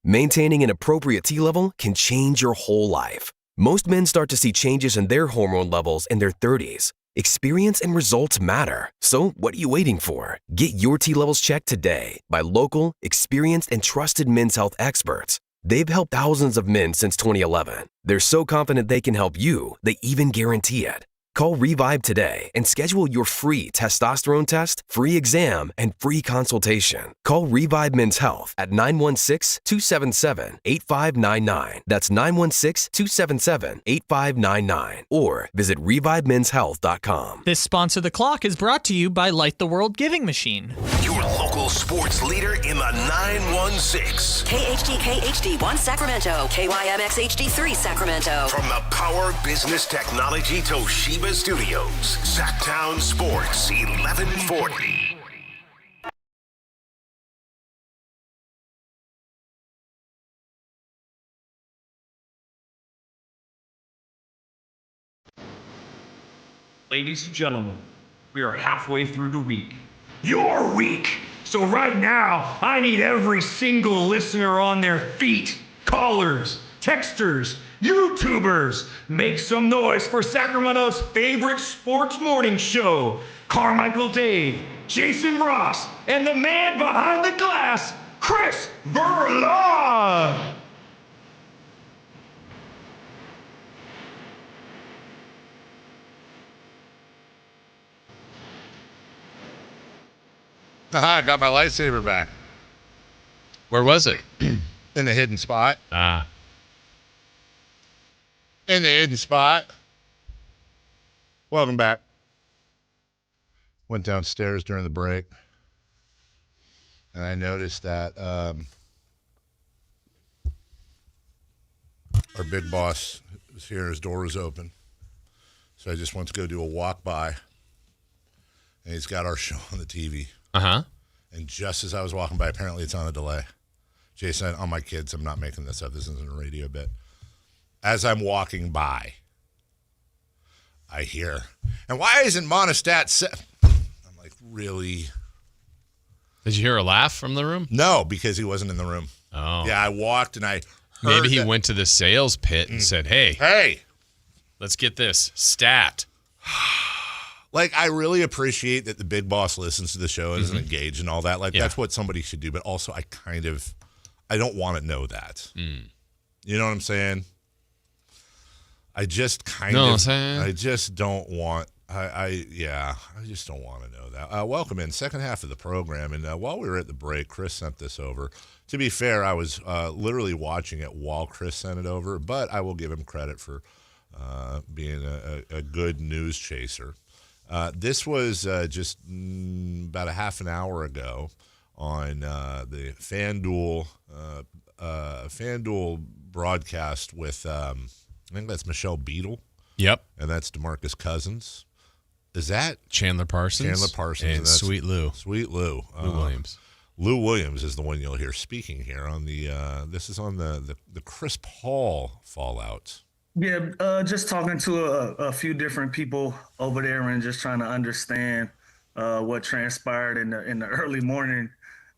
Maintaining an appropriate T level can change your whole life. Most men start to see changes in their hormone levels in their 30s. Experience and results matter. So what are you waiting for? Get your T levels checked today by local, experienced, and trusted men's health experts. They've helped thousands of men since 2011. They're so confident they can help you, they even guarantee it. Call Revive today and schedule your free testosterone test, free exam, and free consultation. Call Revive Men's Health at 916-277-8599. That's 916-277-8599. Or visit ReviveMen'sHealth.com. This Sponsor the Clock is brought to you by Light the World Giving Machine. Your local sports leader in the 916. KHD1 Sacramento, KYMX HD3 Sacramento. From the Power Business Technology Toshiba Studios, Sactown Sports 1140. Ladies and gentlemen, we are halfway through the week. Your week! So right now, I need every single listener on their feet. Callers, texters, YouTubers, make some noise for Sacramento's favorite sports morning show. Carmichael Dave, Jason Ross, and the man behind the glass, Chris Verla. I got my lightsaber back. Where was it? In the hidden spot. Ah. In the hidden spot. Welcome back. Went downstairs during the break. And I noticed that our big boss was here. His door was open. So I just went to go do a walk by. And he's got our show on the TV. Uh-huh. And just as I was walking by, apparently it's on a delay. Jason, on my kids, I'm not making this up. This isn't a radio bit. As I'm walking by, I hear, and why isn't Monistat set? I'm like, really? Did you hear a laugh from the room? No, because he wasn't in the room. Oh. Yeah, I walked and I heard Maybe he went to the sales pit and said, hey, let's get this stat. Like, I really appreciate that the big boss listens to the show and isn't engaged and all that. Like, that's what somebody should do. But also, I don't want to know that. You know what I'm saying? I just I just don't want, I just don't want to know that. Welcome in, second half of the program. And while we were at the break, Chris sent this over. To be fair, I was literally watching it while Chris sent it over, but I will give him credit for being a good news chaser. This was just about a half an hour ago on the FanDuel broadcast with I think that's Michelle Beadle. Yep. And that's DeMarcus Cousins. Is that Chandler Parsons? And Sweet Lou. Sweet Lou. Lou Williams. Lou Williams is the one you'll hear speaking here on the this is on the Chris Paul fallout. Yeah, just talking to a few different people over there and just trying to understand what transpired in the early morning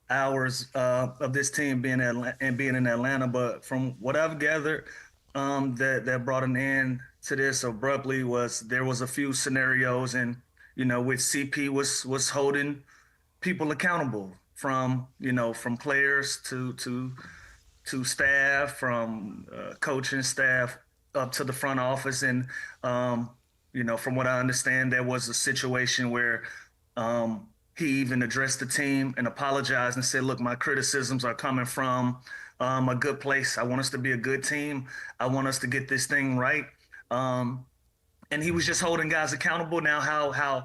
hours of this team being in Atlanta. But from what I've gathered, that brought an end to this abruptly was there was a few scenarios, and which CP was holding people accountable from players to staff, from coaching staff up to the front office. And, from what I understand, there was a situation where he even addressed the team and apologized and said, look, my criticisms are coming from a good place. I want us to be a good team. I want us to get this thing right. And he was just holding guys accountable. Now how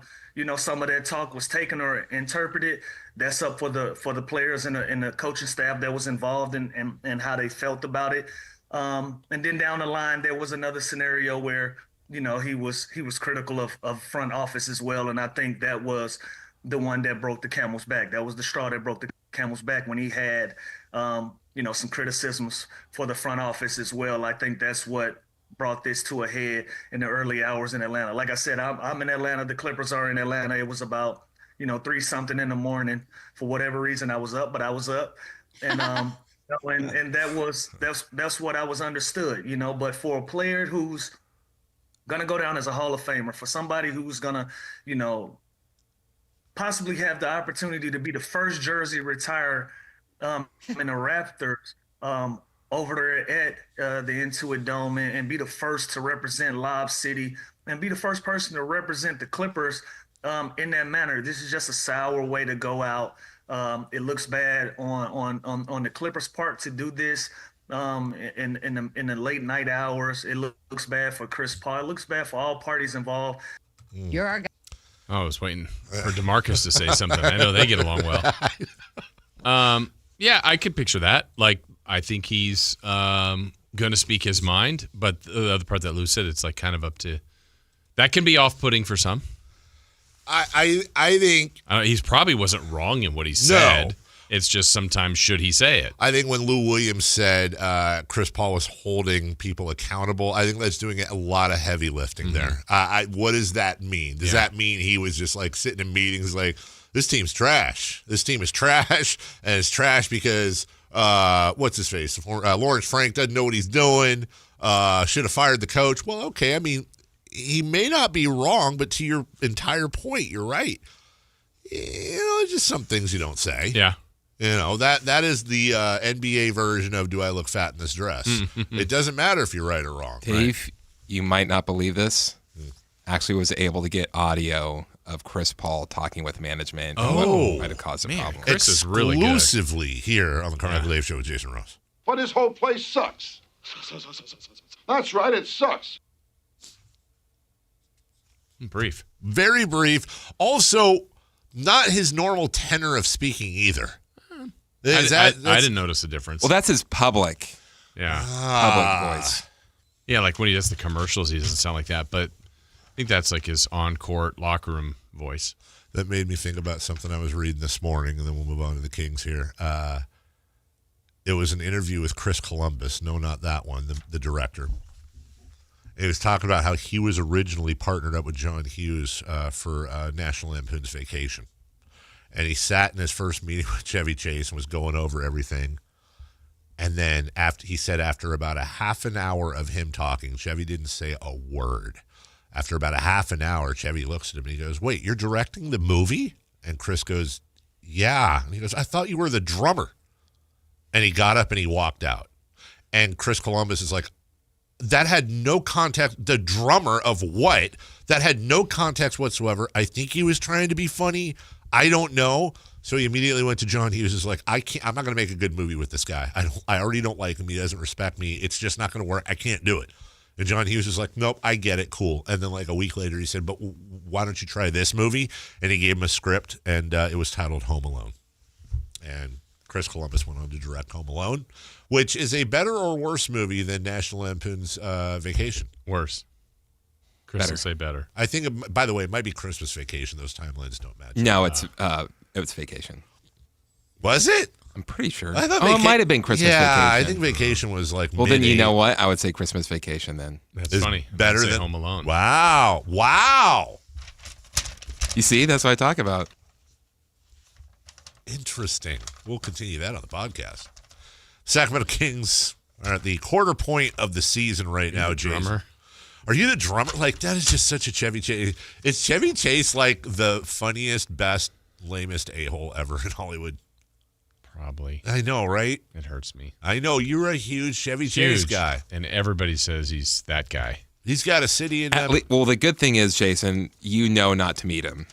some of that talk was taken or interpreted, that's up for the players and the coaching staff that was involved and how they felt about it. And then down the line, there was another scenario where, he was critical of front office as well. And I think that was the one that broke the camel's back. That was the straw that broke the camel's back when he had, some criticisms for the front office as well. I think that's what brought this to a head in the early hours in Atlanta. Like I said, I'm in Atlanta. The Clippers are in Atlanta. It was about, 3-something in the morning. For whatever reason, I was up, but I was up. And, and that's what I was understood, but for a player who's going to go down as a Hall of Famer, for somebody who's going to, possibly have the opportunity to be the first jersey retired in the Raptors over there at the Intuit Dome and be the first to represent Lob City and be the first person to represent the Clippers in that manner. This is just a sour way to go out. It looks bad on the Clippers' part to do this in the late night hours. It looks bad for Chris Paul. It looks bad for all parties involved. You're our guy. Oh, I was waiting for DeMarcus to say something. I know they get along well. Yeah, I could picture that. Like, I think he's going to speak his mind, but the other part that Lou said, it's like kind of up to – that can be off-putting for some. I think he's probably wasn't wrong in what he said. No. It's just sometimes should he say it. I think when Lou Williams said Chris Paul was holding people accountable, I think that's doing a lot of heavy lifting there. What does that mean? Does that mean he was just like sitting in meetings like, this team's trash. This team is trash, and it's trash because what's his face? Lawrence Frank doesn't know what he's doing. Should have fired the coach. Well, okay. I mean, he may not be wrong, but to your entire point, you're right. There's just some things you don't say. Yeah. That is the NBA version of do I look fat in this dress? It doesn't matter if you're right or wrong. Dave, you might not believe this. Actually was able to get audio of Chris Paul talking with management. What might have caused a problem. Chris is really good. Exclusively here on the Carmichael Dave Show with Jason Ross. But his whole place sucks. That's right, it sucks. Brief. Very brief. Also, not his normal tenor of speaking either. I didn't notice the difference. Well, that's his public. Yeah. Public voice. Yeah, like when he does the commercials, he doesn't sound like that. But I think that's like his on-court locker room voice. That made me think about something I was reading this morning, and then we'll move on to the Kings here. It was an interview with Chris Columbus. No, not that one, the director. He was talking about how he was originally partnered up with John Hughes for National Lampoon's Vacation. And he sat in his first meeting with Chevy Chase and was going over everything. And then after about a half an hour of him talking, Chevy didn't say a word. After about a half an hour, Chevy looks at him and he goes, "Wait, you're directing the movie?" And Chris goes, "Yeah." And he goes, "I thought you were the drummer." And he got up and he walked out. And Chris Columbus is like, that had no context. The drummer of what? That had no context whatsoever. I think he was trying to be funny. I don't know. So he immediately went to John Hughes. Is like, I'm not going to make a good movie with this guy. I already don't like him. He doesn't respect me. It's just not going to work. I can't do it. And John Hughes was like, nope, I get it, cool. And then like a week later he said, but why don't you try this movie? And he gave him a script, and it was titled Home Alone. And Chris Columbus went on to direct Home Alone, which is a better or worse movie than National Lampoon's Vacation. Worse. Chris will say better. I think, by the way, it might be Christmas Vacation. Those timelines don't match. No, it's Vacation. Was it? I'm pretty sure. I thought it might have been Christmas Vacation. Yeah, I think Vacation was like. Well, then you know what? I would say Christmas Vacation. Then that's funny. Better than Home Alone. Wow. You see, that's what I talk about. Interesting. We'll continue that on the podcast. Sacramento Kings are at the quarter point of the season right now, Jason. Drummer. Are you the drummer? Like, that is just such a Chevy Chase. Is Chevy Chase like the funniest, best, lamest a-hole ever in Hollywood? Probably. I know, right? It hurts me. I know. You're a huge Chevy Chase guy. And everybody says he's that guy. He's got a city in Well, the good thing is, Jason, you know not to meet him,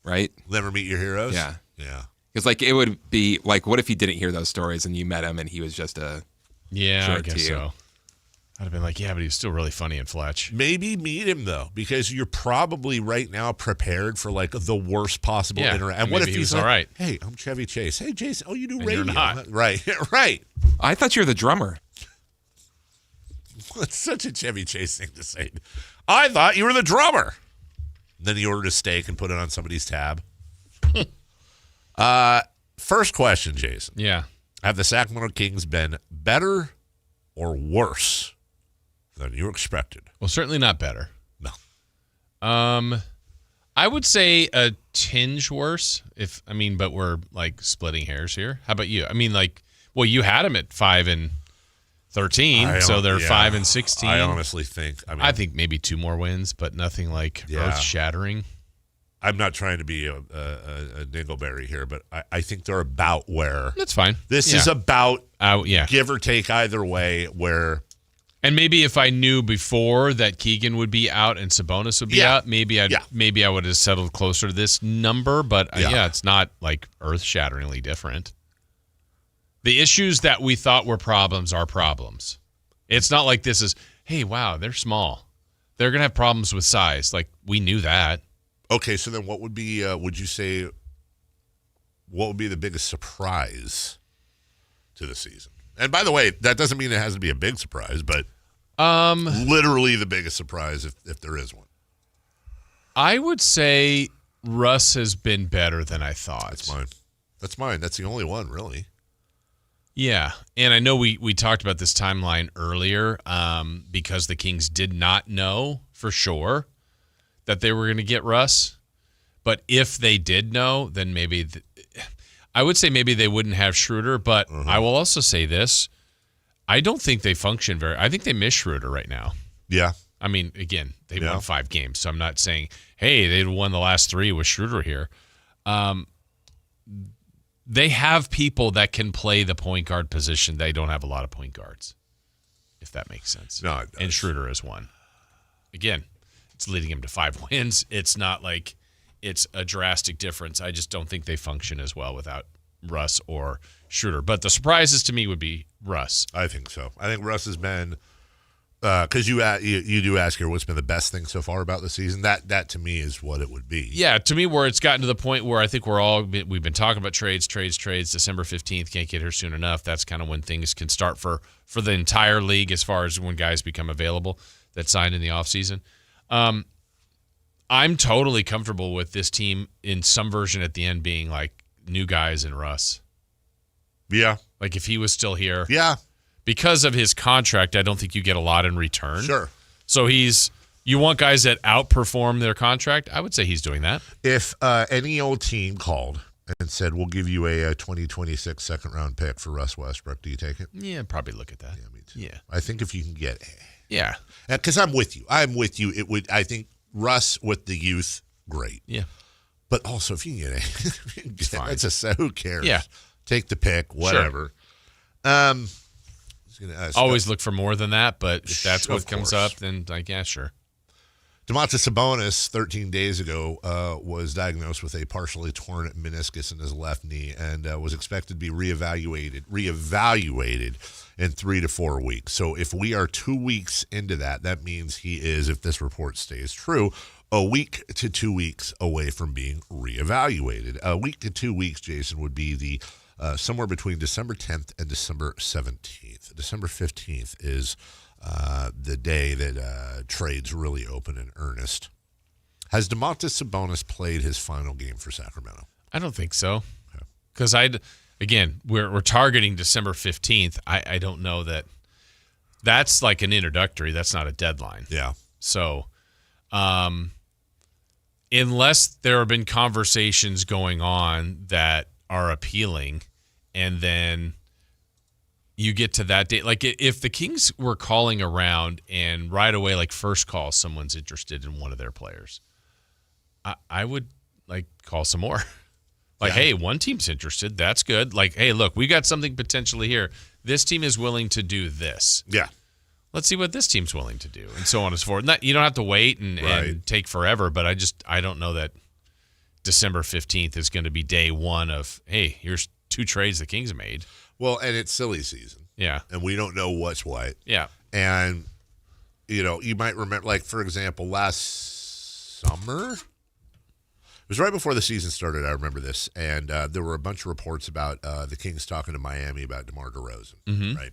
right? Never meet your heroes? Yeah. Yeah. Because, like, it would be, like, what if you didn't hear those stories and you met him and he was just a jerk I guess to you? so. I'd have been like, yeah, but he was still really funny in Fletch. Maybe meet him, though, because you're probably right now prepared for, like, the worst possible interaction. And what if he's all right? Hey, I'm Chevy Chase. Hey, Jason. Oh, you do And radio. you're not. Right, right. I thought you were the drummer. That's such a Chevy Chase thing to say. I thought you were the drummer. Then he ordered a steak and put it on somebody's tab. First question, Jason. Yeah. Have the Sacramento Kings been better or worse than you expected? Well, certainly not better. No. I would say a tinge worse. But we're like splitting hairs here. How about you? I mean, like, well, you had them at 5-13, so they're 5-16. I honestly think. I think maybe 2 more wins, but nothing like earth-shattering. I'm not trying to be a dingleberry here, but I think they're about where. That's fine. This is about yeah, give or take either way where. And maybe if I knew before that Keegan would be out and Sabonis would be out, maybe I would have settled closer to this number. But it's not like earth-shatteringly different. The issues that we thought were problems are problems. It's not like this is, hey, wow, they're small. They're going to have problems with size. Like, we knew that. Okay, so then what would be, would you say, what would be the biggest surprise to the season? And by the way, that doesn't mean it has to be a big surprise, but literally the biggest surprise if there is one. I would say Russ has been better than I thought. That's mine. That's the only one, really. Yeah, and I know we talked about this timeline earlier because the Kings did not know for sure that they were going to get Russ. But if they did know, then maybe I would say maybe they wouldn't have Schroeder. But I will also say this. I don't think they function I think they miss Schroeder right now. Yeah. I mean, again, they won 5 games. So I'm not saying, hey, they'd won the last 3 with Schroeder here. They have people that can play the point guard position. They don't have a lot of point guards, if that makes sense. No, it does. And Schroeder is one. Again, it's leading him to 5 wins. It's not like it's a drastic difference. I just don't think they function as well without Russ or Schroeder. But the surprises to me would be Russ. I think so. I think Russ has been because you do ask here what's been the best thing so far about the season. That to me is what it would be. Yeah, to me, where it's gotten to the point where I think we've been talking about trades. December 15th, can't get here soon enough. That's kind of when things can start for the entire league as far as when guys become available that signed in the offseason. I'm totally comfortable with this team in some version at the end being like new guys and Russ. Yeah. Like if he was still here. Yeah. Because of his contract, I don't think you get a lot in return. Sure. So you want guys that outperform their contract? I would say he's doing that. If any old team called and said, we'll give you a 2026 second-round pick for Russ Westbrook, do you take it? Yeah, probably look at that. Yeah, me too. Yeah. I think if you can get Yeah. Because I'm with you. It would. I think Russ with the youth, great. Yeah. But also, if you can get fine. Who cares? Yeah. Take the pick, whatever. Sure. Always look for more than that, but if that's what comes up, then sure. Domantas Sabonis 13 days ago was diagnosed with a partially torn meniscus in his left knee and was expected to be reevaluated in 3 to 4 weeks. So if we are 2 weeks into that, that means he is, if this report stays true, a week to 2 weeks away from being reevaluated. A week to 2 weeks, Jason, would be the somewhere between December 10th and December 17th. December 15th is the day that trades really open in earnest. Has Domantas Sabonis played his final game for Sacramento? I don't think so. Because we're targeting December 15th. I don't know that. That's like an introductory. That's not a deadline. Yeah. So, unless there have been conversations going on that are appealing, and then you get to that date. Like if the Kings were calling around and right away, like first call, someone's interested in one of their players, I would like call some more. Like, hey, one team's interested. That's good. Like, hey, look, we got something potentially here. This team is willing to do this. Yeah. Let's see what this team's willing to do, and so on and so forth. You don't have to wait and take forever, but I don't know that December 15th is going to be day one of, hey, here's 2 trades the Kings made. Well, and it's silly season. Yeah. And we don't know what's what. Yeah. And, you might remember, like, for example, last summer, it was right before the season started, I remember this, and there were a bunch of reports about the Kings talking to Miami about DeMar DeRozan, right?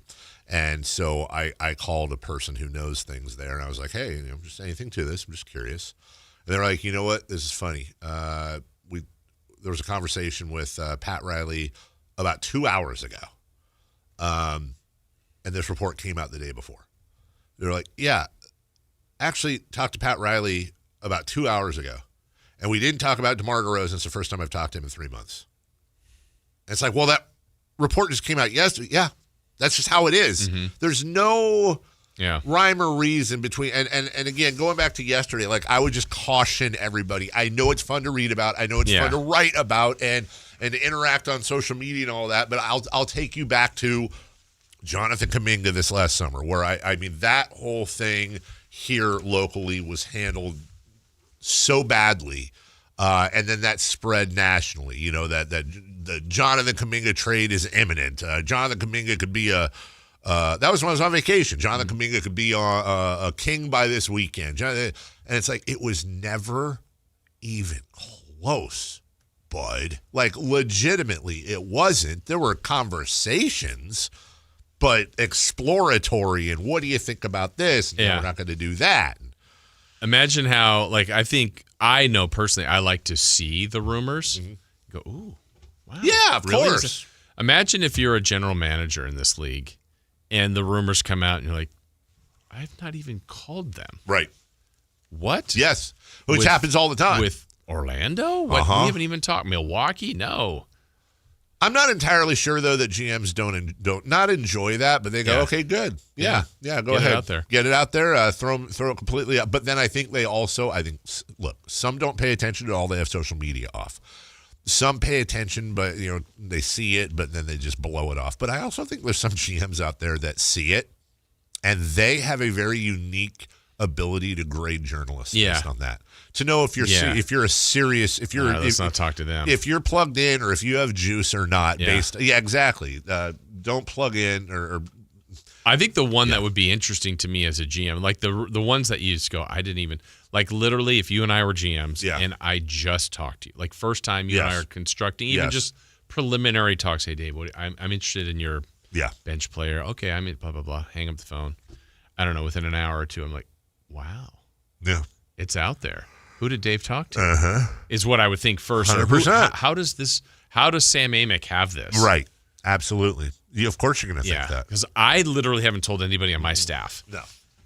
And so I called a person who knows things there, and I was like, hey, just anything to this? I'm just curious. And they're like, you know what? This is funny. There was a conversation with Pat Riley about 2 hours ago, and this report came out the day before. They're like, yeah, actually talked to Pat Riley about 2 hours ago, and we didn't talk about DeMar DeRozan. It's the first time I've talked to him in 3 months. And it's like, well, that report just came out yesterday. Yeah, that's just how it is. There's no rhyme or reason between, and again, going back to yesterday, like I would just caution everybody. I know it's fun to read about. I know it's fun to write about and to interact on social media and all that, but I'll take you back to Jonathan Kuminga this last summer, where I mean that whole thing here locally was handled so badly, and then that spread nationally. That the Jonathan Kuminga trade is imminent. Jonathan Kuminga could be that was when I was on vacation. Jonathan Kuminga could be a King by this weekend. And it's like, it was never even close, bud. Like, legitimately, it wasn't. There were conversations, but exploratory, and what do you think about this? And we're not going to do that. Imagine how, like, I know personally, I like to see the rumors. Go, ooh, wow. Yeah, of course. Imagine if you're a general manager in this league and the rumors come out and you're like, I've not even called them. Right. What? Yes. Which happens all the time. With Orlando? What? We haven't even talked. Milwaukee? No. I'm not entirely sure, though, that GMs don't not enjoy that, but they go, okay, good. Yeah, go ahead. Get it out there. Get it out there. Throw it completely up. But then I think look, some don't pay attention at all. They have social media off. Some pay attention, but they see it, but then they just blow it off. But I also think there's some GMs out there that see it, and they have a very unique ability to grade journalists based on that. To know if you're let's not talk to them. If you're plugged in or if you have juice or not. Exactly. Don't plug in or I think the one that would be interesting to me as a GM, like the ones that you just go, I didn't even, like literally if you and I were GMs and I just talked to you, like first time you and I are constructing, even just preliminary talks, hey Dave, I'm interested in your bench player. Okay, I'm in blah, blah, blah. Hang up the phone. I don't know, within an hour or two, I'm like, wow. Yeah. It's out there. Who did Dave talk to? Is what I would think first. 100%. How does Sam Amick have this? Right. Absolutely. Of course you're going to think that. Because I literally haven't told anybody on my staff. No.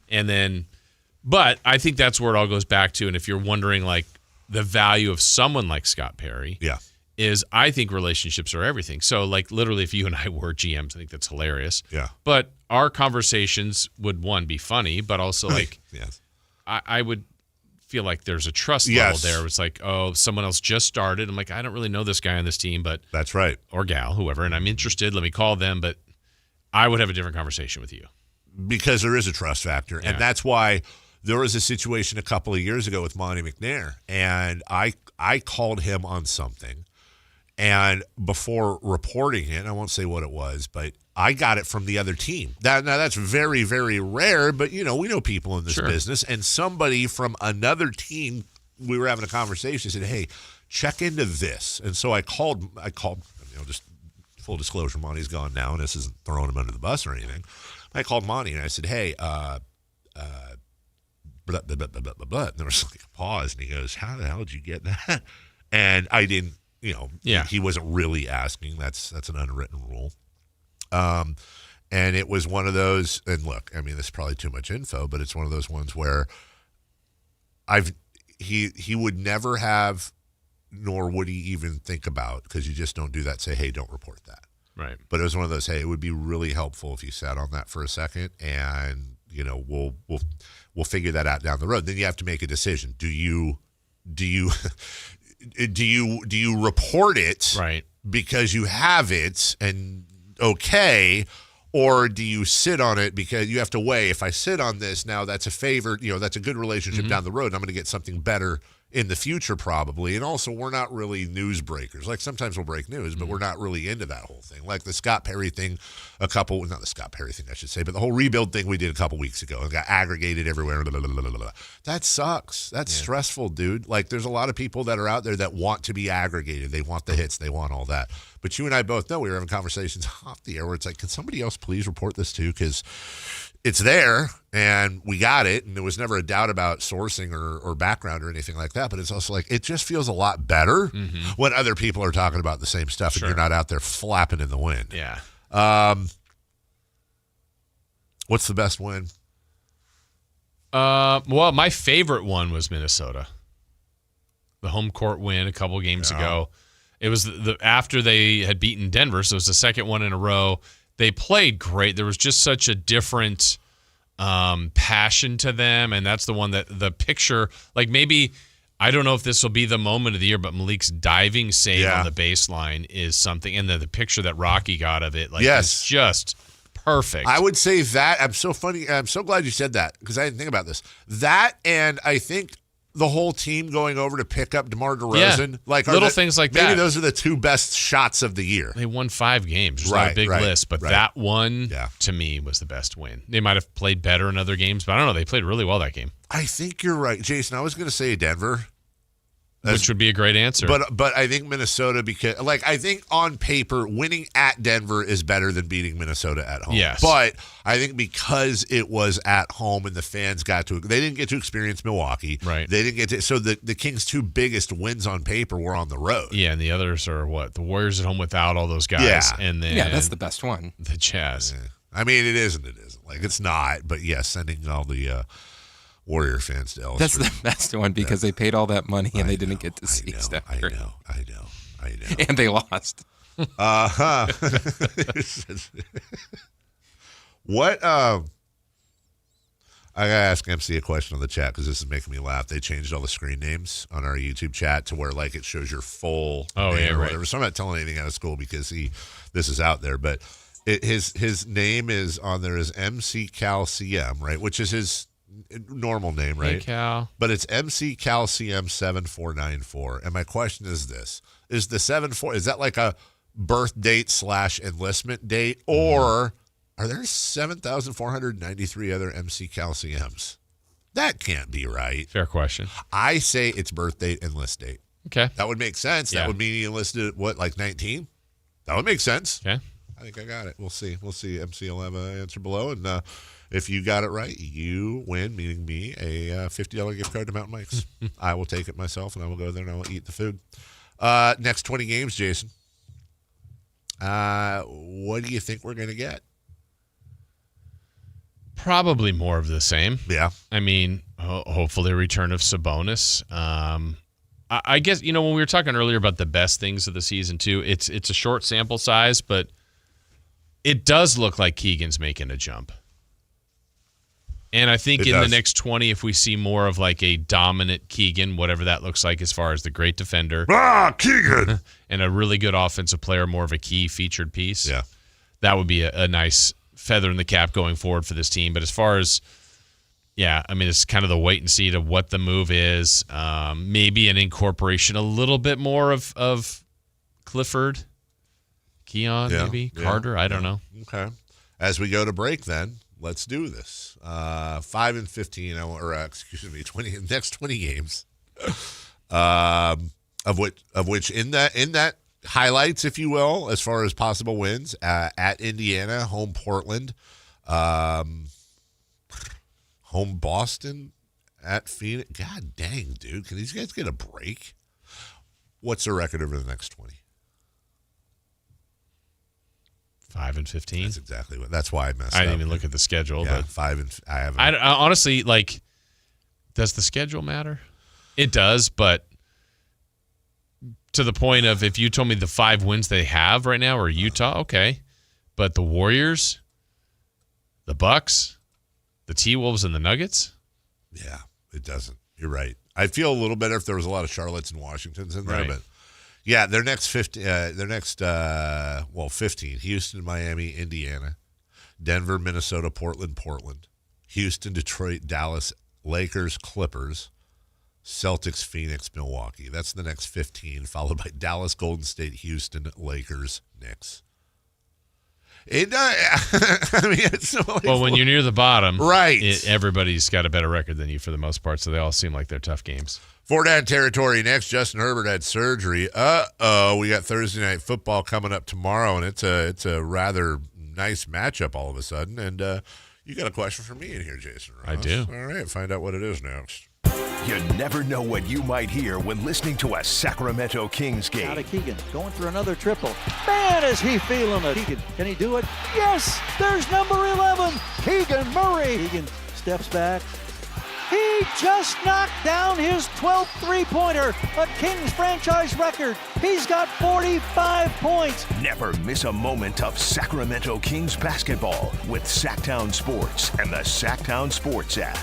And then, but I think that's where it all goes back to. And if you're wondering, like, the value of someone like Scott Perry, is I think relationships are everything. So, like, literally, if you and I were GMs, I think that's hilarious. Yeah. But our conversations would, one, be funny, but also, like, I would feel like there's a trust level there. It's like, oh, someone else just started. I'm like, I don't really know this guy on this team, but that's right, or gal, whoever, and I'm interested. Let me call them. But I would have a different conversation with you because there is a trust factor, and that's why There was a situation a couple of years ago with Monty McNair, and I called him on something, and before reporting it, I won't say what it was, but I got it from the other team. Now that's very, very rare, but we know people in this business, and somebody from another team, we were having a conversation, said, "Hey, check into this." And so I called, just full disclosure, Monty's gone now, and this isn't throwing him under the bus or anything. I called Monty and I said, "Hey, blah, blah, blah, blah, blah, blah." And there was like a pause, and he goes, "How the hell did you get that?" And I didn't, he wasn't really asking. That's an unwritten rule. And it was one of those, and look, I mean, this is probably too much info, but it's one of those ones where he would never have, nor would he even think about, because you just don't do that, say, "Hey, don't report that." Right. But it was one of those, "Hey, it would be really helpful if you sat on that for a second, and we'll figure that out down the road." Then you have to make a decision. Do you report it right because you have it and okay, or do you sit on it because you have to weigh, if I sit on this now, that's a favor, that's a good relationship down the road, and I'm going to get something better in the future probably. And also, we're not really news breakers. Like, sometimes we'll break news, but we're not really into that whole thing. Like the Scott Perry thing not the Scott Perry thing, I should say, but the whole rebuild thing we did a couple weeks ago and got aggregated everywhere. Blah, blah, blah, blah, blah. That sucks. That's stressful, dude. Like, there's a lot of people that are out there that want to be aggregated. They want the hits. They want all that. But you and I both know, we were having conversations off the air where it's like, can somebody else please report this too? Because it's there and we got it, and there was never a doubt about sourcing or background or anything like that. But it's also like, it just feels a lot better when other people are talking about the same stuff and you're not out there flapping in the wind. Yeah. What's the best win? Well, my favorite one was Minnesota. The home court win a couple games ago. It was after they had beaten Denver, so it was the second one in a row. They played great. There was just such a different passion to them, and that's the one that the picture, like, maybe, I don't know if this will be the moment of the year, but Malik's diving save on the baseline is something, and the picture that Rocky got of it, like, is just perfect. I would say that. I'm so glad you said that, because I didn't think about this. That, and I think the whole team going over to pick up DeMar DeRozan. Yeah, like little things like that. Maybe those are the two best shots of the year. They won 5 games. It's not a big list, but that one, to me, was the best win. They might have played better in other games, but I don't know. They played really well that game. I think you're right, Jason. I was going to say Denver. Which would be a great answer. But I think Minnesota, because, like, I think on paper, winning at Denver is better than beating Minnesota at home. Yes. But I think because it was at home and the fans they didn't get to experience Milwaukee. Right. They didn't get to, so the Kings' 2 biggest wins on paper were on the road. Yeah, and the others are what? The Warriors at home without all those guys. Yeah. And then that's the best one. The Jazz. Yeah. I mean, it is and it isn't. Like, it's not, but yes, sending all the Warrior fans to Elstree. That's the best one, because they paid all that money and they didn't get to see Steph Curry. I know. And they lost. What? I gotta ask MC a question on the chat, because this is making me laugh. They changed all the screen names on our YouTube chat to where, like, it shows your full name or whatever. So I'm not telling anything out of school because this is out there, but his name is on there as MC Cal CM, right? Which is his normal name, right? Hey, Cal. But it's MC Cal CM 7494. And my question is this: is the 74? Is that like a birth date / enlistment date, or are there 7,493 other MC Cal CMs? That can't be right. Fair question. I say it's birth date, enlist date. Okay, that would make sense. Yeah. That would mean he enlisted at 19? That would make sense. Okay, I think I got it. We'll see. MC will have an answer below, and if you got it right, you win, meaning me, a $50 gift card to Mountain Mike's. I will take it myself, and I will go there and I will eat the food. Next 20 games, Jason. What do you think we're going to get? probably more of the same. Yeah. I mean, hopefully a return of Sabonis. I guess, when we were talking earlier about the best things of the season too, it's a short sample size, but it does look like Keegan's making a jump. And I think the next 20, if we see more of like a dominant Keegan, whatever that looks like as far as the great defender. Keegan! And a really good offensive player, more of a key featured piece. Yeah. That would be a nice feather in the cap going forward for this team. But as far as, Yeah, I mean, it's kind of the wait and see to what the move is. Maybe an incorporation a little bit more of Clifford, Keon, maybe Carter. I don't know. Okay. As we go to break, then let's do this. 5-15, next 20 games, of which in that highlights, if you will, as far as possible wins, at Indiana, home Portland, home Boston, at Phoenix. God dang, dude, can these guys get a break? What's the record over the next 20? 5-15. That's exactly what. That's why I messed up. I didn't even look at the schedule. Yeah, but 5 I haven't. I honestly, like, does the schedule matter? It does, but to the point of if you told me the 5 wins they have right now are Utah, okay, but the Warriors, the Bucks, the T-Wolves, and the Nuggets. Yeah, it doesn't. You're right. I'd feel a little better if there was a lot of Charlottes and Washingtons in there, Right. but. Yeah, their next 15. Houston, Miami, Indiana, Denver, Minnesota, Portland, Houston, Detroit, Dallas, Lakers, Clippers, Celtics, Phoenix, Milwaukee. That's the next 15, followed by Dallas, Golden State, Houston, Lakers, Knicks. It's well, when you're near the bottom, right? Everybody's got a better record than you for the most part, so they all seem like they're tough games. 4-down territory next. Justin Herbert had surgery. We got Thursday Night Football coming up tomorrow, and it's a rather nice matchup all of a sudden. And you got a question for me in here, Jason Ross. I do. All right, find out what it is next. You never know what you might hear when listening to a Sacramento Kings game. Out of Keegan, going for another triple. Man, is he feeling it. Keegan, can he do it? Yes, there's number 11, Keegan Murray. Keegan steps back. He just knocked down his 12th three-pointer, a Kings franchise record. He's got 45 points. Never miss a moment of Sacramento Kings basketball with Sactown Sports and the Sactown Sports app.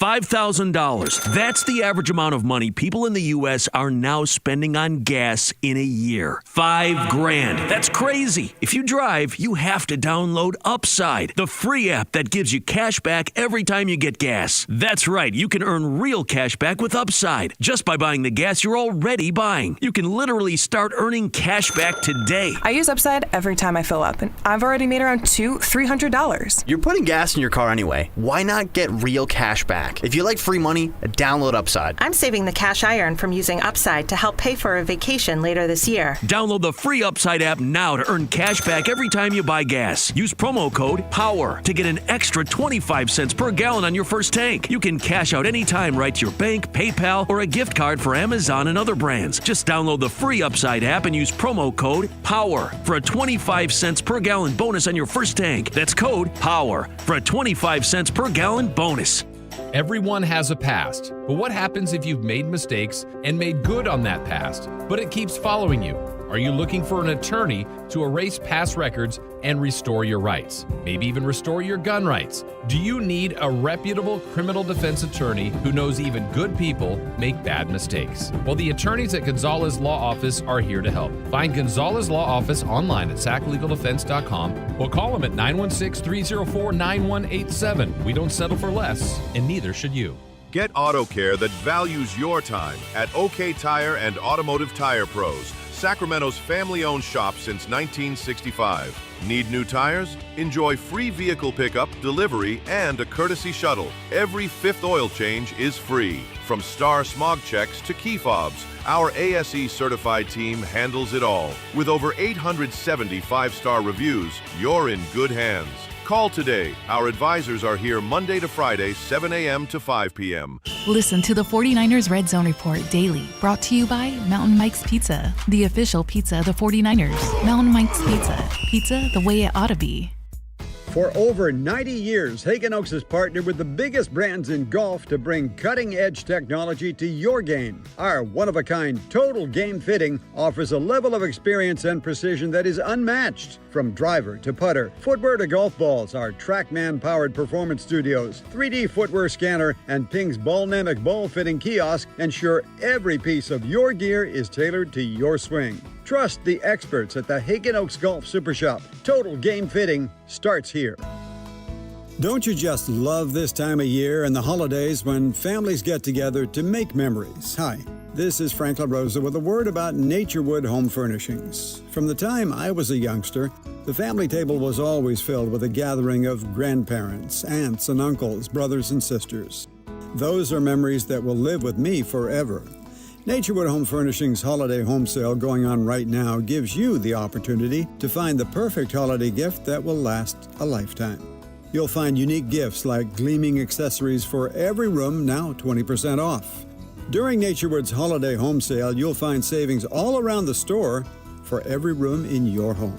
$5,000. That's the average amount of money people in the U.S. are now spending on gas in a year. $5,000. That's crazy. If you drive, you have to download Upside, the free app that gives you cash back every time you get gas. That's right. You can earn real cash back with Upside just by buying the gas you're already buying. You can literally start earning cash back today. I use Upside every time I fill up, and I've already made around $300. You're putting gas in your car anyway. Why not get real cash back? If you like free money, download Upside. I'm saving the cash I earn from using Upside to help pay for a vacation later this year. Download the free Upside app now to earn cash back every time you buy gas. Use promo code POWER to get an extra 25 cents per gallon on your first tank. You can cash out anytime right to your bank, PayPal, or a gift card for Amazon and other brands. Just download the free Upside app and use promo code POWER for a 25 cents per gallon bonus on your first tank. That's code POWER for a 25 cents per gallon bonus. Everyone has a past, but what happens if you've made mistakes and made good on that past, but it keeps following you? Are you looking for an attorney to erase past records and restore your rights? Maybe even restore your gun rights? Do you need a reputable criminal defense attorney who knows even good people make bad mistakes? Well, the attorneys at Gonzalez Law Office are here to help. Find Gonzalez Law Office online at saclegaldefense.com or call them at 916-304-9187. We don't settle for less, and neither should you. Get auto care that values your time at OK Tire and Automotive Tire Pros, Sacramento's family-owned shop since 1965. Need new tires? Enjoy free vehicle pickup, delivery, and a courtesy shuttle. Every fifth oil change is free. From star smog checks to key fobs, our ASE certified team handles it all. With over 870 five-star reviews, you're in good hands. Call today. Our advisors are here Monday to Friday, 7 a.m. to 5 p.m. Listen to the 49ers Red Zone Report daily, brought to you by Mountain Mike's Pizza, the official pizza of the 49ers. Mountain Mike's Pizza, pizza the way it ought to be. For over 90 years, Hagen Oaks has partnered with the biggest brands in golf to bring cutting-edge technology to your game. Our one-of-a-kind total game fitting offers a level of experience and precision that is unmatched. From driver to putter, footwear to golf balls, our TrackMan-powered performance studios, 3D footwear scanner, and Ping's Ballnamic ball fitting kiosk ensure every piece of your gear is tailored to your swing. Trust the experts at the Hagen Oaks Golf Super Shop. Total game fitting starts here. Don't you just love this time of year and the holidays when families get together to make memories? Hi, this is Frank LaRosa with a word about Naturewood Home Furnishings. From the time I was a youngster, the family table was always filled with a gathering of grandparents, aunts and uncles, brothers and sisters. Those are memories that will live with me forever. Naturewood Home Furnishings Holiday Home Sale going on right now gives you the opportunity to find the perfect holiday gift that will last a lifetime. You'll find unique gifts like gleaming accessories for every room, now 20% off. During Naturewood's Holiday Home Sale, you'll find savings all around the store for every room in your home.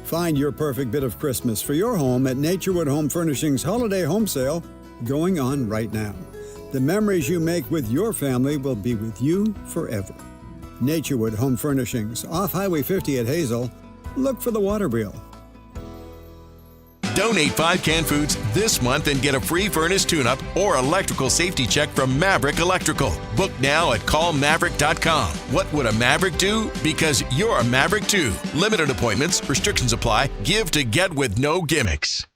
Find your perfect bit of Christmas for your home at Naturewood Home Furnishings Holiday Home Sale going on right now. The memories you make with your family will be with you forever. Naturewood Home Furnishings, off Highway 50 at Hazel. Look for the water wheel. Donate 5 canned foods this month and get a free furnace tune-up or electrical safety check from Maverick Electrical. Book now at callmaverick.com. What would a Maverick do? Because you're a Maverick too. Limited appointments, restrictions apply. Give to get with no gimmicks.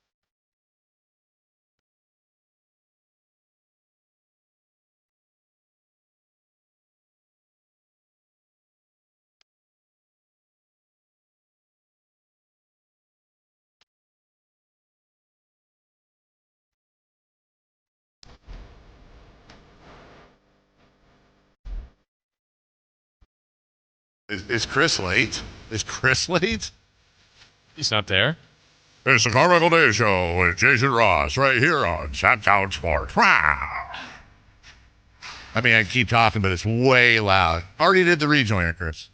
Is Chris late? Is Chris late? He's not there. It's the Carmichael Dave Show with Jason Ross right here on Sactown Sports. Wow. I mean, I keep talking, but it's way loud. Already did the rejoiner, Chris.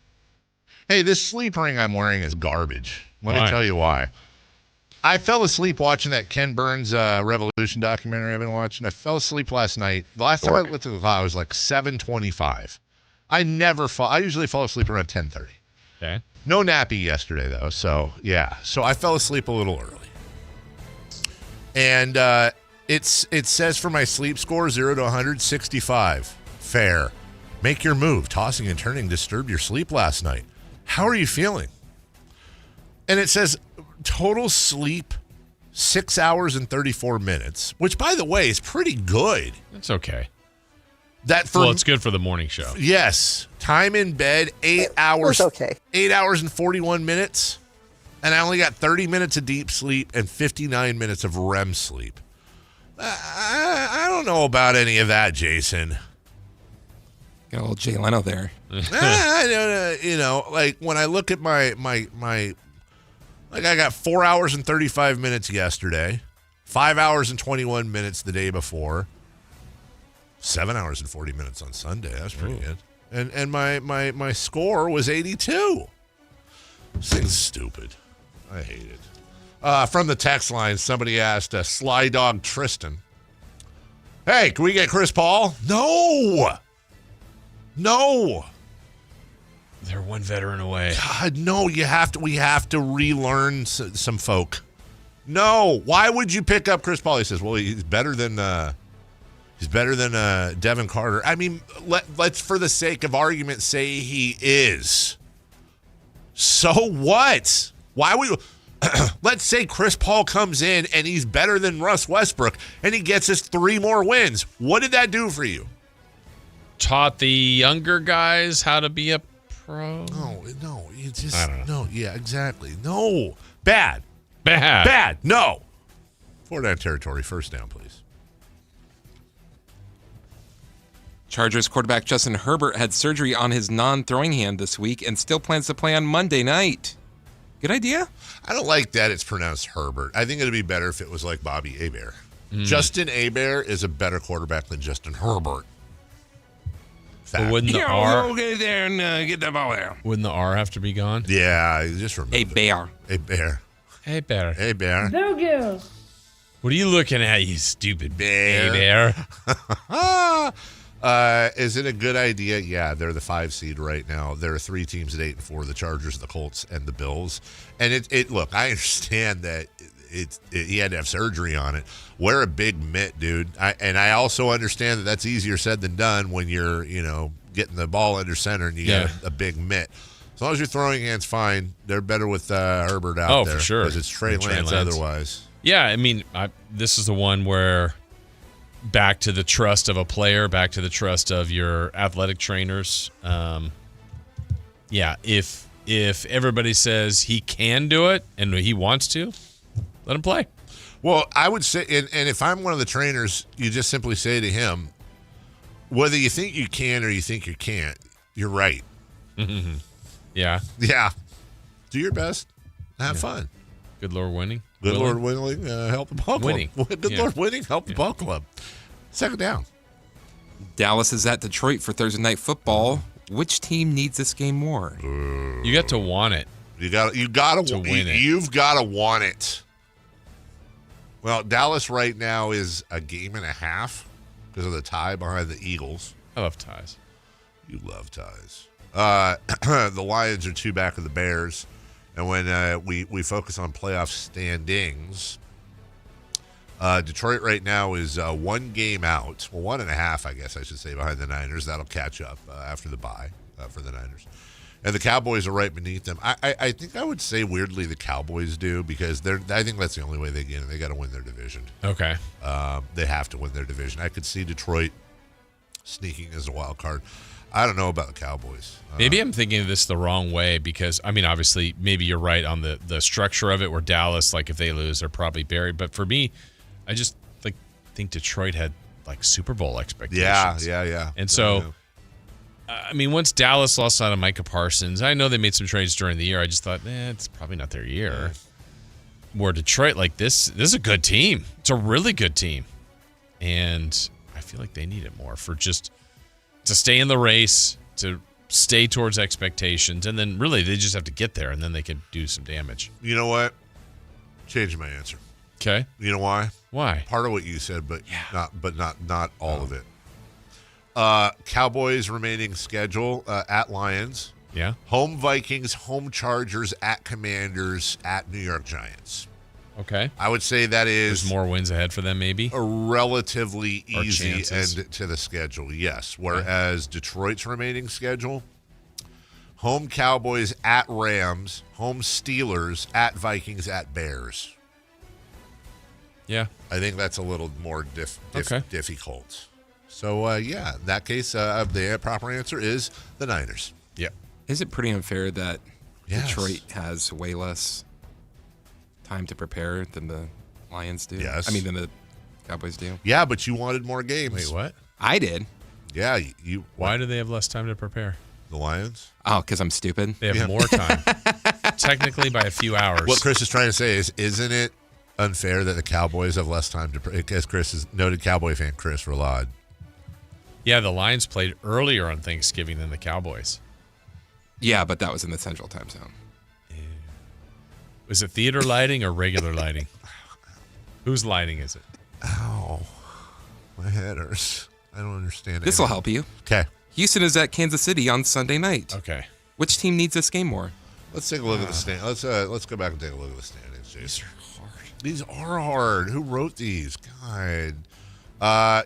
Hey, this sleep ring I'm wearing is garbage. Let me tell you why. I fell asleep watching that Ken Burns Revolution documentary I've been watching. I fell asleep last night. The last time I looked at the clock, it was like 7:25. I usually fall asleep around 10:30. Okay. No nappy yesterday, though. So, yeah. So I fell asleep a little early. And it says for my sleep score, 0 to 100, 65. Fair. Make your move. Tossing and turning disturbed your sleep last night. How are you feeling? And it says total sleep, 6 hours and 34 minutes, which, by the way, is pretty good. It's okay. Well, it's good for the morning show. Yes. Time in bed, 8 hours. Okay. 8 hours and 41 minutes. And I only got 30 minutes of deep sleep and 59 minutes of REM sleep. I don't know about any of that, Jason. Got a little Jay Leno there. Like when I look at my like I got 4 hours and 35 minutes yesterday, 5 hours and 21 minutes the day before. 7 hours and 40 minutes on Sunday. That's pretty good. And my score was 82. This thing's stupid. I hate it. From the text line, somebody asked Sly Dog Tristan, hey, can we get Chris Paul? No. They're one veteran away. God, no, we have to relearn some folk. No. Why would you pick up Chris Paul? He says, well, he's better than Devin Carter. I mean, let's, for the sake of argument, say he is. So what? Why would let's say Chris Paul comes in and he's better than Russ Westbrook and he gets us 3 more wins. What did that do for you? Taught the younger guys how to be a pro. No. You just, I don't know. No, yeah, exactly. No. Bad. No. 4-down territory. First down, please. Chargers quarterback Justin Herbert had surgery on his non-throwing hand this week and still plans to play on Monday night. Good idea? I don't like that it's pronounced Herbert. I think it would be better if it was like Bobby Hebert. Justin Hebert is a better quarterback than Justin Herbert. But wouldn't the R go there and get the ball there? Wouldn't the R have to be gone? Yeah, just remember. Hebert. Hebert. What are you looking at, you stupid bear? Is it a good idea? Yeah, they're the 5 seed right now. There are 3 teams at 8-4: the Chargers, the Colts, and the Bills. And it look, I understand that he had to have surgery on it. Wear a big mitt, dude. I also understand that that's easier said than done when you're getting the ball under center and you got a big mitt. As long as your throwing hand's fine, they're better with Herbert out there. Oh, for sure. Because it's Trey Lance otherwise. Yeah, I mean, this is the one where back to the trust of a player, back to the trust of your athletic trainers. Yeah, if everybody says he can do it and he wants to, let him play. Well, I would say, and if I'm one of the trainers, you just simply say to him, whether you think you can or you think you can't, you're right. Yeah. Yeah. Do your best. Have fun. Good Lord winning. Good Lord winning. Help the ball club. Winning. Good Lord winning. Help the ball club. Second down. Dallas is at Detroit for Thursday Night Football. Which team needs this game more? You got to want it. You got to win it. You've got to want it. Well, Dallas right now is a game and a half because of the tie behind the Eagles. I love ties. You love ties. The Lions are 2 back of the Bears. And when we focus on playoff standings, Detroit right now is 1 game out. Well, 1.5, I guess I should say, behind the Niners. That'll catch up after the bye for the Niners. And the Cowboys are right beneath them. I think I would say weirdly the Cowboys do because I think that's the only way they get in. They got to win their division. Okay. They have to win their division. I could see Detroit sneaking as a wild card. I don't know about the Cowboys. Maybe I'm thinking of this the wrong way because, I mean, obviously, maybe you're right on the structure of it where Dallas, like if they lose, they're probably buried. But for me, I just think Detroit had Super Bowl expectations. Yeah. And so, I mean, once Dallas lost out on Micah Parsons, I know they made some trades during the year. I just thought, it's probably not their year. Where Detroit, this is a good team. It's a really good team. And I feel like they need it more for just to stay in the race, to stay towards expectations, and then really they just have to get there, and then they can do some damage. You know what? Changing my answer. Okay. You know why? Why? Part of what you said, but not all of it. Cowboys remaining schedule at Lions. Yeah. Home Vikings, home Chargers, at Commanders, at New York Giants. Okay. I would say that is there's more wins ahead for them, maybe a relatively easy end to the schedule. Yes. Whereas Detroit's remaining schedule: home Cowboys, at Rams, home Steelers, at Vikings, at Bears. Yeah, I think that's a little more difficult. So in that case, the proper answer is the Niners. Yeah. Is it pretty unfair that Detroit has way less time to prepare than the Lions do? Yes. I mean, than the Cowboys do? Yeah, but you wanted more games. Wait, what? I did. Yeah, Why do they have less time to prepare? The Lions? Oh, because I'm stupid? They have more time. Technically by a few hours. What Chris is trying to say is, isn't it unfair that the Cowboys have less time to, as Chris is noted Cowboy fan Chris Rolad. Yeah, the Lions played earlier on Thanksgiving than the Cowboys. Yeah, but that was in the Central Time Zone. Was it theater lighting or regular lighting? Whose lighting is it? Ow. My head hurts. I don't understand it. This will help you. Okay. Houston is at Kansas City on Sunday night. Okay. Which team needs this game more? Let's take a look at the standings. Let's go back and take a look at the standings, Jason. These are hard. Who wrote these? God.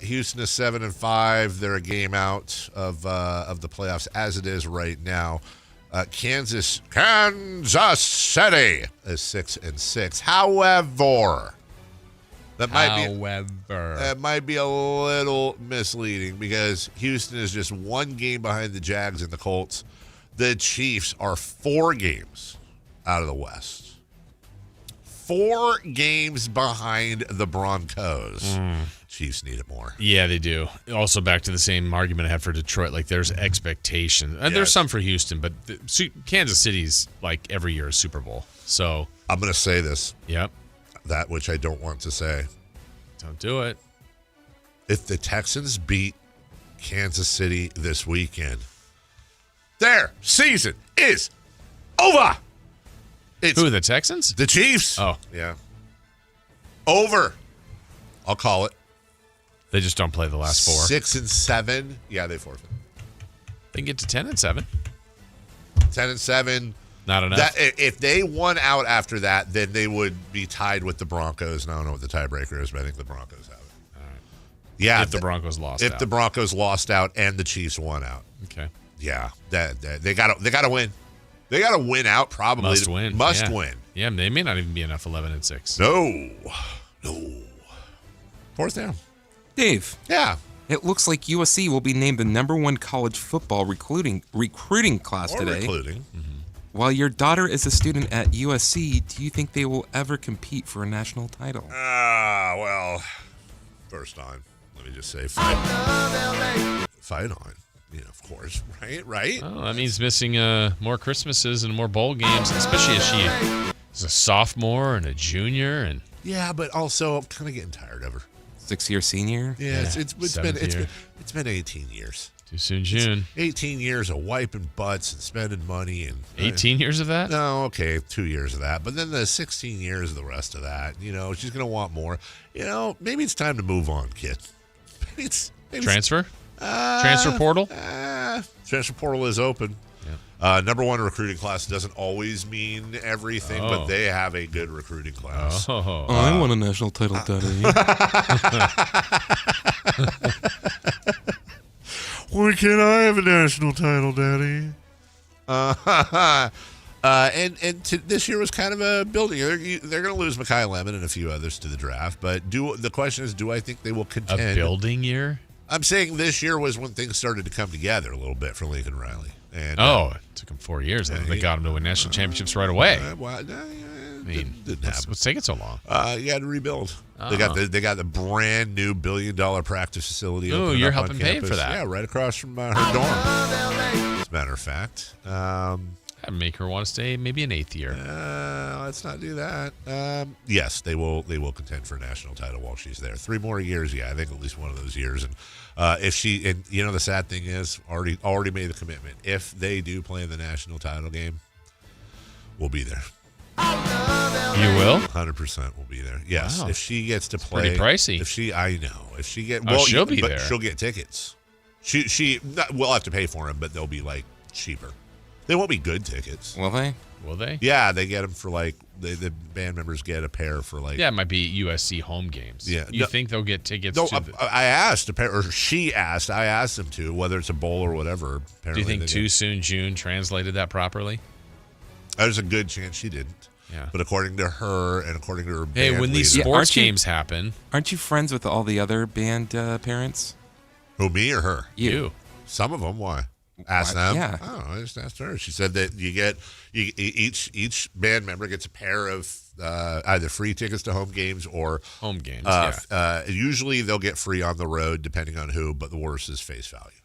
Houston is 7-5. They're a game out of the playoffs as it is right now. Kansas City is 6-6. However, that might be a little misleading because Houston is just 1 game behind the Jags and the Colts. The Chiefs are 4 games out of the West. 4 games behind the Broncos. Chiefs need it more. Yeah, they do. Also, back to the same argument I had for Detroit. Like, there's expectation. And there's some for Houston, but Kansas City's, like, every year a Super Bowl. So I'm going to say this. Yep. That which I don't want to say. Don't do it. If the Texans beat Kansas City this weekend, their season is over. Who, the Texans? The Chiefs. Oh. Yeah. Over. I'll call it. They just don't play the last 4. 6-7. Yeah, they forfeit. They can get to 10-7. 10-7. Not enough. If they won out after that, then they would be tied with the Broncos. And I don't know what the tiebreaker is, but I think the Broncos have it. All right. Yeah. If the Broncos lost out. If the Broncos lost out and the Chiefs won out. Okay. Yeah. They got to win. They got to win out probably. Must win. Must win. Yeah, they may not even be enough 11-6. No. Fourth down. Dave. Yeah. It looks like USC will be named the #1 college football recruiting class today. Recruiting. While your daughter is a student at USC, do you think they will ever compete for a national title? Well, first on, let me just say, fight on. Of course, right? Oh, that means missing more Christmases and more bowl games, especially as she is a sophomore and a junior. And yeah, but also I'm kind of getting tired of her. 6-year senior? Yeah, it's been 18 years. Too soon, June. 18 years of wiping butts and spending money. And 18 years of that? No, okay, 2 years of that. But then the 16 years of the rest of that. She's going to want more. Maybe it's time to move on, kid. Maybe Transfer? Transfer portal? Transfer portal is open. Yeah. #1 recruiting class doesn't always mean everything, but they have a good recruiting class. I want a national title, Daddy. Why can't I have a national title, Daddy? And this year was kind of a building. They're going to lose Mekhi Lemon and a few others to the draft, but the question is, do I think they will contend? A building year? I'm saying this year was when things started to come together a little bit for Lincoln Riley. And, it took them 4 years. They got him to win national championships right away. What's taking so long? You had to rebuild. They got the brand new $1 billion practice facility. Oh, you're helping pay for that? Yeah, right across from her dorm. As a matter of fact, that'd make her want to stay maybe an 8th year. Let's not do that. Yes, they will contend for a national title while she's there. 3 more years. Yeah, I think at least one of those years. And if she, and the sad thing is, already made the commitment. If they do play in the national title game, we'll be there. You will? 100% will be there. Yes. Wow. If she gets to play. Pretty pricey. She'll be there. She'll get tickets. We'll have to pay for them, but they'll be cheaper. They won't be good tickets. Will they? Will they? Yeah, they get them for the band members get a pair for Yeah, it might be USC home games. Yeah. You think they'll get tickets? No, I asked, or she asked. I asked them to, whether it's a bowl or whatever. Do you think Too Soon June translated that properly? There's a good chance she didn't. Yeah. But according to her and according to her band when these leader, sports games happen. Aren't you friends with all the other band parents? Who, me or her? You. Some of them. Why? Ask them. Yeah. Oh, I just asked her. She said that each band member gets a pair of either free tickets to home games or home games. Usually they'll get free on the road depending on who, but the worst is face value.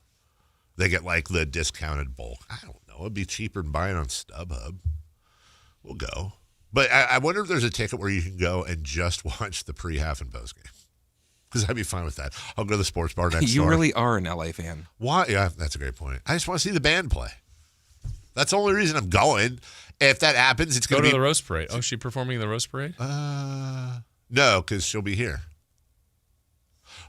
They get the discounted bulk. I don't know. It'd be cheaper than buying on StubHub. We'll go. But I wonder if there's a ticket where you can go and just watch the pre, half, and post game. Because I'd be fine with that. I'll go to the sports bar next door. You really are an LA fan. Why? Yeah, that's a great point. I just want to see the band play. That's the only reason I'm going. If that happens, it's going to be... Go to the Roast Parade. Oh, is she performing in the Roast Parade? No, because she'll be here.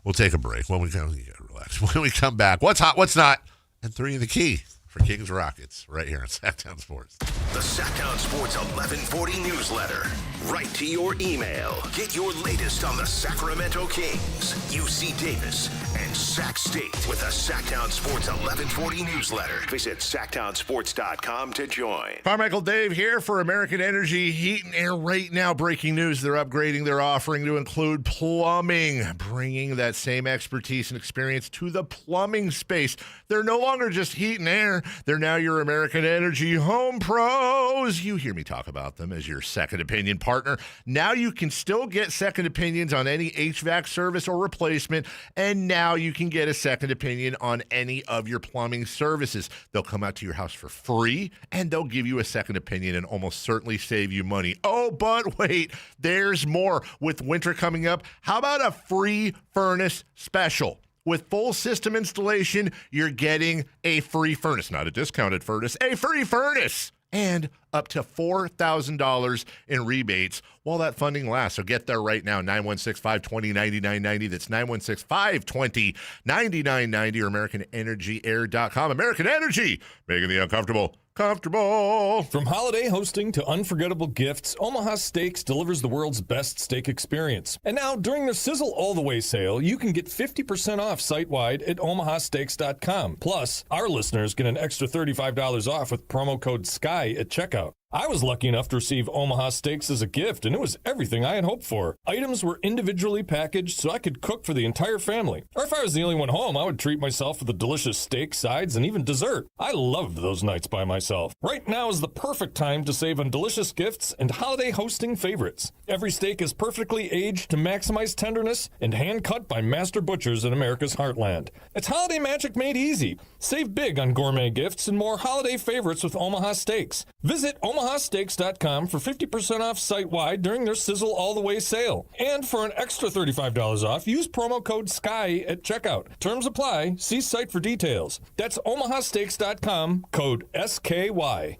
We'll take a break. When we come, relax. When we come back, what's hot, what's not, and 3 in the key for Kings Rockets right here on Sactown Sports. The Sactown Sports 1140 newsletter. Right to your email. Get your latest on the Sacramento Kings, UC Davis, and Sac State with the Sactown Sports 1140 newsletter. Visit SactownSports.com to join. Carmichael Dave here for American Energy Heat and Air. Right now, breaking news, they're upgrading their offering to include plumbing, bringing that same expertise and experience to the plumbing space. They're no longer just heat and air. They're now your American Energy Home Pros. You hear me talk about them as your second opinion partner. Now you can still get second opinions on any HVAC service or replacement, and now you can get a second opinion on any of your plumbing services. They'll come out to your house for free, and they'll give you a second opinion and almost certainly save you money. Oh, but wait, there's more. With winter coming up, how about a free furnace special? With full system installation, you're getting a free furnace, not a discounted furnace, a free furnace. And up to $4,000 in rebates while that funding lasts. So get there right now, 916-520-9990. That's 916-520-9990 or AmericanEnergyAir.com. American Energy, making the uncomfortable comfortable. From holiday hosting to unforgettable gifts, Omaha Steaks delivers the world's best steak experience. And now, during the Sizzle All the Way sale, you can get 50% off site-wide at omahasteaks.com. Plus, our listeners get an extra $35 off with promo code SKY at checkout. I was lucky enough to receive Omaha Steaks as a gift, and it was everything I had hoped for. Items were individually packaged so I could cook for the entire family. Or if I was the only one home, I would treat myself with a delicious steak, sides, and even dessert. I loved those nights by myself. Right now is the perfect time to save on delicious gifts and holiday hosting favorites. Every steak is perfectly aged to maximize tenderness and hand-cut by master butchers in America's heartland. It's holiday magic made easy. Save big on gourmet gifts and more holiday favorites with Omaha Steaks. Visit omahasteaks.com for 50% off site-wide during their Sizzle All the Way sale. And for an extra $35 off, use promo code SKY at checkout. Terms apply. See site for details. That's omahasteaks.com, code SKY.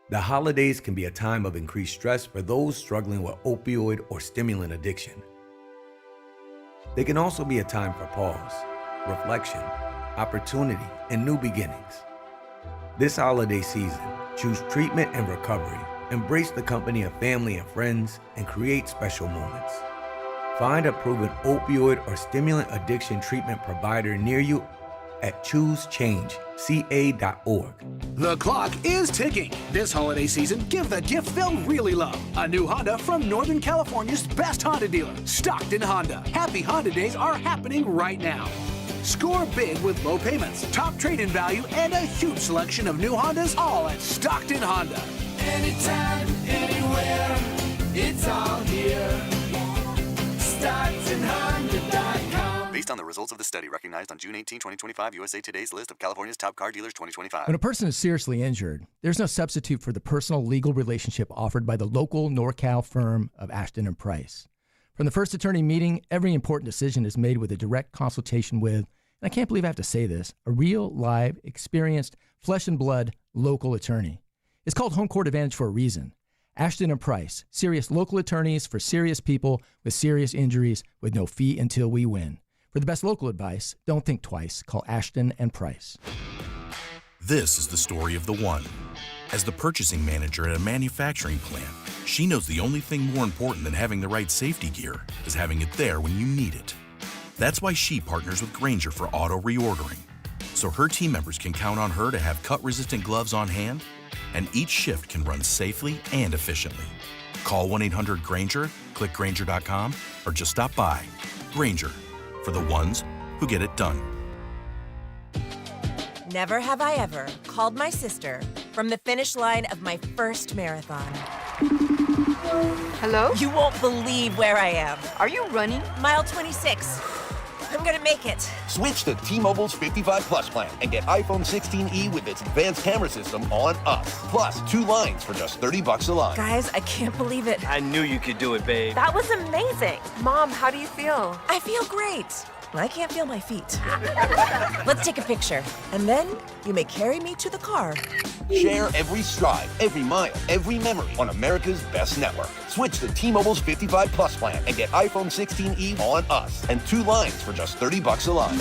The holidays can be a time of increased stress for those struggling with opioid or stimulant addiction. They can also be a time for pause, reflection, opportunity, and new beginnings. This holiday season, choose treatment and recovery. Embrace the company of family and friends and create special moments. Find a proven opioid or stimulant addiction treatment provider near you at choosechangeca.org. The clock is ticking. This holiday season, give the gift they'll really love. A new Honda from Northern California's best Honda dealer, Stockton Honda. Happy Honda days are happening right now. Score big with low payments, top trade-in value, and a huge selection of new Hondas, all at Stockton Honda. Anytime, anywhere, it's all here. StocktonHonda.com. Based on the results of the study recognized on June 18, 2025, USA Today's list of California's top car dealers 2025. When a person is seriously injured, there's no substitute for the personal legal relationship offered by the local NorCal firm of Ashton & Price. From the first attorney meeting, every important decision is made with a direct consultation with, and I can't believe I have to say this, a real, live, experienced, flesh and blood local attorney. It's called Home Court Advantage for a reason. Ashton & Price, serious local attorneys for serious people with serious injuries with no fee until we win. For the best local advice, don't think twice. Call Ashton & Price. This is the story of the one. As the purchasing manager at a manufacturing plant, she knows the only thing more important than having the right safety gear is having it there when you need it. That's why she partners with Grainger for auto reordering, so her team members can count on her to have cut-resistant gloves on hand, and each shift can run safely and efficiently. Call 1-800-GRAINGER, click Grainger.com, or just stop by. Grainger, for the ones who get it done. Never have I ever called my sister from the finish line of my first marathon. Hello? You won't believe where I am. Are you running? Mile 26. I'm gonna make it. Switch to T-Mobile's 55 Plus plan and get iPhone 16e with its advanced camera system on us. Plus, 2 lines for just $30 a line. Guys, I can't believe it. I knew you could do it, babe. That was amazing. Mom, how do you feel? I feel great. I can't feel my feet. Let's take a picture, and then you may carry me to the car. Share every stride, every mile, every memory on America's best network. Switch to T-Mobile's 55 Plus plan and get iPhone 16e on us and 2 lines for just $30 a line.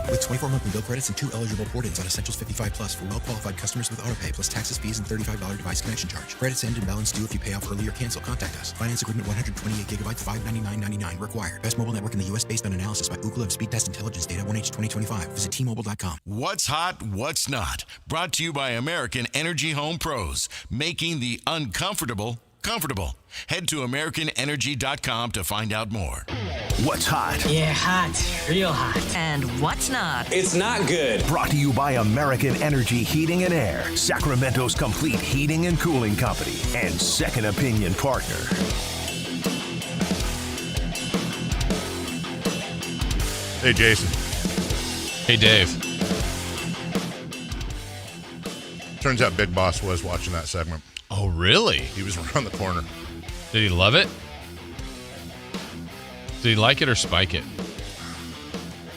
With 24 monthly bill credits and 2 eligible port-ins on Essentials 55 Plus for well-qualified customers with autopay plus taxes, fees, and $35 device connection charge. Credits end and balance due if you pay off early or cancel. Contact us. Finance agreement 128 gigabytes, $599.99 required. Best mobile network in the U.S. based on analysis by Ookla of Speed Test Intelligence data 1H 2025. Visit T-Mobile.com. What's hot, what's not? Brought to you by American Energy Home Pros, making the uncomfortable comfortable. Head to AmericanEnergy.com to find out more. What's hot? Yeah, hot. Real hot. And what's not? It's not good. Brought to you by American Energy Heating and Air, Sacramento's complete heating and cooling company, and second opinion partner. Hey, Jason. Hey, Dave. Turns out Big Boss was watching that segment. Oh, really? He was around the corner. Did he love it? Did he like it or spike it?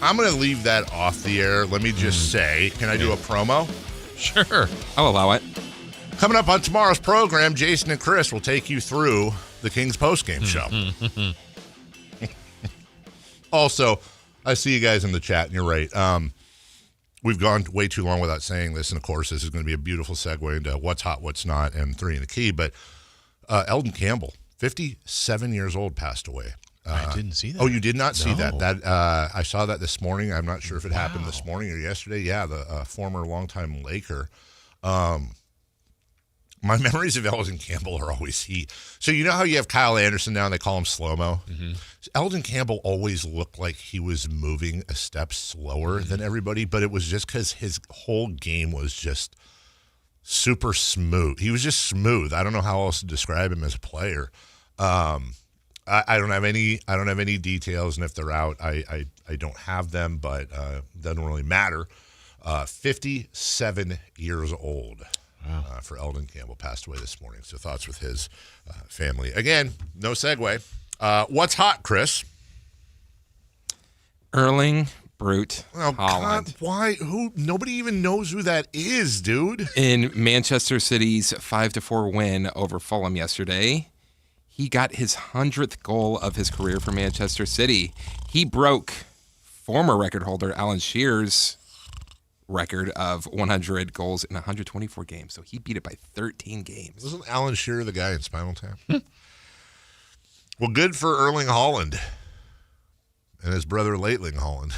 I'm going to leave that off the air. Let me just say, can I do a promo? Sure. I'll allow it. Coming up on tomorrow's program, Jason and Chris will take you through the Kings postgame show. Also, I see you guys in the chat, and you're right. We've gone way too long without saying this, and of course, this is going to be a beautiful segue into what's hot, what's not, and 3 in the key. But Eldon Campbell, 57 years old, passed away. I didn't see that. Oh, you did not see No. that? I saw that this morning. I'm not sure if it happened this morning or yesterday. Yeah, the former longtime Laker. My memories of Eldon Campbell are always he. So you know how you have Kyle Anderson now and they call him slow-mo? Mm-hmm. Eldon Campbell always looked like he was moving a step slower than everybody, but it was just because his whole game was just super smooth. He was just smooth. I don't know how else to describe him as a player. I don't have any details, and if they're out, I don't have them, but doesn't really matter. 57 years old. Wow. For Eldon Campbell, passed away this morning. So thoughts with his family. Again, no segue. What's hot, Chris? Erling Brute Haaland. God, why? Who? Nobody even knows who that is, dude. In Manchester City's 5-4 win over Fulham yesterday, he got his 100th goal of his career for Manchester City. He broke former record holder Alan Shearer's record of 100 goals in 124 games. So he beat it by 13 games. Wasn't Alan Shearer the guy in Spinal Tap? Well, good for Erling Haaland and his brother Laitling Haaland.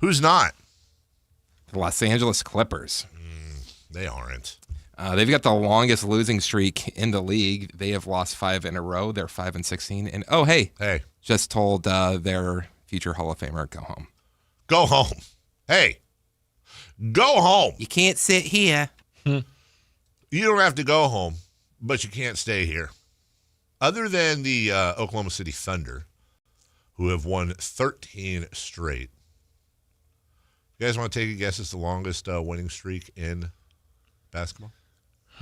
Who's not? The Los Angeles Clippers. They aren't. They've got the longest losing streak in the league. They have lost 5 in a row. They're 5-16. And hey, just told their future Hall of Famer, go home. Go home. Hey, go home. You can't sit here. You don't have to go home, but you can't stay here. Other than the Oklahoma City Thunder, who have won 13 straight. You guys want to take a guess as the longest winning streak in basketball?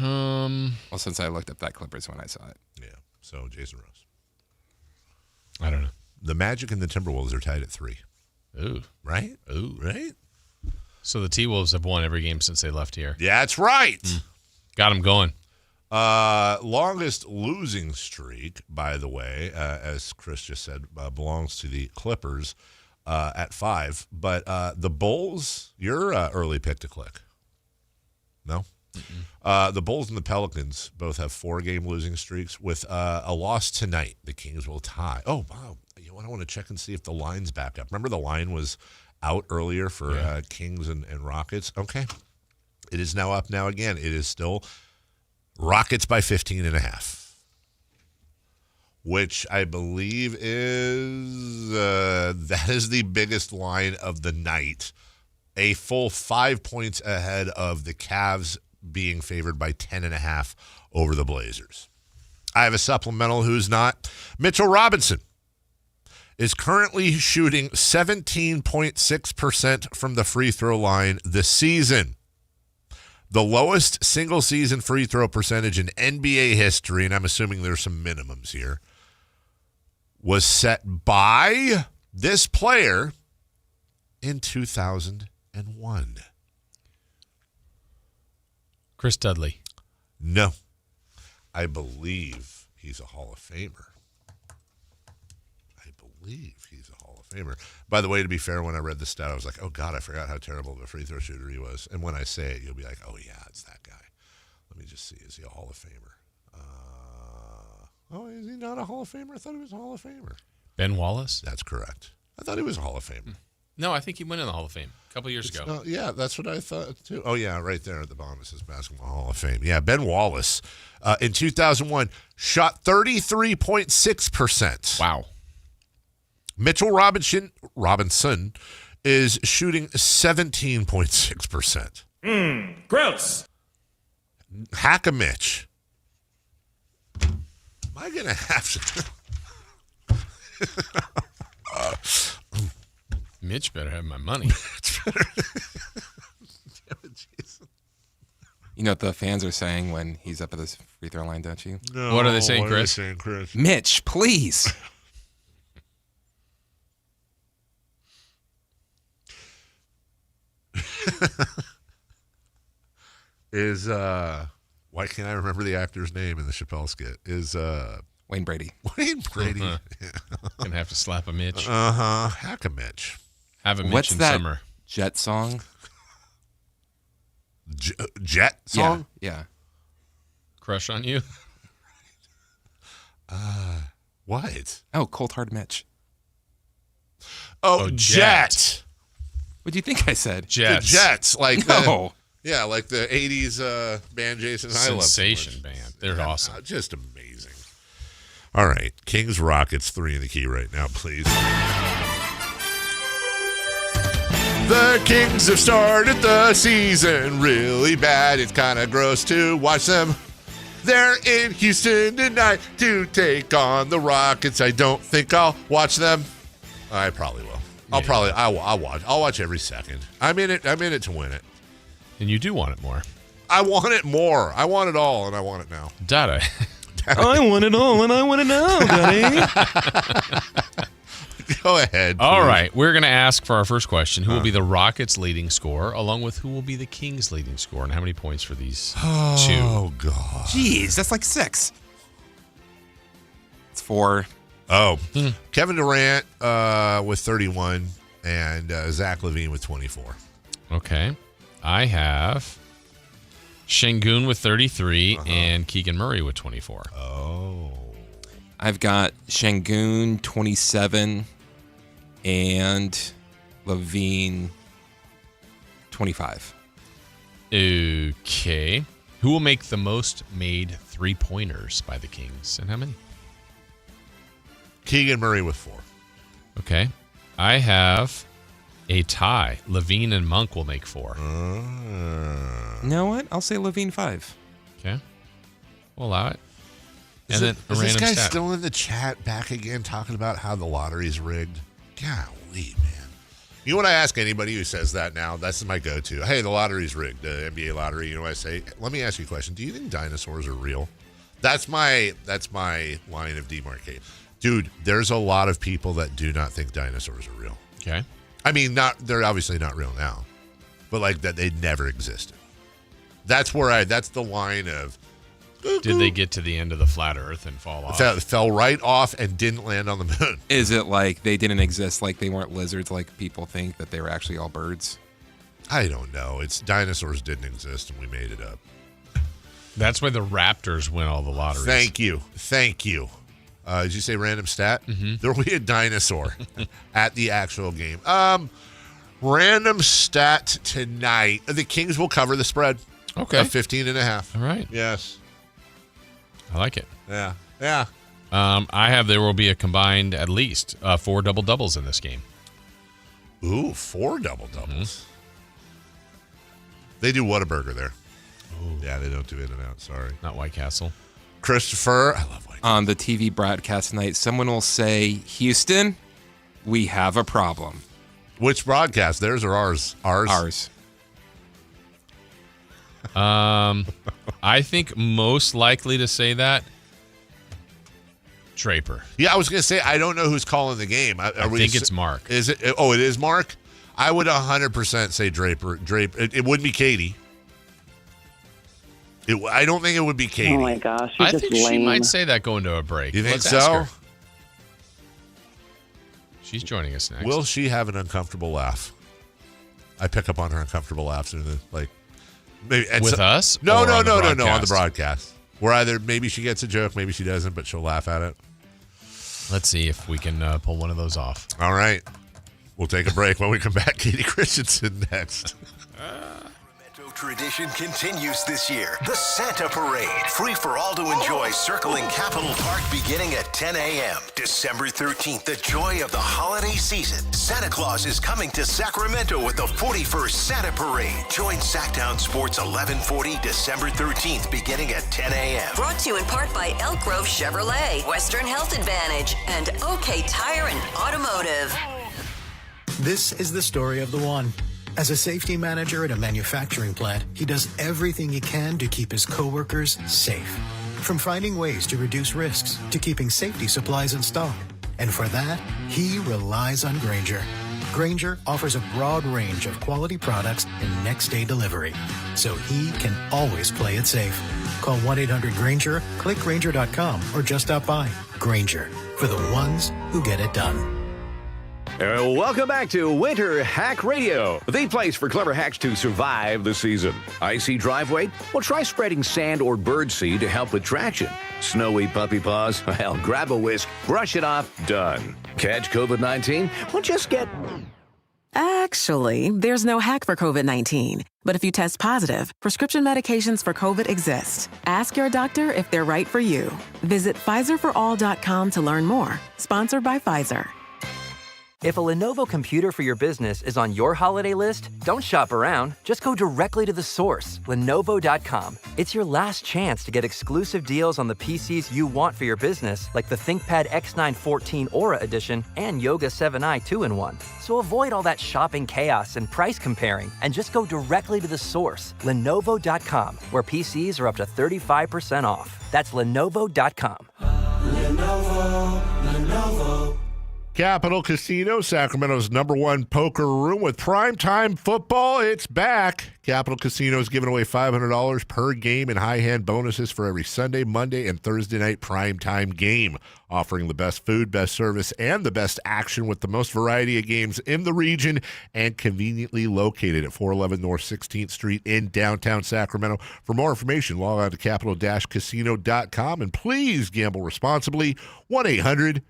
Well, since I looked up that Clippers when I saw it. Yeah, so Jason Rose. I don't know. The Magic and the Timberwolves are tied at 3. Ooh. Right? Ooh. Right? So the T-Wolves have won every game since they left here. Yeah, that's right. Got them going. Longest losing streak, by the way, as Chris just said, belongs to the Clippers at 5. But the Bulls, your early pick to click. No? The Bulls and the Pelicans both have 4-game losing streaks. With a loss tonight, the Kings will tie. Oh, wow. You know what? I want to check and see if the line's back up. Remember the line was out earlier for Kings and Rockets? Okay. It is now up now again. It is still Rockets by 15.5, which I believe is that is the biggest line of the night. A full 5 points ahead of the Cavs being favored by 10.5 over the Blazers. I have a supplemental who's not. Mitchell Robinson is currently shooting 17.6% from the free throw line this season. The lowest single-season free throw percentage in NBA history, and I'm assuming there's some minimums here, was set by this player in 2001. Chris Dudley. No. I believe he's a Hall of Famer. By the way, to be fair, when I read the stat, I was like, oh, God, I forgot how terrible of a free throw shooter he was. And when I say it, you'll be like, oh, yeah, it's that guy. Let me just see. Is he a Hall of Famer? Is he not a Hall of Famer? I thought he was a Hall of Famer. Ben Wallace? That's correct. I thought he was a Hall of Famer. No, I think he went in the Hall of Fame a couple years ago. Yeah, that's what I thought, too. Oh, yeah, right there at the bottom it says Basketball Hall of Fame. Yeah, Ben Wallace in 2001 shot 33.6%. Wow. Mitchell Robinson is shooting 17.6%. Gross. Hack-a-Mitch. Am I going to have to... Mitch better have my money. You know what the fans are saying when he's up at this free throw line, don't you? No, what are they saying, Chris? Mitch, please. is why can't I remember the actor's name in the Chappelle skit? Is Wayne Brady. Wayne Brady. Gonna have to slap a Mitch. Hack a Mitch. Have a Mitch What's in that summer. Jet song? Jet song? Yeah. Crush on you? What? Oh, Cold Hard Mitch. Oh, Jet. What do you think I said? Jets. The Jets. Like No. like the 80s band Jason I love so Sensation much. band. They're awesome. Just amazing. All right. Kings Rockets 3 in the key right now, please. The Kings have started the season really bad. It's kind of gross to watch them. They're in Houston tonight to take on the Rockets. I don't think I'll watch them. I probably will. I'll watch every second. I'm in it to win it. And you do want it more. I want it more. I want it all, and I want it now. Daddy. I want it all, and I want it now, Daddy. Go ahead. All right. We're going to ask for our first question. Who will be the Rockets' leading scorer, along with who will be the Kings' leading scorer, and how many points for these two? Oh, God. Jeez, that's like 6. It's 4. Oh, Kevin Durant with 31 and Zach LaVine with 24. Okay. I have Şengün with 33 and Keegan Murray with 24. Oh. I've got Şengün 27 and LaVine 25. Okay. Who will make the most made three-pointers by the Kings, and how many? Keegan Murray with 4. Okay. I have a tie. LaVine and Monk will make 4. You know what? I'll say LaVine 5. Okay. We'll allow it. Is Then a this random guy stat. still in the chat back again talking about how the lottery's rigged? Golly, man. You know what I ask anybody who says that now? That's my go-to. Hey, the lottery's rigged, the NBA lottery. You know what I say? Let me ask you a question. Do you think dinosaurs are real? That's my line of demarcation. Dude, there's a lot of people that do not think dinosaurs are real. Okay. I mean, they're obviously not real now, but like that they never existed. That's the line of. Did they get to the end of the flat Earth and fall off? Fell right off and didn't land on the moon. Is it like they didn't exist, like they weren't lizards, like people think, that they were actually all birds? I don't know. It's dinosaurs didn't exist and we made it up. That's why the Raptors win all the lotteries. Thank you. Did you say random stat? Mm-hmm. There will be a dinosaur at the actual game. Random stat tonight. The Kings will cover the spread. Okay. Of 15.5. All right. Yes. I like it. Yeah. I have there will be a combined at least 4 double-doubles in this game. Ooh, 4 double-doubles. They do Whataburger there. Ooh. Yeah, they don't do In-N-Out. Sorry. Not White Castle. Christopher, I love White Castle. On the TV broadcast tonight, someone will say, Houston, we have a problem. Which broadcast? Theirs or ours? Ours. I think most likely to say that, Draper. Yeah, I was going to say, I don't know who's calling the game. I think it's Mark. Is it? Oh, it is Mark? I would 100% say Draper. It wouldn't be Katie. I don't think it would be Katie. Oh, my gosh. I think she might say that going to a break. You think Let's so? ask her. She's joining us next. Will she have an uncomfortable laugh? I pick up on her uncomfortable laughs and maybe with us? No, or on the on the broadcast? broadcast. Where either maybe she gets a joke, maybe she doesn't, but she'll laugh at it. Let's see if we can pull one of those off. All right. We'll take a break. When we come back, Katie Christensen next. Tradition continues this year. The Santa Parade, free for all to enjoy, circling Capitol Park beginning at 10 a.m. December 13th, the joy of the holiday season. Santa Claus is coming to Sacramento with the 41st Santa Parade. Join Sactown Sports 1140 December 13th beginning at 10 a.m. Brought to you in part by Elk Grove Chevrolet, Western Health Advantage, and OK Tire and Automotive. This is the story of the one. As a safety manager at a manufacturing plant, he does everything he can to keep his coworkers safe. From finding ways to reduce risks to keeping safety supplies in stock. And for that, he relies on Grainger, Grainger offers a broad range of quality products and next-day delivery, so he can always play it safe. Call 1-800-GRAINGER, click Grainger.com, or just stop by. Grainger, for the ones who get it done. Welcome back to Winter Hack Radio, the place for clever hacks to survive the season. Icy driveway? Well, try spreading sand or birdseed to help with traction. Snowy puppy paws? Well, grab a whisk, brush it off, done. Catch COVID-19? Well, just get... Actually, there's no hack for COVID-19. But if you test positive, prescription medications for COVID exist. Ask your doctor if they're right for you. Visit PfizerForAll.com to learn more. Sponsored by Pfizer. If a Lenovo computer for your business is on your holiday list, don't shop around. Just go directly to the source, Lenovo.com. It's your last chance to get exclusive deals on the PCs you want for your business, like the ThinkPad X9 14 Aura Edition and Yoga 7i 2-in-1. So avoid all that shopping chaos and price comparing, and just go directly to the source, Lenovo.com, where PCs are up to 35% off. That's Lenovo.com. Lenovo. Capital Casino, Sacramento's #1 poker room with primetime football. It's back. Capital Casino is giving away $500 per game in high-hand bonuses for every Sunday, Monday, and Thursday night primetime game, offering the best food, best service, and the best action with the most variety of games in the region and conveniently located at 411 North 16th Street in downtown Sacramento. For more information, log on to capital-casino.com, and please gamble responsibly. 1-800-GAMBLER.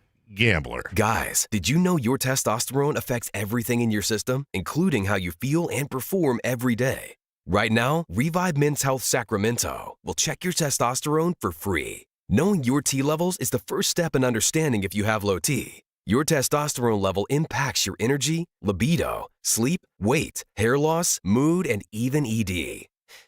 Guys, did you know your testosterone affects everything in your system, including how you feel and perform every day? Right now, Revive Men's Health Sacramento will check your testosterone for free. Knowing your T levels is the first step in understanding if you have low T. Your testosterone level impacts your energy, libido, sleep, weight, hair loss, mood, and even ED.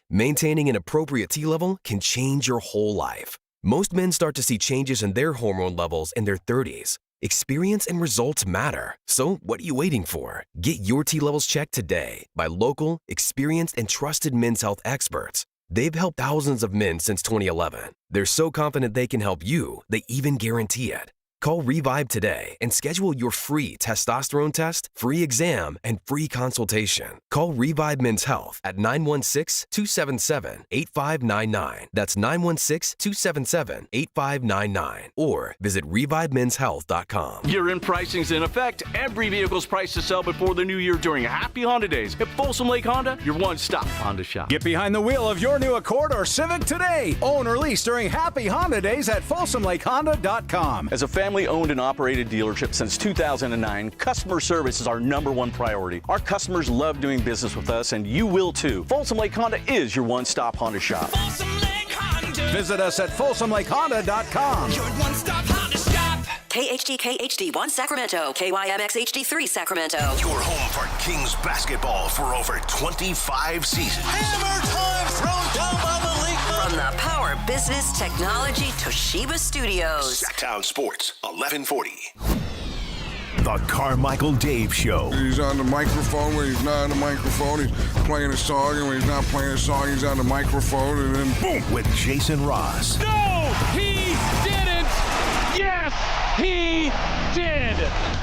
Maintaining an appropriate T level can change your whole life. Most men start to see changes in their hormone levels in their 30s. Experience and results matter. So what are you waiting for? Get your T levels checked today by local, experienced, and trusted men's health experts. They've helped thousands of men since 2011. They're so confident they can help you, they even guarantee it. Call Revive today and schedule your free testosterone test, free exam, and free consultation. Call Revive Men's Health at 916-277-8599. That's 916-277-8599. Or visit ReviveMen'sHealth.com. Year-end pricing's in effect. Every vehicle's priced to sell before the new year during Happy Honda Days. At Folsom Lake Honda, your one-stop Honda shop. Get behind the wheel of your new Accord or Civic today. Own or lease during Happy Honda Days at FolsomLakeHonda.com. As a family-owned and operated dealership since 2009, customer service is our #1 priority. Our customers love doing business with us, and you will too. Folsom Lake Honda is your one-stop Honda shop. Visit us at FolsomLakeHonda.com. Your one-stop Honda shop. KHD HD1 Sacramento, KYMX HD3 Sacramento. Your home for Kings basketball for over 25 seasons. Hammer time thrown down by the league. From the Power Business Technology Toshiba Studios. Sactown Sports, 1140. The Carmichael Dave Show. He's on the microphone when he's not on the microphone. He's playing a song, and when he's not playing a song, he's on the microphone, and then boom. With Jason Ross. No, he didn't. Yes, he did.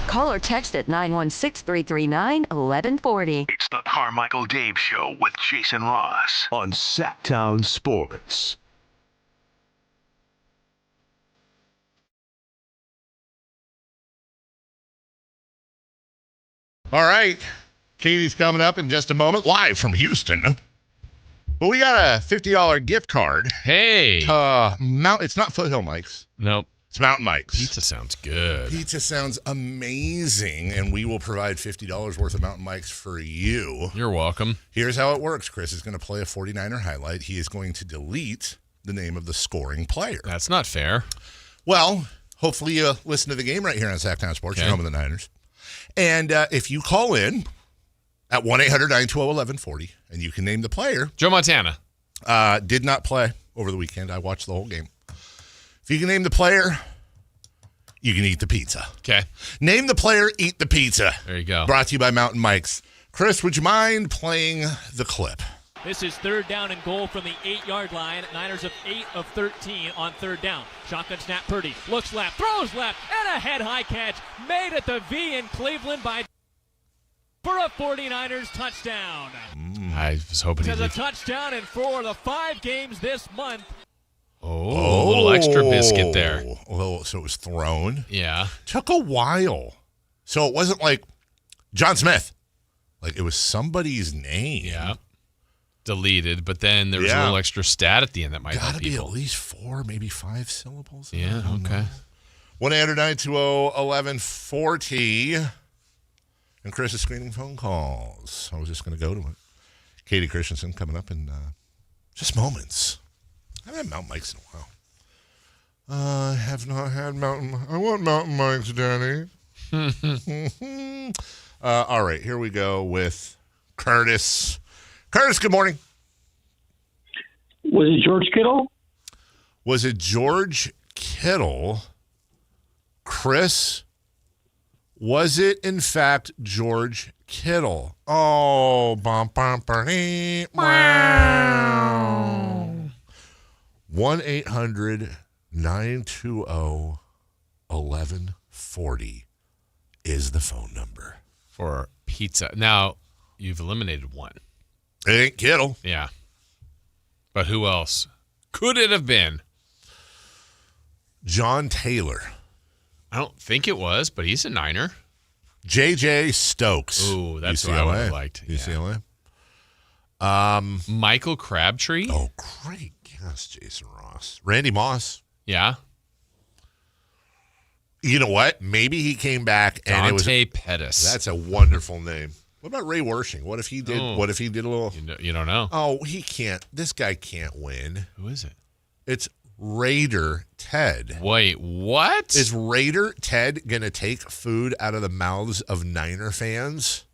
Call or text at 916-339-1140. It's the Carmichael Dave Show with Jason Ross on Sactown Sports. All right. Katie's coming up in just a moment, live from Houston. But we got a $50 gift card. Hey. It's not Foothill Mike's. Nope. It's Mountain Mike's. Pizza sounds good. Pizza sounds amazing, and we will provide $50 worth of Mountain Mike's for you. You're welcome. Here's how it works. Chris is going to play a 49er highlight. He is going to delete the name of the scoring player. That's not fair. Well, hopefully you listen to the game right here on Sactown Sports. You're home of the Niners. And if you call in at 1-800-912-1140, and you can name the player. Joe Montana. Did not play over the weekend. I watched the whole game. If you can name the player, you can eat the pizza. Okay. Name the player, eat the pizza. There you go. Brought to you by Mountain Mike's. Chris, would you mind playing the clip? This is 3rd down and goal from the 8-yard line. Niners of 8 of 13 on 3rd down. Shotgun snap, Purdy looks left, throws left, and a head-high catch made at the V in Cleveland by... for a 49ers touchdown. I was hoping Has he'd a touchdown in 4 of the 5 games this month. a little extra biscuit there. So it was thrown. Yeah. Took a while. So it wasn't like John Smith. Like it was somebody's name. Yeah. Deleted, but then there was a little extra stat at the end that might help people. Gotta be at least 4, maybe 5 syllables. Yeah, okay. 1-800-920-1140. And Chris is screening phone calls. I was just going to go to it. Katie Christensen coming up in just moments. I haven't had mountain bikes in a while. I have not had I want mountain bikes, Danny. All right, here we go with Curtis. Curtis, good morning. Was it George Kittle? Was it George Kittle? Chris, was it in fact George Kittle? Oh, bum, bum, bum, wow. 1-800-920-1140 is the phone number. For pizza. Now, you've eliminated one. It ain't Kittle. Yeah. But who else could it have been? John Taylor. I don't think it was, but he's a Niner. J.J. Stokes. Ooh, that's UCLA. what I would have liked. UCLA. Michael Crabtree. Oh, great guess, Jason Ross. Randy Moss. Yeah. You know what? Maybe he came back and Dante Pettis. That's a wonderful name. What about Ray Wersching? What if he did? Oh. What if he did a little? You don't know. Oh, he can't. This guy can't win. Who is it? It's Raider Ted. Wait, what? Is Raider Ted gonna take food out of the mouths of Niner fans?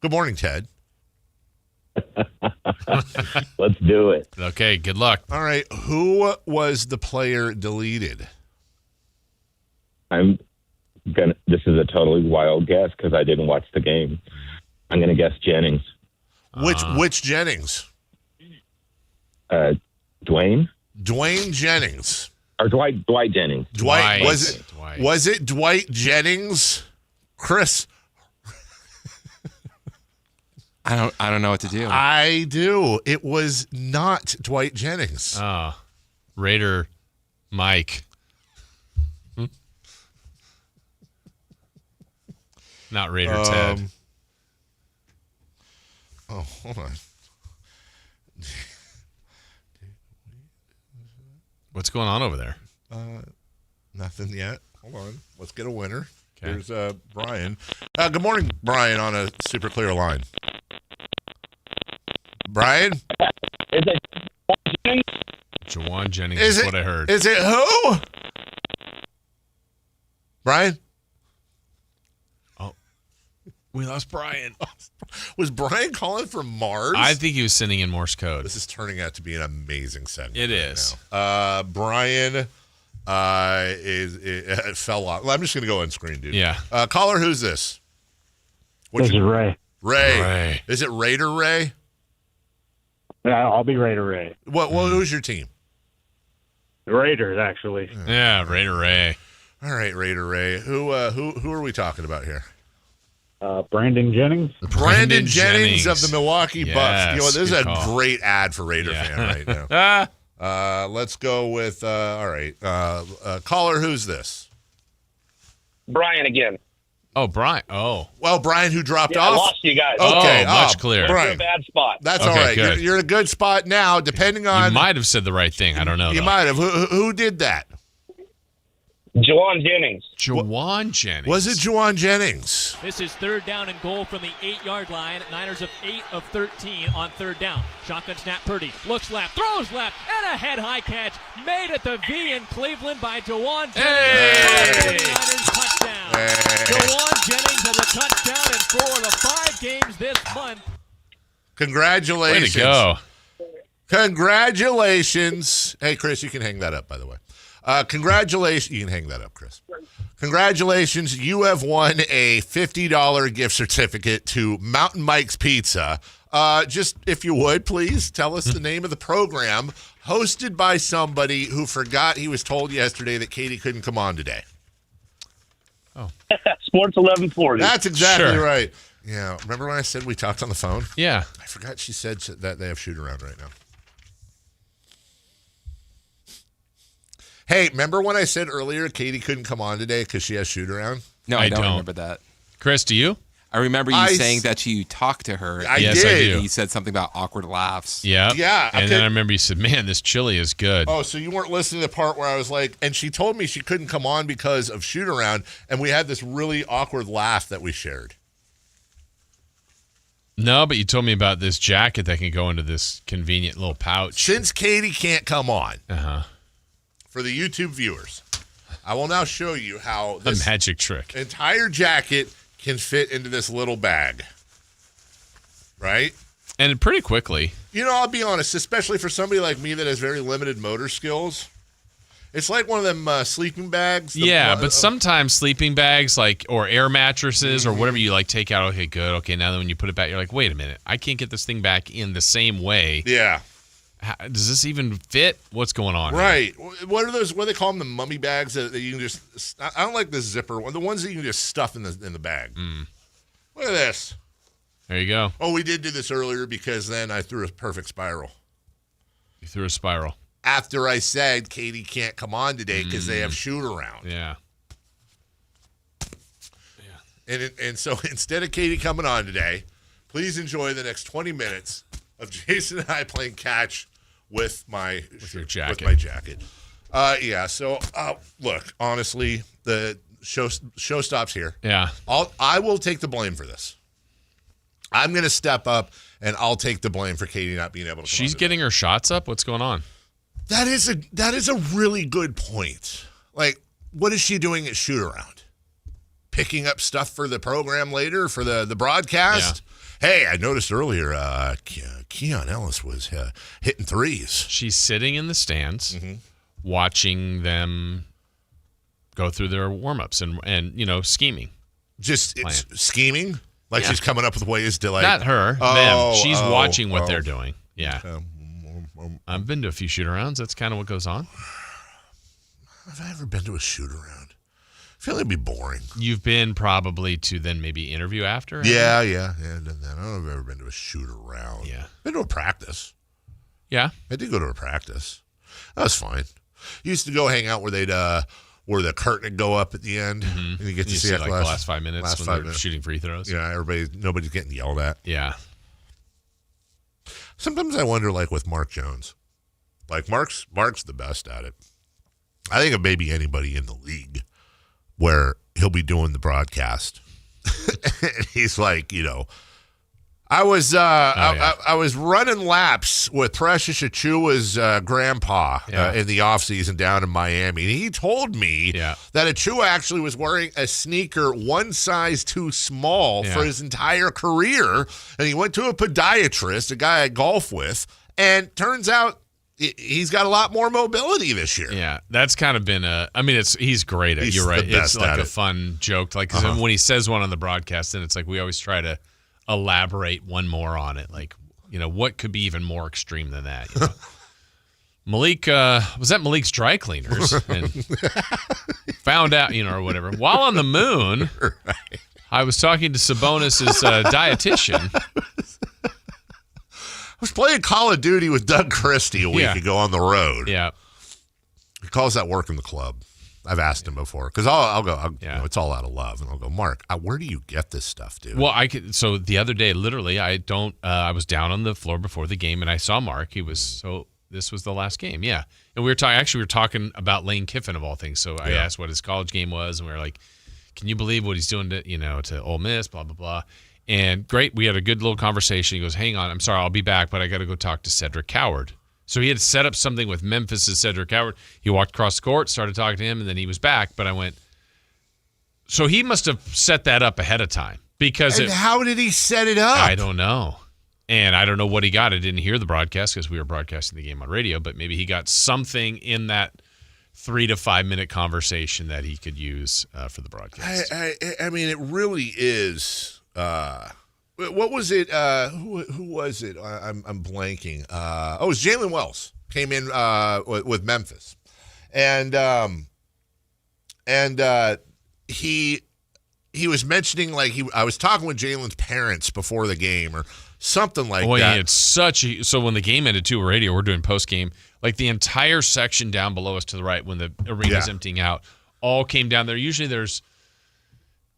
Good morning, Ted. Let's do it. Okay, good luck. All right, who was the player deleted? This is a totally wild guess because I didn't watch the game. I'm gonna guess Jennings. Which Jennings? Dwayne Jennings. Or Dwight Jennings. Dwight. Was it Dwight Jennings? Chris. I don't know what to do. I do. It was not Dwight Jennings. Raider Mike. Not Raider Ted. Oh, hold on. What's going on over there? Nothing yet. Hold on. Let's get a winner. Okay. Here's Brian. Good morning, Brian, on a super clear line. Brian? Is it Jennings? Jawan Jennings is what I heard. Is it who? Brian? We lost Brian. Was Brian calling from Mars? I think he was sending in Morse code. This is turning out to be an amazing segment. It is. Now. Brian it fell off. Well, I'm just going to go on screen, dude. Yeah. Caller, who's this? This is Ray. Ray. Is it Raider Ray? Yeah, I'll be Raider Ray. Who's your team? The Raiders, actually. Yeah, Raider Ray. All right, Raider Ray. Who are we talking about here? Brandon Jennings. Brandon Jennings of the Milwaukee Bucks. Yes, You know, this is good a call. great ad for Raider fan right now. Let's go with, all right. Caller, who's this? Brian again. Oh, Brian. Oh. Well, Brian, who dropped I off? lost you guys. Okay. Much clearer. You're in Brian. a bad spot. That's Okay, all right. good. You're in a good spot now, depending on. You might have said the right thing. I don't know. You might have. Who did that? Juwan Jennings. Jawan Jennings. Was it Juwan Jennings? This is 3rd down and goal from the 8-yard line. Niners of 8 of 13 on 3rd down. Shotgun snap. Purdy looks left, throws left, and a head-high catch made at the V in Cleveland by Jawan Jennings. For the 49ers touchdown. Jawan Jennings has a touchdown in 4 of the 5 games this month. Congratulations. Way to go. Congratulations. Hey, Chris, you can hang that up, by the way. Congratulations. You can hang that up, Chris. Congratulations. You have won a $50 gift certificate to Mountain Mike's Pizza. Just, if you would, please tell us the name of the program hosted by somebody who forgot he was told yesterday that Katie couldn't come on today. Sports 1140. That's exactly right. Yeah. Remember when I said we talked on the phone? Yeah. I forgot she said that they have shoot-around right now. Hey, remember when I said earlier Katie couldn't come on today because she has shoot-around? No, I don't remember that. Chris, do you? I remember you saying that you talked to her. Yes, I do. You said something about awkward laughs. Yeah. Yeah. And then I remember you said, man, this chili is good. Oh, so you weren't listening to the part where I was like, and she told me she couldn't come on because of shoot-around, and we had this really awkward laugh that we shared. No, but you told me about this jacket that can go into this convenient little pouch. Since Katie can't come on, Uh-huh. for the YouTube viewers, I will now show you how this a magic trick entire jacket can fit into this little bag. Right? And pretty quickly. You know, I'll be honest, especially for somebody like me that has very limited motor skills, it's like one of them sleeping bags. But sometimes sleeping bags, or air mattresses or whatever you take out. Okay, good. Okay, now then when you put it back, you're like, wait a minute, I can't get this thing back in the same way. Yeah. Does this even fit? What's going on? Right. Here? What are those? What do they call them? The mummy bags that you can just. I don't like the zipper one. The ones that you can just stuff in the bag. Look at this. There you go. Oh, we did do this earlier because then I threw a perfect spiral. You threw a spiral. After I said Katie can't come on today because they have shoot-around. Yeah. And so instead of Katie coming on today, please enjoy the next 20 minutes of Jason and I playing catch with your jacket. With my jacket. So look, honestly, the show stops here. Yeah. I will take the blame for this. I'm going to step up and I'll take the blame for Katie not being able to. She's getting her shots up. What's going on? That is a really good point. Like, what is she doing at shoot around? Picking up stuff for the program later for the broadcast. Yeah. Hey, I noticed earlier Keon Ellis was hitting threes. She's sitting in the stands, watching them go through their warm-ups and scheming. Just scheming? Like she's coming up with ways to Not her, them. She's watching what they're doing. Yeah. I've been to a few shoot-arounds. That's kind of what goes on. Have I ever been to a shoot-around? I feel like it'd be boring. You've been probably to then maybe interview after? Yeah. I've done that. I don't know if I've ever been to a shoot-around. Yeah. Been to a practice. Yeah. I did go to a practice. That was fine. Used to go hang out where they'd where the curtain would go up at the end, and you get to see the last 5 minutes when they're shooting free throws. Yeah, nobody's getting yelled at. Yeah. Sometimes I wonder, with Mark Jones, Mark's the best at it. I think of maybe anybody in the league where he'll be doing the broadcast, and he's like, I was I was running laps with Precious Achua's grandpa in the offseason down in Miami. And he told me that Achua actually was wearing a sneaker one size too small for his entire career. And he went to a podiatrist, a guy I golf with, and turns out he's got a lot more mobility this year. Yeah, that's kind of been he's great at it. You're right. It's like a fun joke. Cause when he says one on the broadcast, then it's like we always try to elaborate one more on it. What could be even more extreme than that? Malik was at Malik's dry cleaners and found out, or whatever. While on the moon, I was talking to Sabonis's dietitian. I was playing Call of Duty with Doug Christie a week ago on the road. Yeah. He calls that work in the club. I've asked him before because I'll go. It's all out of love, and I'll go, Mark, where do you get this stuff, dude? Well, So the other day, literally, I was down on the floor before the game, and I saw Mark. This was the last game, yeah. And we were talking about Lane Kiffin of all things. So I asked what his college game was, and we were like, can you believe what he's doing to Ole Miss, blah blah blah. And great, we had a good little conversation. He goes, hang on, I'm sorry, I'll be back, but I got to go talk to Cedric Coward. So he had set up something with Memphis' Cedric Coward. He walked across the court, started talking to him, and then he was back. But I went, so he must have set that up ahead of time. And how did he set it up? I don't know. And I don't know what he got. I didn't hear the broadcast because we were broadcasting the game on radio, but maybe he got something in that 3 to 5 minute conversation that he could use for the broadcast. I mean, it really is. What was it? Who was it? I'm blanking. It was Jalen Wells came in with Memphis, and he he was mentioning I was talking with Jalen's parents before the game or something like that. It's so when the game ended too, radio, we're doing post game. Like the entire section down below us to the right when the arena's emptying out, all came down there. Usually there's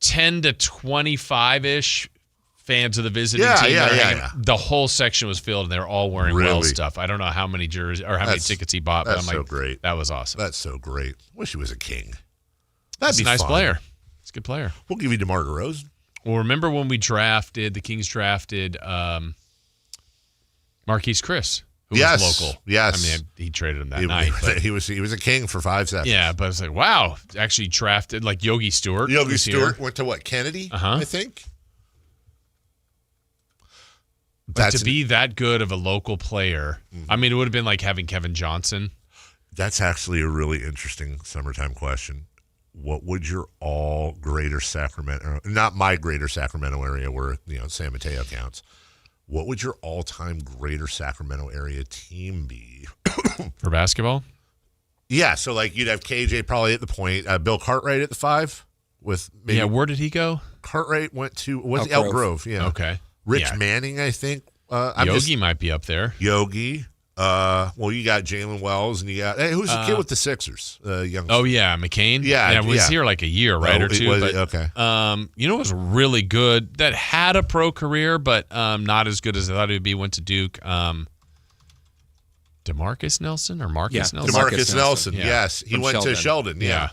10 to 25-ish fans of the visiting team. Yeah. The whole section was filled, and they were all wearing Wells stuff. I don't know how many jerseys or how many tickets he bought, but I'm like, great. That was awesome. That's so great. Wish he was a King. That's be a nice fun. player. He's a good player. We'll give you DeMar DeRozan. Well, remember when the Kings drafted Marquise Chris, who was local. Yes. I mean, he traded him that night. But he was a King for 5 seconds. Yeah, but it's like, wow, actually drafted like Yogi Stewart. Yogi Stewart went to what, Kennedy, I think? But to be that good of a local player, I mean, it would have been like having Kevin Johnson. That's actually a really interesting summertime question. What would your greater Sacramento, not my greater Sacramento area where, San Mateo counts, what would your all-time greater Sacramento area team be? For basketball? Yeah, so you'd have KJ probably at the point, Bill Cartwright at the 5 with maybe. Yeah, where did he go? Cartwright went to Elk Grove. Yeah. Okay. Rich Manning, I think. Yogi might be up there. Yogi. Well, you got Jalen Wells, and you got who's the kid with the Sixers? Young. Oh yeah, McCain. Yeah, was here like a year, right, or two. Okay. It was really good. That had a pro career, but not as good as I thought it would be. Went to Duke. DeMarcus Nelson or Marcus Nelson? DeMarcus Nelson. Yeah. Yes, he went to Sheldon. Yeah.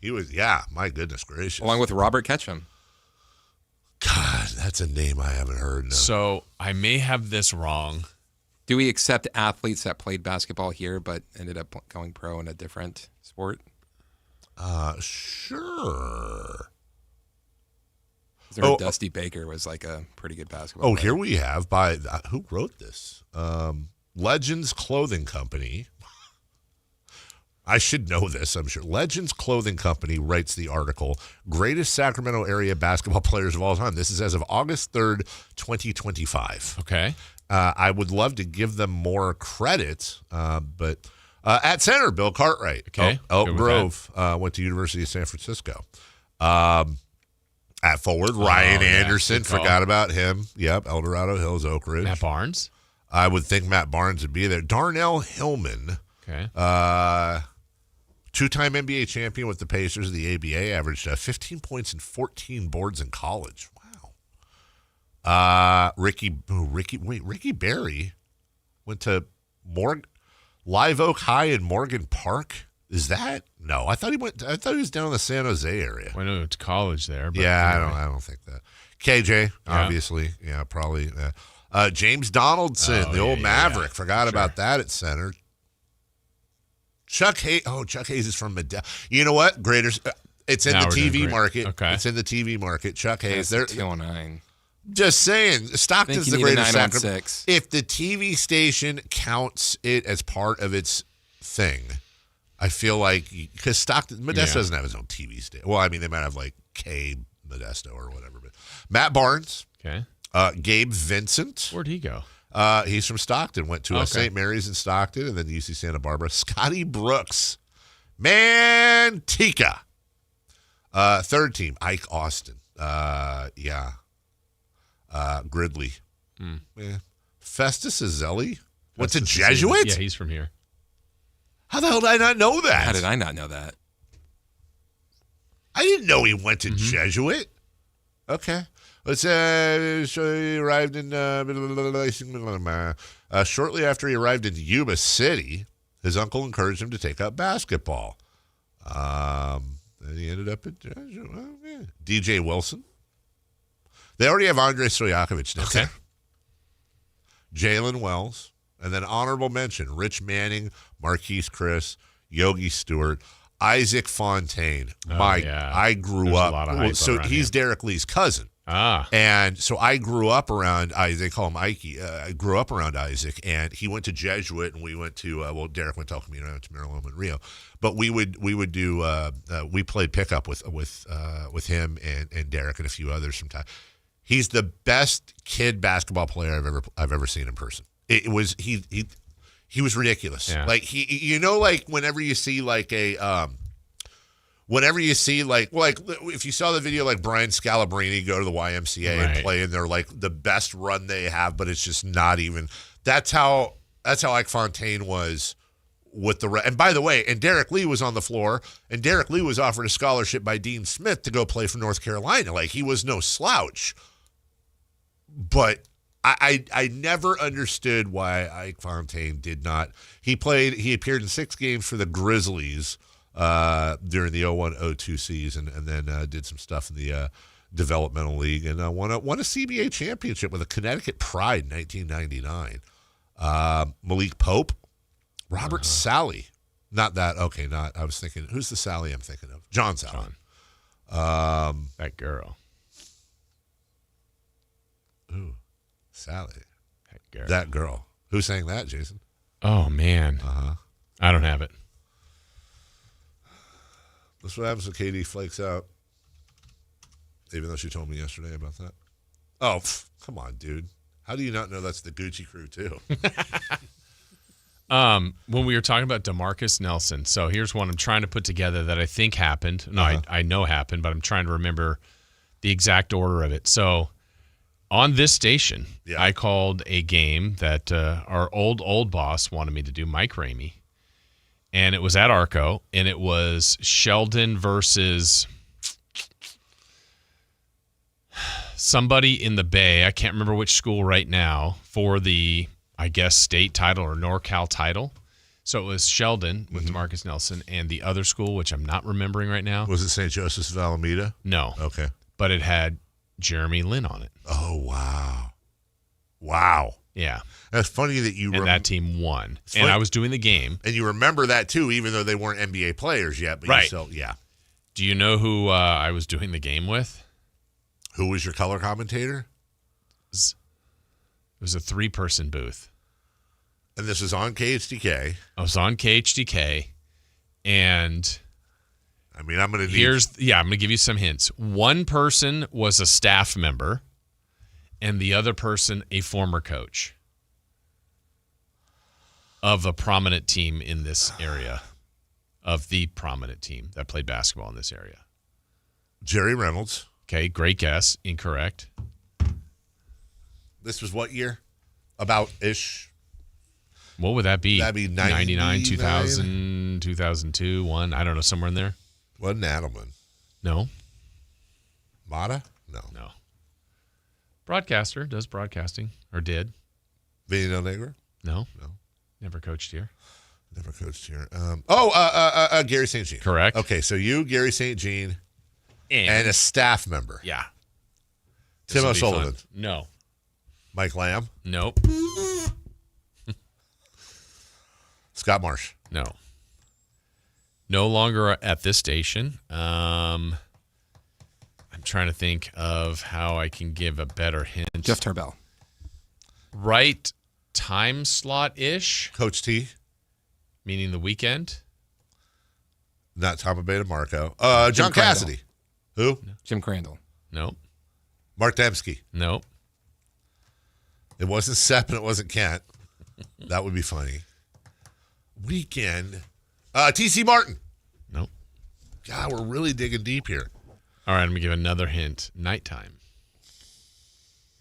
He was. Yeah, my goodness gracious. Along with Robert Ketchum. God, that's a name I haven't heard. No. So I may have this wrong. Do we accept athletes that played basketball here but ended up going pro in a different sport? Sure. Dusty Baker was like a pretty good basketball player. Here we have who wrote this? Legends Clothing Company. I should know this, I'm sure. Legends Clothing Company writes the article, Greatest Sacramento Area Basketball Players of All Time. This is as of August 3rd, 2025. Okay. I would love to give them more credit, but at center, Bill Cartwright. Okay. Elk Grove, went to University of San Francisco. At forward, Ryan Anderson, forgot about him. Yep, El Dorado Hills, Oak Ridge. Matt Barnes? I would think Matt Barnes would be there. Darnell Hillman. Okay. Two-time NBA champion with the Pacers, the ABA, averaged 15 points and 14 boards in college. Wow. Ricky Berry went to Live Oak High in Morgan Park. Is that? No, I thought he was down in the San Jose area. Well, I know it's college there. But yeah, I don't think that. KJ, obviously. Yeah, probably. James Donaldson, the old Maverick. Forgot about that at center. Chuck Hayes. Oh, Chuck Hayes is from Medell. You know what? It's in the TV market. Okay. It's in the TV market. Chuck Hayes. They're 209. Just saying, Stockton's the greatest Sacramento. 916. If the TV station counts it as part of its thing, I feel like because Modesto doesn't have his own TV station. Well, I mean, they might have like K Modesto or whatever. But Matt Barnes. Okay. Gabe Vincent. Where'd he go? He's from Stockton. Went to St. Mary's in Stockton and then UC Santa Barbara. Scotty Brooks. Manteca. Third team, Ike Austin. Gridley. Yeah. Festus Azzelli. Went to Jesuit? Yeah, he's from here. How the hell did I not know that? How did I not know that? I didn't know he went to Jesuit. Okay. Let's so he arrived in shortly after he arrived in Yuba City, his uncle encouraged him to take up basketball. And he ended up at DJ Wilson. They already have Andre Stojakovic down there. Jalen Wells. And then honorable mention, Rich Manning, Marquise Chris, Yogi Stewart, Isaac Fontaine. I grew up. So he's Derek Lee's cousin. And so I grew up around Isaac. They call him Ike. I grew up around Isaac, and he went to Jesuit, and we went to Derek went to El Camino, to Marilyn and Rio. But we would do we played pickup with him and Derek and a few others sometimes. He's the best kid basketball player I've ever seen in person. It was he was ridiculous. Yeah. Like like whenever you see like a whenever you see like if you saw the video like Brian Scalabrine go to the YMCA and play, and they're like the best run they have, but it's just not even. That's how Ike Fontaine was with the. And by the way, and Derek Lee was on the floor, and Derek Lee was offered a scholarship by Dean Smith to go play for North Carolina. Like, he was no slouch. But I never understood why Ike Fontaine did not. He appeared in 6 games for the Grizzlies during the 01-02 season, and then did some stuff in the developmental league, and won a CBA championship with a Connecticut Pride in 1999. Malik Pope, Robert Sally. Not that. Okay, not. I was thinking, who's the Sally I'm thinking of? John Sally. That girl. Ooh, Sally. That girl. That girl. Who sang that, Jason? Oh, man. I don't have it. That's what happens when Katie flakes out. Even though she told me yesterday about that. Oh, come on, dude. How do you not know that's the Gucci Crew, too? When we were talking about DeMarcus Nelson, so here's one I'm trying to put together that I think happened. No, I know happened, but I'm trying to remember the exact order of it. So on this station, I called a game that our old boss wanted me to do, Mike Ramey, and it was at Arco, and it was Sheldon versus somebody in the Bay. I can't remember which school right now for the, I guess, state title or NorCal title. So it was Sheldon with DeMarcus Nelson, and the other school, which I'm not remembering right now. Was it St. Joseph's of Alameda? No. Okay. But it had Jeremy Lin on it. Oh, wow. Wow. Yeah. That's funny that you and that team won. And I was doing the game. And you remember that, too, even though they weren't NBA players yet. But right. You still, yeah. Do you know who I was doing the game with? Who was your color commentator? It was a 3-person booth. And this is on KHDK. I was on KHDK, and I mean, I'm going to I'm going to give you some hints. One person was a staff member, and the other person a former coach of a prominent team in this area, of the prominent team that played basketball in this area. Jerry Reynolds. Okay, great guess. Incorrect. This was what year? About-ish. What would that be? That'd be 99, 2000, 2002, 1. I don't know, somewhere in there. Wasn't Adelman? No. Mata? No. Broadcaster, does broadcasting, or did. Vinny Del Negro? No. Never coached here. Never coached here. Gary St. Jean. Correct. Okay, so you, Gary St. Jean, and a staff member. Yeah. Tim O'Sullivan. No. Mike Lamb. Nope. Scott Marsh. No. No longer at this station. I'm trying to think of how I can give a better hint. Jeff Tarbell. Right time slot-ish. Coach T. Meaning the weekend. Not Tom Abeta Marco. John Cassidy. Who? No. Jim Crandall. Nope. Mark Dembski. Nope. It wasn't Sepp and it wasn't Kent. That would be funny. Weekend. T.C. Martin. Nope. God, we're really digging deep here. All right, I'm going to give another hint. Nighttime.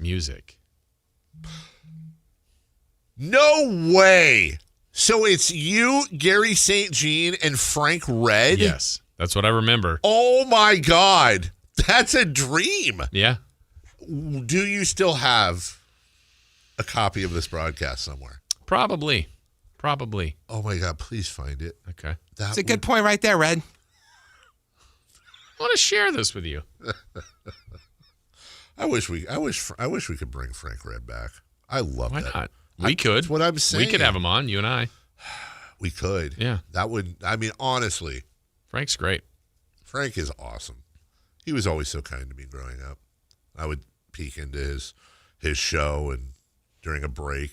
Music. No way. So it's you, Gary St. Jean, and Frank Red? Yes. That's what I remember. Oh, my God. That's a dream. Yeah. Do you still have a copy of this broadcast somewhere? Probably. Oh, my God. Please find it. Okay. That's a good point right there, Red. I want to share this with you. I wish we could bring Frank Red back. I love that. Why not? We could. That's what I'm saying. We could have him on, you and I. We could. Yeah. That would, I mean, honestly. Frank's great. Frank is awesome. He was always so kind to me growing up. I would peek into his show, and during a break,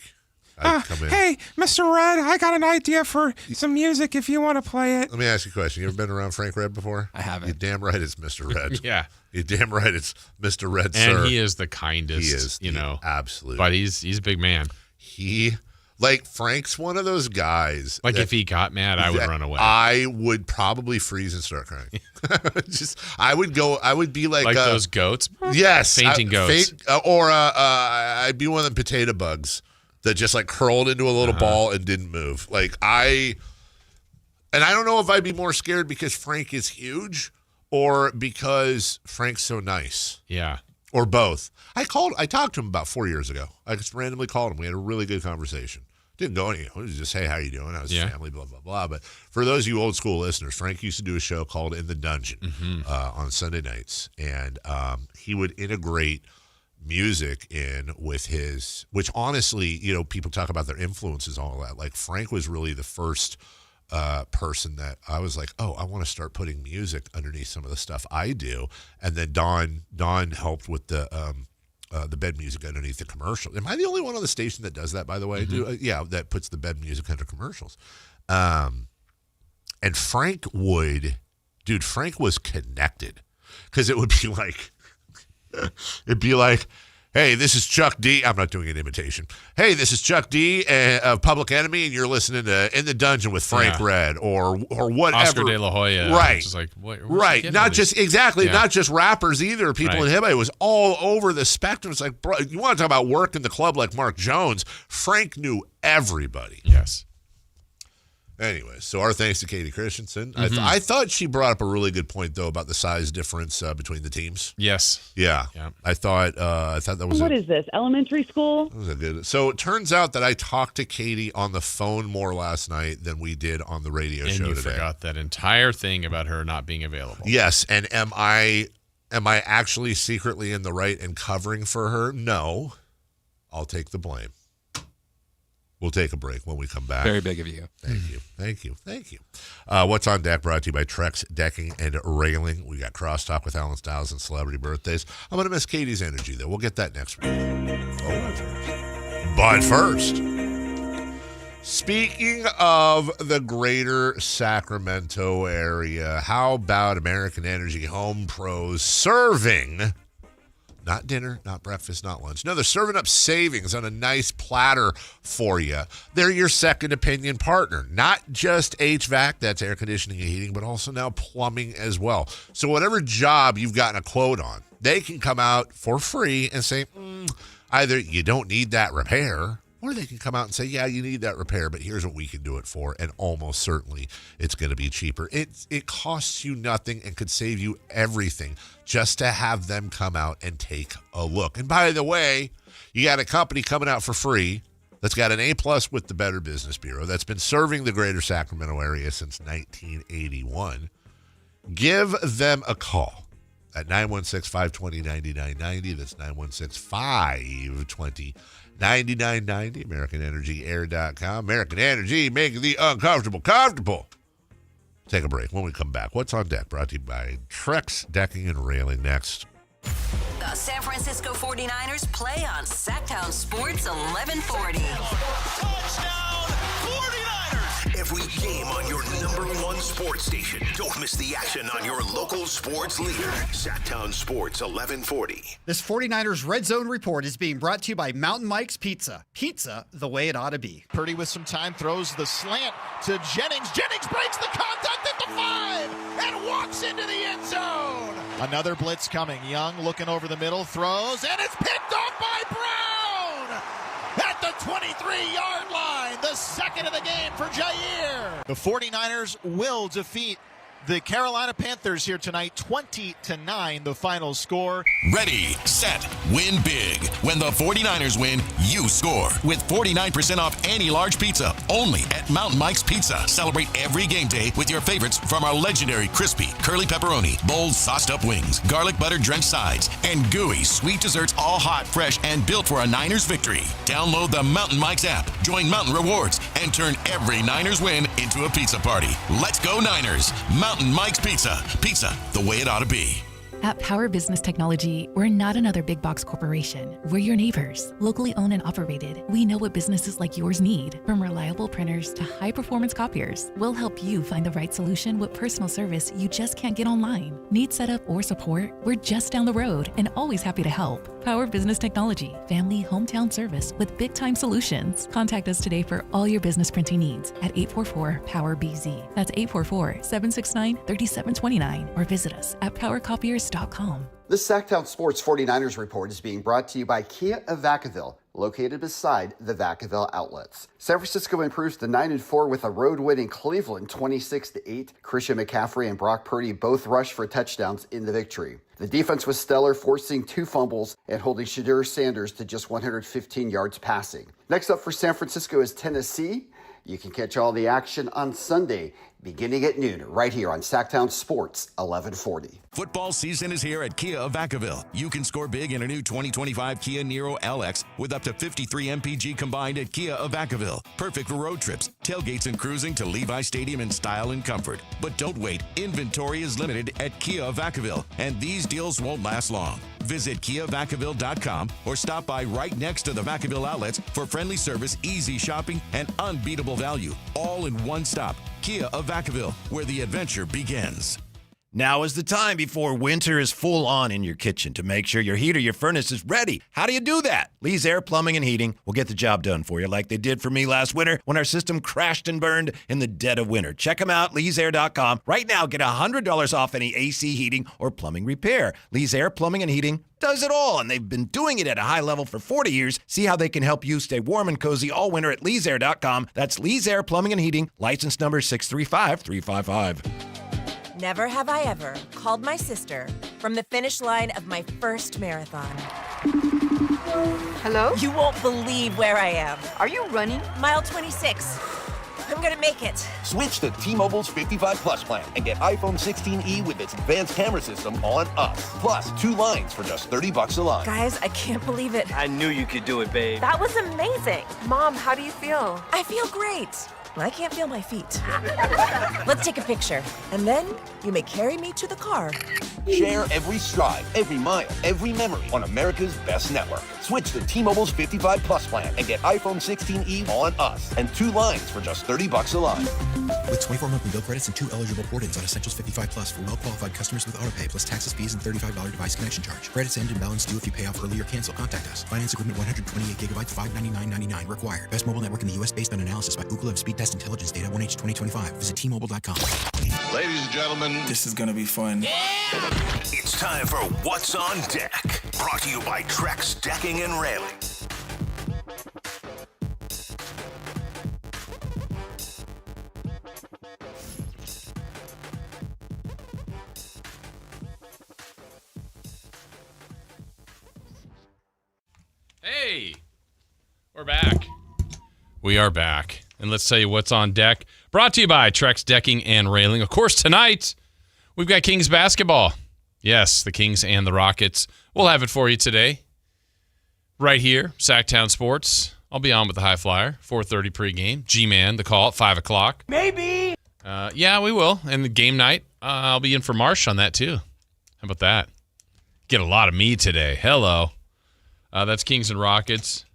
I'd come in. Hey, Mr. Red, I got an idea for some music if you want to play it. Let me ask you a question. You ever been around Frank Red before? I haven't. You're damn right it's Mr. Red. Yeah. You're damn right it's Mr. Red, and sir. he is the kindest, He is, absolutely. But he's a big man. He Like, Frank's one of those guys. Like, if he got mad, I would run away. I would probably freeze and start crying. I would be like those goats? Yes. Fainting goats. I'd be one of them potato bugs that just, like, curled into a little ball and didn't move. Like, and I don't know if I'd be more scared because Frank is huge or because Frank's so nice. Yeah. Or both. I talked to him about 4 years ago. I just randomly called him. We had a really good conversation. Didn't go anywhere. It was just, hey, how you doing? I was family, blah, blah, blah. But for those of you old school listeners, Frank used to do a show called In the Dungeon on Sunday nights. And he would integrate music in with his, which honestly, people talk about their influences and all that. Like, Frank was really the first person that I was like, oh, I want to start putting music underneath some of the stuff I do. And then Don helped with the bed music underneath the commercial. Am I the only one on the station that does that, by the way? That puts the bed music under commercials. And Frank was connected because it would be like, hey, this is Chuck D. I'm not doing an imitation. Hey, this is Chuck D. Of Public Enemy, and you're listening to In the Dungeon with Frank Red or whatever. Oscar De La Hoya. Right. Just like, right. Not just not just rappers either. People in hip-hop. It was all over the spectrum. It's like, bro, you want to talk about work in the club like Mark Jones? Frank knew everybody. Yes. Anyway, so our thanks to Katie Christensen. I thought she brought up a really good point, though, about the size difference between the teams. Yes. Yeah. I thought that was. What is this? Elementary school? That was a good. So it turns out that I talked to Katie on the phone more last night than we did on the radio show today. And you forgot that entire thing about her not being available. Yes, and am I actually secretly in the right and covering for her? No. I'll take the blame. We'll take a break when we come back. Very big of you. Thank you. What's on Deck brought to you by Trex Decking and Railing. We got Crosstalk with Alan Stiles and celebrity birthdays. I'm going to miss Katie's energy, though. We'll get that next week. But first, speaking of the greater Sacramento area, how about American Energy Home Pros serving... not dinner, not breakfast, not lunch. No, they're serving up savings on a nice platter for you. They're your second opinion partner. Not just HVAC, that's air conditioning and heating, but also now plumbing as well. So whatever job you've gotten a quote on, they can come out for free and say, either you don't need that repair, or they can come out and say, yeah, you need that repair, but here's what we can do it for, and almost certainly it's going to be cheaper. It costs you nothing and could save you everything just to have them come out and take a look. And by the way, you got a company coming out for free that's got an A+ with the Better Business Bureau that's been serving the greater Sacramento area since 1981. Give them a call at 916-520-9990. That's 916-520-9990. AmericanEnergyAir.com. American Energy, making the uncomfortable comfortable. Take a break. When we come back, What's on Deck brought to you by Trex Decking and Railing next. The San Francisco 49ers play on Sactown Sports 1140. Touchdown 49ers! Every game on your #1 sports station. Don't miss the action on your local sports leader. Sactown Sports 1140. This 49ers Red Zone Report is being brought to you by Mountain Mike's Pizza. Pizza the way it ought to be. Purdy with some time throws the slant to Jennings. Jennings breaks the contact at the 5 and walks into the end zone. Another blitz coming. Young looking over the middle, throws, and it's picked off by Brown at the 23-yard line. The second of the game for Jair. The 49ers will defeat the Carolina Panthers here tonight, 20-9, the final score. Ready, set, win big. When the 49ers win, you score. With 49% off any large pizza, only at Mountain Mike's Pizza. Celebrate every game day with your favorites from our legendary crispy, curly pepperoni, bold sauced up wings, garlic butter drenched sides, and gooey sweet desserts, all hot, fresh, and built for a Niners victory. Download the Mountain Mike's app, join Mountain Rewards, and turn every Niners win into a pizza party. Let's go Niners! Mountain Mike's Pizza. Pizza the way it ought to be. At Power Business Technology, we're not another big box corporation. We're your neighbors, locally owned and operated. We know what businesses like yours need, from reliable printers to high-performance copiers. We'll help you find the right solution with personal service you just can't get online. Need setup or support? We're just down the road and always happy to help. Power Business Technology, family hometown service with big-time solutions. Contact us today for all your business printing needs at 844-POWER-BZ. That's 844-769-3729 or visit us at powercopiers.com. The Sactown Sports 49ers Report is being brought to you by Kia of Vacaville, located beside the Vacaville outlets. San Francisco improves to 9-4 with a road win in Cleveland, 26-8. Christian McCaffrey and Brock Purdy both rushed for touchdowns in the victory. The defense was stellar, forcing 2 fumbles and holding Shadur Sanders to just 115 yards passing. Next up for San Francisco is Tennessee. You can catch all the action on Sunday, beginning at noon, right here on Sactown Sports 1140. Football season is here at Kia of Vacaville. You can score big in a new 2025 Kia Niro LX with up to 53 MPG combined at Kia of Vacaville. Perfect for road trips, tailgates, and cruising to Levi Stadium in style and comfort. But don't wait. Inventory is limited at Kia of Vacaville, and these deals won't last long. Visit KiaVacaville.com or stop by right next to the Vacaville outlets for friendly service, easy shopping, and unbeatable value. All in one stop. Kia of Vacaville, where the adventure begins. Now is the time before winter is full on in your kitchen to make sure your heat or your furnace is ready. How do you do that? Lee's Air Plumbing and Heating will get the job done for you like they did for me last winter when our system crashed and burned in the dead of winter. Check them out, leesair.com. Right now, get $100 off any AC heating or plumbing repair. Lee's Air Plumbing and Heating does it all, and they've been doing it at a high level for 40 years. See how they can help you stay warm and cozy all winter at leesair.com. That's Lee's Air Plumbing and Heating, license number 635355. Never have I ever called my sister from the finish line of my first marathon. Hello? You won't believe where I am. Are you running? Mile 26. I'm gonna make it. Switch to T-Mobile's 55 Plus plan and get iPhone 16e with its advanced camera system on us. Plus, 2 lines for just $30 a line. Guys, I can't believe it. I knew you could do it, babe. That was amazing. Mom, how do you feel? I feel great. I can't feel my feet. Let's take a picture, and then you may carry me to the car. Share every stride, every mile, every memory on America's best network. Switch to T-Mobile's 55 Plus plan and get iPhone 16e on us and 2 lines for just $30 a line. With 24 monthly bill credits and 2 eligible port-ins on Essentials 55 Plus for well-qualified customers with autopay plus taxes, fees, and $35 device connection charge. Credits end and balance due if you pay off early or cancel. Contact us. Finance agreement 128 gigabytes, $599.99 required. Best mobile network in the U.S. based on analysis by Ookla of Speed Test Intelligence data 1H 2025. Visit T-Mobile.com. Ladies and gentlemen, this is going to be fun. Yeah! It's time for What's on Deck. Brought to you by Trex Decking and Railing. Hey, we're back. We are back. And let's tell you what's on deck. Brought to you by Trex Decking and Railing. Of course, tonight, we've got Kings basketball. Yes, the Kings and the Rockets. We'll have it for you today. Right here, Sactown Sports. I'll be on with the High Flyer, 4:30 pregame. G-Man, the call at 5 o'clock. Maybe. Yeah, we will. And the game night, I'll be in for Marsh on that, too. How about that? Get a lot of me today. Hello. That's Kings and Rockets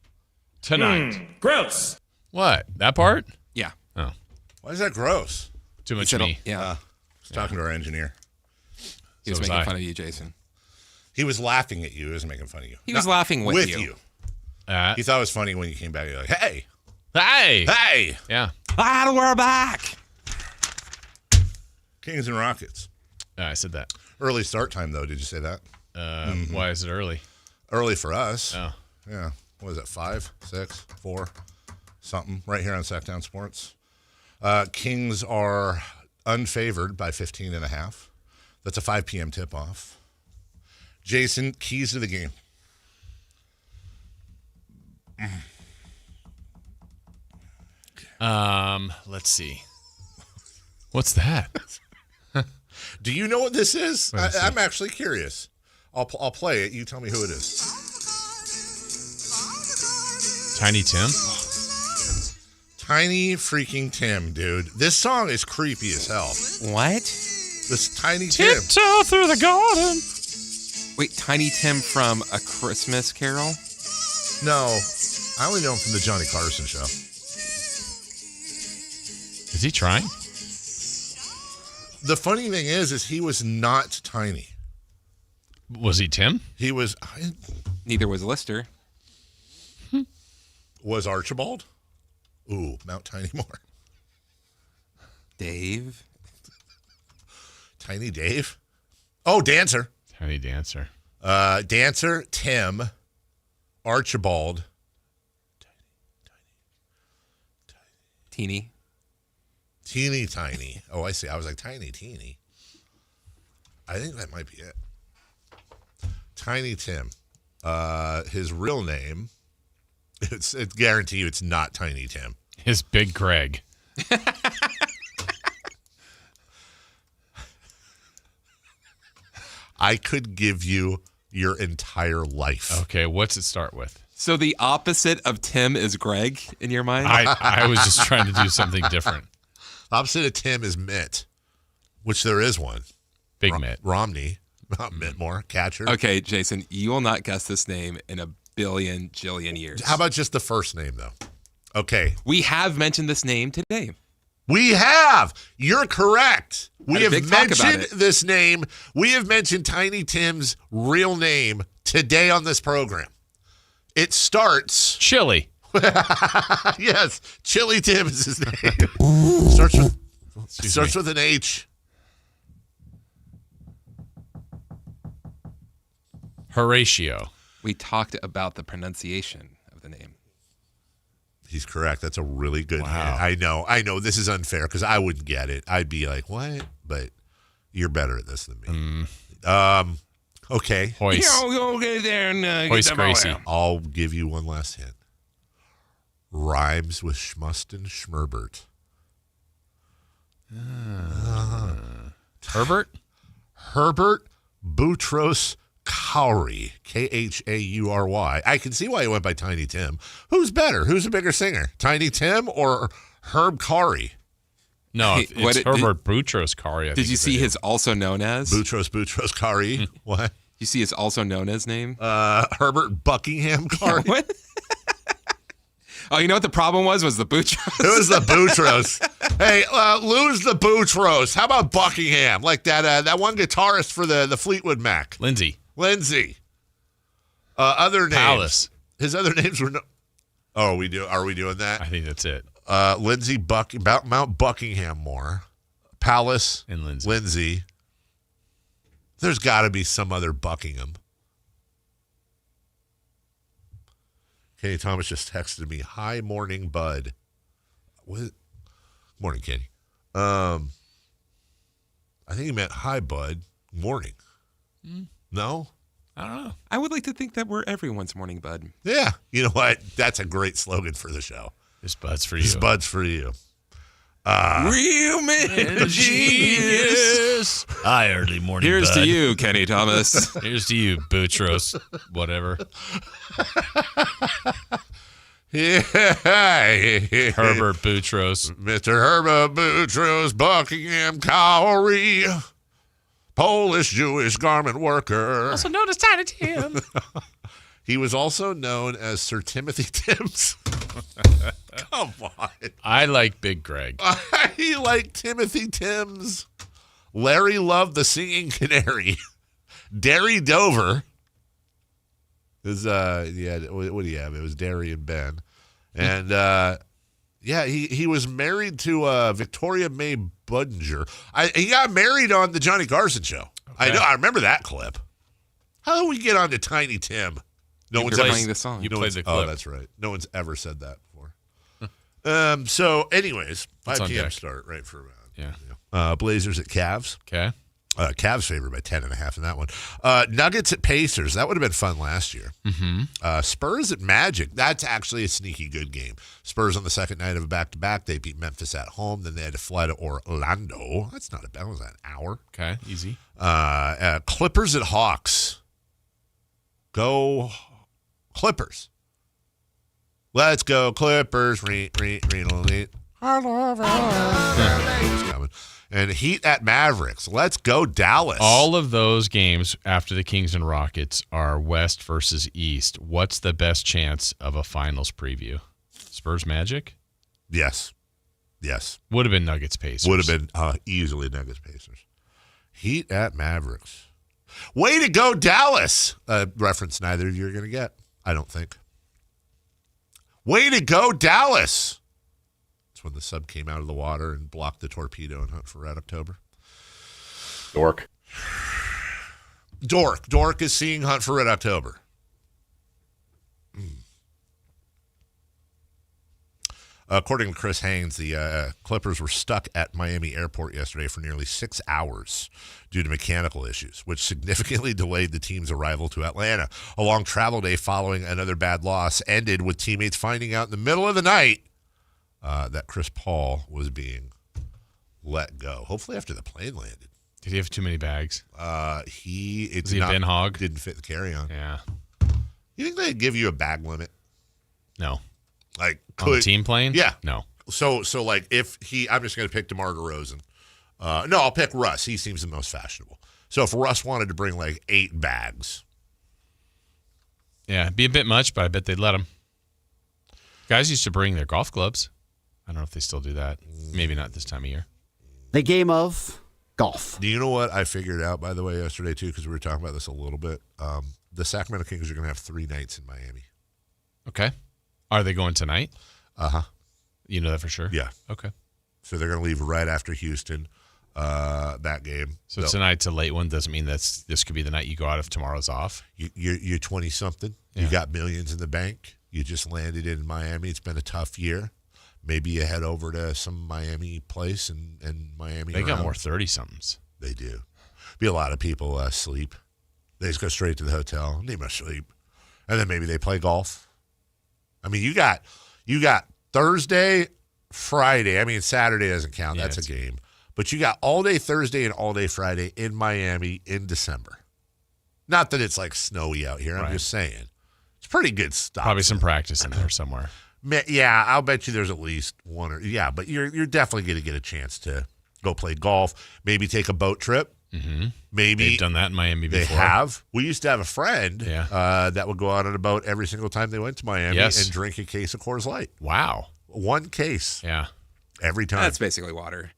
tonight. Gross. What? That part? Yeah. Oh. Why is that gross? Too much me. Yeah. I was talking to our engineer. He was making fun of you, Jason. He was laughing at you. He was making fun of you. He was laughing with you. He thought it was funny when you came back. You're like, hey. Hey. Hey. Yeah. And we're back. Kings and Rockets. I said that. Early start time, though. Did you say that? Why is it early? Early for us. Oh. Yeah. What is it, 5, 6, 4, something, right here on Sactown Sports. Kings are unfavored by 15.5. That's a 5 p.m. tip-off. Jason, keys to the game. Let's see. What's that? Do you know what this is? I'm actually curious. I'll play it. You tell me who it is. Tiny Tim? Tiny freaking Tim, dude. This song is creepy as hell. What? This Tiny Tim. Tiptoe through the garden. Wait, Tiny Tim from A Christmas Carol? No, I only know him from the Johnny Carson show. Is he trying? The funny thing is he was not tiny. Was he Tim? He was. Neither was Lister. Was Archibald? Ooh, Mount Tiny More. Dave. Tiny Dave? Oh, Dancer. Tiny Dancer. Dancer, Tim, Archibald. Teeny. Teeny Tiny. Oh, I see. I was like, Tiny Teeny. I think that might be it. Tiny Tim. His real name, it's guarantee you it's not Tiny Tim. His Big Greg. I could give you your entire life. Okay, what's it start with? So the opposite of Tim is Greg in your mind? I was just trying to do something different. Opposite of Tim is Mitt, which there is one. Big Mitt. Romney, not Mittmore, catcher. Okay, Jason, you will not guess this name in a billion jillion years. How about just the first name, though? Okay. We have mentioned this name today. We have. You're correct. We have mentioned it. this name. We have mentioned Tiny Tim's real name today on this program. It starts... Chili. Yes. Chili Tim is his name. Starts with an H. Horatio. We talked about the pronunciation of the name. He's correct. That's a really good hint. I know. This is unfair because I wouldn't get it. I'd be like, what? But you're better at this than me. Okay. Hoist. Go get there and Hoist Gracie. I'll give you one last hint. Rhymes with Schmuston Schmerbert. Herbert? Herbert Boutros Khoury. Khaury. I can see why he went by Tiny Tim. Who's better? Who's a bigger singer? Tiny Tim or Herb Khoury? No, it's Herbert Boutros Khoury. Did you see his also known as? Boutros Khoury. What? You see his also known as name? Herbert Buckingham Khoury. Yeah, what? Oh, you know what the problem was the Boutros. It was the Boutros. Hey, lose the Boutros. How about Buckingham? Like that one guitarist for the Fleetwood Mac. Lindsay. Other names. Palace. His other names were no. Oh, are we doing that? I think that's it. Lindsay Mount Buckingham more. Palace and Lindsay. There's got to be some other Buckingham. Kenny Thomas just texted me, "Hi, morning, bud." What? Morning, Kenny. I think he meant, "Hi, bud, morning." No? I don't know. I would like to think that we're everyone's morning bud. Yeah. You know what? That's a great slogan for the show. This bud's for you. This bud's for you. Real man genius. Hi, early morning. Here's bud. to you, Kenny Thomas. Here's to you, Boutros. Whatever. Yeah. Herbert Boutros. Mr. Herbert Boutros, Buckingham Khoury, Polish Jewish garment worker. Also known as Tiny Tim. He was also known as Sir Timothy Tims. Come on. I like Big Greg. I like Timothy Tims. Larry loved the singing canary. Derry Dover. What do you have? It was Derry and Ben. And he was married to Victoria May Budinger. He got married on the Johnny Carson show. Okay. I remember that clip. How do we get on to Tiny Tim? No one's playing the song. You played the clip. Oh, that's right. No one's ever said that before. So, anyways, 5 p.m. start, right, for Yeah. Blazers at Cavs. Okay. Cavs favored by 10.5 in that one. Nuggets at Pacers. That would have been fun last year. Mm-hmm. Spurs at Magic. That's actually a sneaky good game. Spurs on the second night of a back-to-back. They beat Memphis at home. Then they had to fly to Orlando. That's not a bad. Was that an hour? Okay, easy. Clippers at Hawks. Go Clippers. Let's go Clippers. I love it. It's coming. And Heat at Mavericks. Let's go, Dallas. All of those games after the Kings and Rockets are West versus East. What's the best chance of a finals preview? Spurs Magic? Yes. Would have been Nuggets Pacers. Would have been easily Nuggets Pacers. Heat at Mavericks. Way to go, Dallas. Reference neither of you are going to get, I don't think. Way to go, Dallas. That's when the sub came out of the water and blocked the torpedo in Hunt for Red October. Dork. Dork is seeing Hunt for Red October. According to Chris Haynes, the Clippers were stuck at Miami Airport yesterday for nearly 6 hours due to mechanical issues, which significantly delayed the team's arrival to Atlanta. A long travel day following another bad loss ended with teammates finding out in the middle of the night that Chris Paul was being let go. Hopefully after the plane landed. Did he have too many bags? Was he a bin hog? Didn't fit the carry-on. Yeah. You think they'd give you a bag limit? No. Like, on the team plane? Yeah. No. So like if I'm just going to pick DeMar DeRozan. No, I'll pick Russ. He seems the most fashionable. So if Russ wanted to bring like 8 bags. Yeah, it'd be a bit much, but I bet they'd let him. Guys used to bring their golf clubs. I don't know if they still do that. Maybe not this time of year. The game of golf. Do you know what I figured out, by the way, yesterday, too, because we were talking about this a little bit? The Sacramento Kings are going to have 3 nights in Miami. Okay. Are they going tonight? Uh-huh. You know that for sure? Yeah. Okay. So they're going to leave right after Houston, that game. So tonight's a late one. Doesn't mean this could be the night you go out if tomorrow's off. You're 20-something. Yeah. You got millions in the bank. You just landed in Miami. It's been a tough year. Maybe you head over to some Miami place and Miami. They got more 30-somethings. They do. Be a lot of people sleep. They just go straight to the hotel. Need my sleep. And then maybe they play golf. I mean, you got Thursday, Friday. I mean, Saturday doesn't count. Yeah, that's a game. But you got all day Thursday and all day Friday in Miami in December. Not that it's like snowy out here. I'm just saying. It's pretty good stuff. Probably some practice in there somewhere. Yeah, I'll bet you there's at least one or but you're definitely going to get a chance to go play golf. Maybe take a boat trip. Mm-hmm. Maybe they've done that in Miami before. They have. We used to have a friend that would go out on a boat every single time they went to Miami and drink a case of Coors Light. Wow, 1 case. Yeah, every time. That's basically water.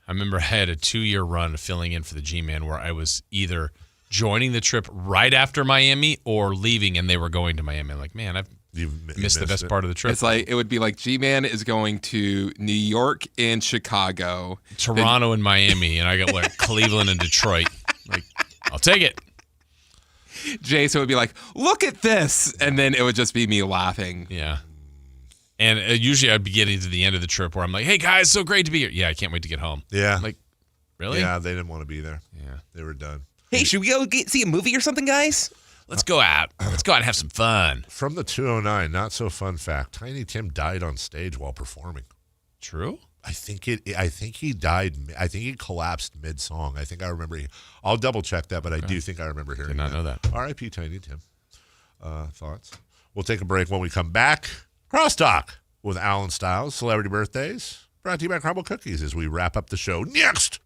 I remember I had a 2-year run filling in for the G-Man where I was either joining the trip right after Miami or leaving, and they were going to Miami. I'm like, man, I've missed the best part of the trip. It's like it would be like G-Man is going to New York and Chicago, Toronto and Miami, and I got like Cleveland and Detroit. Like, I'll take it. Jason would be like, "Look at this," and then it would just be me laughing. Yeah. And usually I'd be getting to the end of the trip where I'm like, "Hey guys, so great to be here." Yeah, I can't wait to get home. Yeah. I'm like, really? Yeah, they didn't want to be there. Yeah, they were done. Hey, should we go see a movie or something, guys? Let's go out. Let's go out and have some fun. From the 209, not so fun fact: Tiny Tim died on stage while performing. True. I think he died. I think he collapsed mid-song. I think I remember. I'll double check that, but I do think I remember hearing. Did not know that. R.I.P. Tiny Tim. Thoughts? We'll take a break. When we come back, Crosstalk with Alan Stiles, celebrity birthdays, brought to you by Crumble Cookies as we wrap up the show next.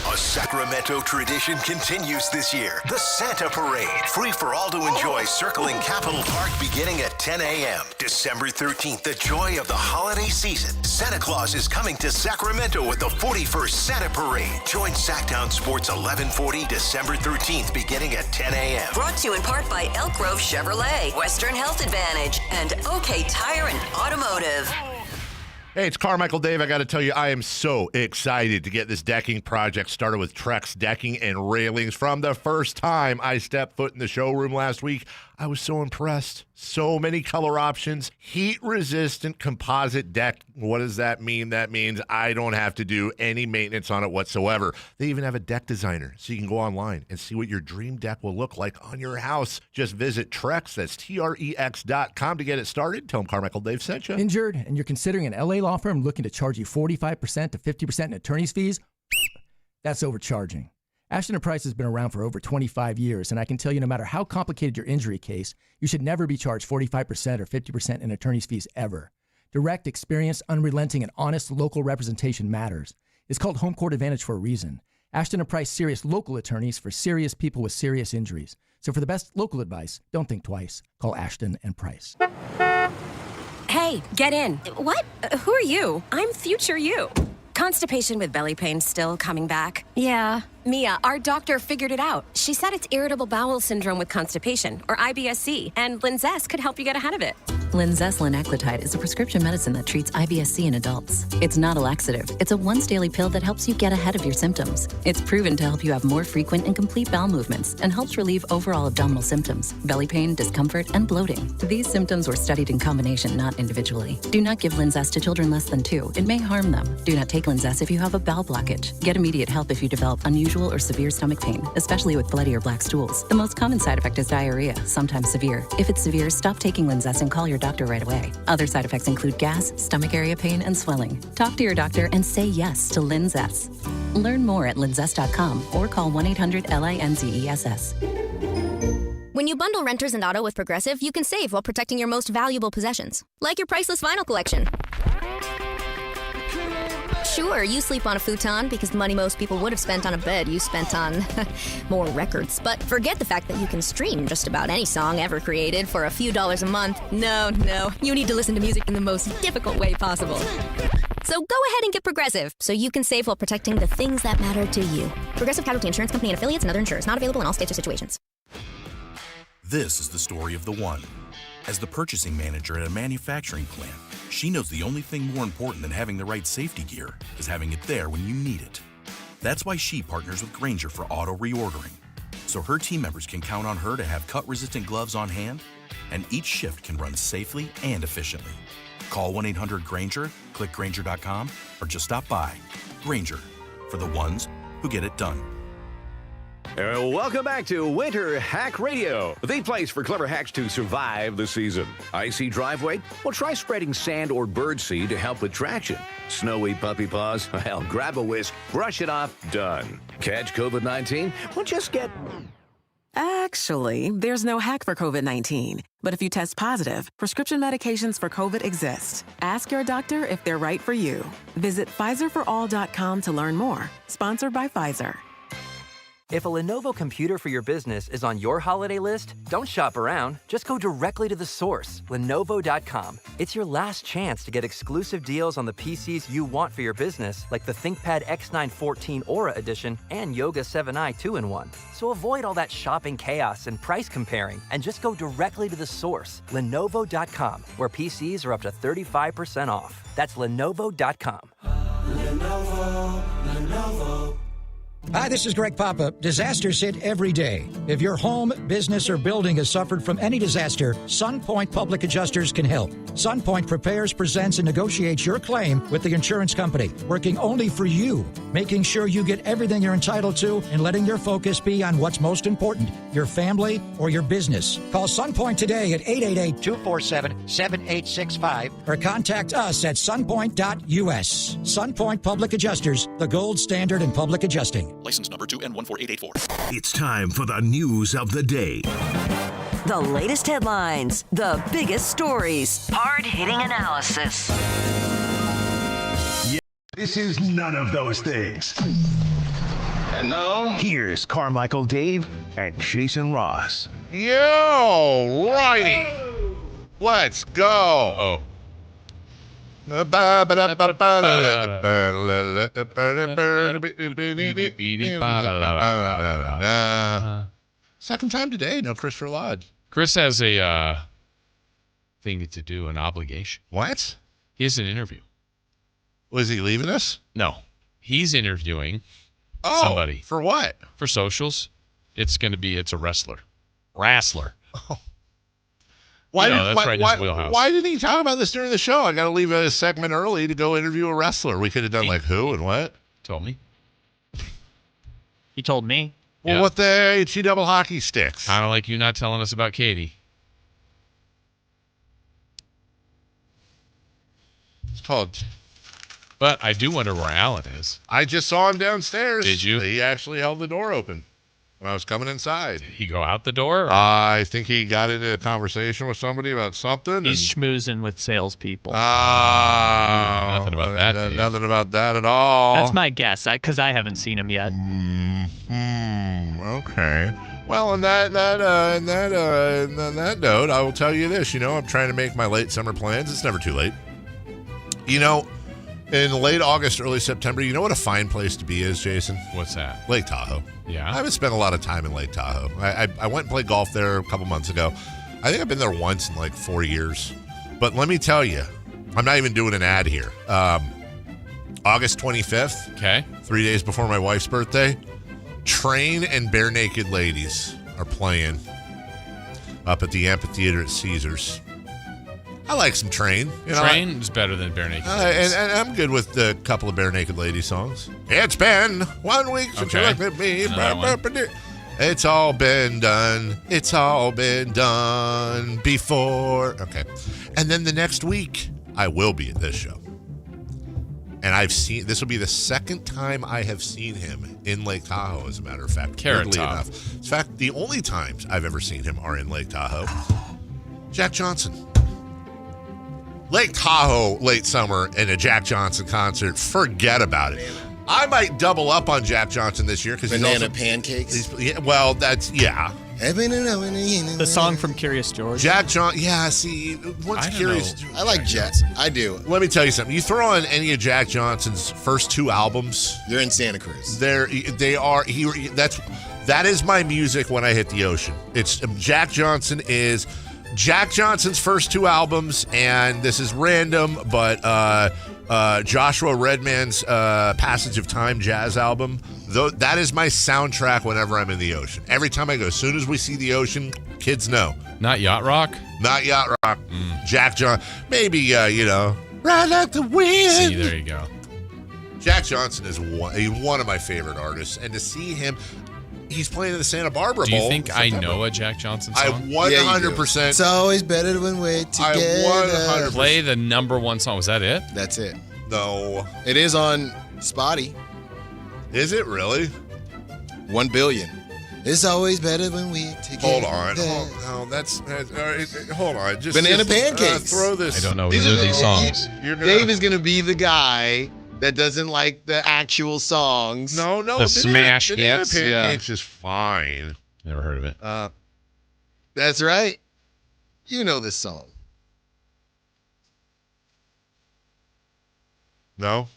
A Sacramento tradition continues this year. The Santa Parade. Free for all to enjoy circling Capitol Park beginning at 10 a.m. December 13th, the joy of the holiday season. Santa Claus is coming to Sacramento with the 41st Santa Parade. Join Sactown Sports 1140 December 13th beginning at 10 a.m. Brought to you in part by Elk Grove Chevrolet, Western Health Advantage, and OK Tire and Automotive. Hey, it's Carmichael Dave. I got to tell you, I am so excited to get this decking project started with Trex Decking and Railings. From the first time I stepped foot in the showroom last week, I was so impressed. So many color options. Heat-resistant composite deck. What does that mean? That means I don't have to do any maintenance on it whatsoever. They even have a deck designer, so you can go online and see what your dream deck will look like on your house. Just visit Trex, that's Trex.com to get it started. Tell them Carmichael Dave sent you. Injured and you're considering an LA law firm looking to charge you 45% to 50% in attorney's fees? That's overcharging. Ashton & Price has been around for over 25 years, and I can tell you no matter how complicated your injury case, you should never be charged 45% or 50% in attorney's fees ever. Direct, experienced, unrelenting, and honest local representation matters. It's called Home Court Advantage for a reason. Ashton & Price serious local attorneys for serious people with serious injuries. So for the best local advice, don't think twice. Call Ashton & Price. Hey, get in. What? Who are you? I'm future you. Constipation with belly pain still coming back? Yeah. Mia, our doctor figured it out. She said it's irritable bowel syndrome with constipation, or IBS-C, and Linzess could help you get ahead of it. Linzess linaclotide is a prescription medicine that treats IBS-C in adults. It's not a laxative. It's a once-daily pill that helps you get ahead of your symptoms. It's proven to help you have more frequent and complete bowel movements and helps relieve overall abdominal symptoms, belly pain, discomfort, and bloating. These symptoms were studied in combination, not individually. Do not give Linzess to children less than 2. It may harm them. Do not take Linzess if you have a bowel blockage. Get immediate help if you develop unusual or severe stomach pain, especially with bloody or black stools. The most common side effect is diarrhea, sometimes severe. If it's severe, stop taking Linzess and call your doctor right away. Other side effects include gas, stomach area pain, and swelling. Talk to your doctor and say yes to Linzess. Learn more at linzess.com or call 1-800-LINZESS. When you bundle renters and auto with Progressive, you can save while protecting your most valuable possessions, like your priceless vinyl collection. Sure, you sleep on a futon because the money most people would have spent on a bed you spent on more records. But forget the fact that you can stream just about any song ever created for a few dollars a month. No, you need to listen to music in the most difficult way possible. So go ahead and get Progressive so you can save while protecting the things that matter to you. Progressive Casualty Insurance Company and affiliates and other insurers. Not available in all states or situations. This is the story of the one. As the purchasing manager at a manufacturing plant, she knows the only thing more important than having the right safety gear is having it there when you need it. That's why she partners with Grainger for auto reordering, so her team members can count on her to have cut-resistant gloves on hand, and each shift can run safely and efficiently. Call 1-800-GRAINGER, click Grainger.com, or just stop by. Grainger, for the ones who get it done. Welcome back to Winter Hack Radio, the place for clever hacks to survive the season. Icy driveway? Well, try spreading sand or birdseed to help with traction. Snowy puppy paws? Well, grab a whisk, brush it off, done. Catch COVID-19? Well, just get... Actually, there's no hack for COVID-19. But if you test positive, prescription medications for COVID exist. Ask your doctor if they're right for you. Visit PfizerForAll.com to learn more. Sponsored by Pfizer. If a Lenovo computer for your business is on your holiday list, don't shop around. Just go directly to the source, Lenovo.com. It's your last chance to get exclusive deals on the PCs you want for your business, like the ThinkPad X9 14 Aura Edition and Yoga 7i 2-in-1. So avoid all that shopping chaos and price comparing, and just go directly to the source, Lenovo.com, where PCs are up to 35% off. That's Lenovo.com. Lenovo. Hi, this is Greg Papa. Disasters hit every day. If your home, business, or building has suffered from any disaster, SunPoint Public Adjusters can help. SunPoint prepares, presents, and negotiates your claim with the insurance company, working only for you, making sure you get everything you're entitled to and letting your focus be on what's most important, your family or your business. Call SunPoint today at 888-247-7865 or contact us at sunpoint.us. SunPoint Public Adjusters, the gold standard in public adjusting. License number 2N14884. It's time for the news of the day. The latest headlines, the biggest stories, hard-hitting analysis. Yeah, this is none of those things. And now, here's Carmichael Dave and Jason Ross. Yo, righty. Let's go. Oh. Second time today, no Christopher Lodge. Chris has a thing to do, an obligation. What? He has an interview. Was he leaving us? No. He's interviewing somebody. For what? For socials. It's a wrestler. Wrestler. Oh. Why didn't he talk about this during the show? I got to leave a segment early to go interview a wrestler. We could have done like who and what. Told me. He told me. Well, what the HE double hockey sticks? Kind of like you not telling us about Katie. It's called. But I do wonder where Alan is. I just saw him downstairs. Did you? He actually held the door open. when I was coming inside. Did he go out the door? I think he got into a conversation with somebody about something. He's schmoozing with salespeople. Nothing about that. Dave. Nothing about that at all. That's my guess, because I haven't seen him yet. Okay. Well, on that note, I will tell you this. I'm trying to make my late summer plans. It's never too late. In late August, early September, you know what a fine place to be is, Jason? What's that? Lake Tahoe. Yeah. I haven't spent a lot of time in Lake Tahoe. I went and played golf there a couple months ago. I think I've been there once in like 4 years. But let me tell you, I'm not even doing an ad here. August 25th, okay, 3 days before my wife's birthday, Train and Bare Naked Ladies are playing up at the amphitheater at Caesars. I like some Train. Train is better than Bare Naked Ladies. And I'm good with a couple of Bare Naked Ladies songs. It's been 1 week since you looked at me. It's all been done. It's all been done before. Okay. And then the next week, I will be at this show. And this will be the second time I have seen him in Lake Tahoe, as a matter of fact. Carrot Weirdly Top. enough. In fact, the only times I've ever seen him are in Lake Tahoe. Jack Johnson. Lake Tahoe, late summer, and a Jack Johnson concert. Forget about it. I might double up on Jack Johnson this year because Banana pancakes. The song from Curious George. Jack Johnson. Yeah, see, once Curious. I like Jack. I do. Let me tell you something. You throw on any of Jack Johnson's first two albums. You're in Santa Cruz. They are. That is my music when I hit the ocean. It's Jack Johnson is. Jack Johnson's first two albums, and this is random, but Joshua Redman's Passage of Time jazz album, that is my soundtrack whenever I'm in the ocean. Every time I go, as soon as we see the ocean, kids know. Not Yacht Rock? Not Yacht Rock. Jack Johnson. Maybe, Ride Like the Wind. See, there you go. Jack Johnson is one of my favorite artists, and to see him... He's playing in the Santa Barbara Bowl. Do you think I know a Jack Johnson song? I 100%. It's always better when we're together. 100%. Play the number one song. Was that it? That's it. No. It is on Spotty. Is it really? 1 billion. It's always better when we're together. Hold on. Hold on. Banana pancakes. Throw this. I don't know either of these songs. Dave is going to be the guy that doesn't like the actual songs. No. The smash hits. Pancakes is fine. Never heard of it. That's right. You know this song. No?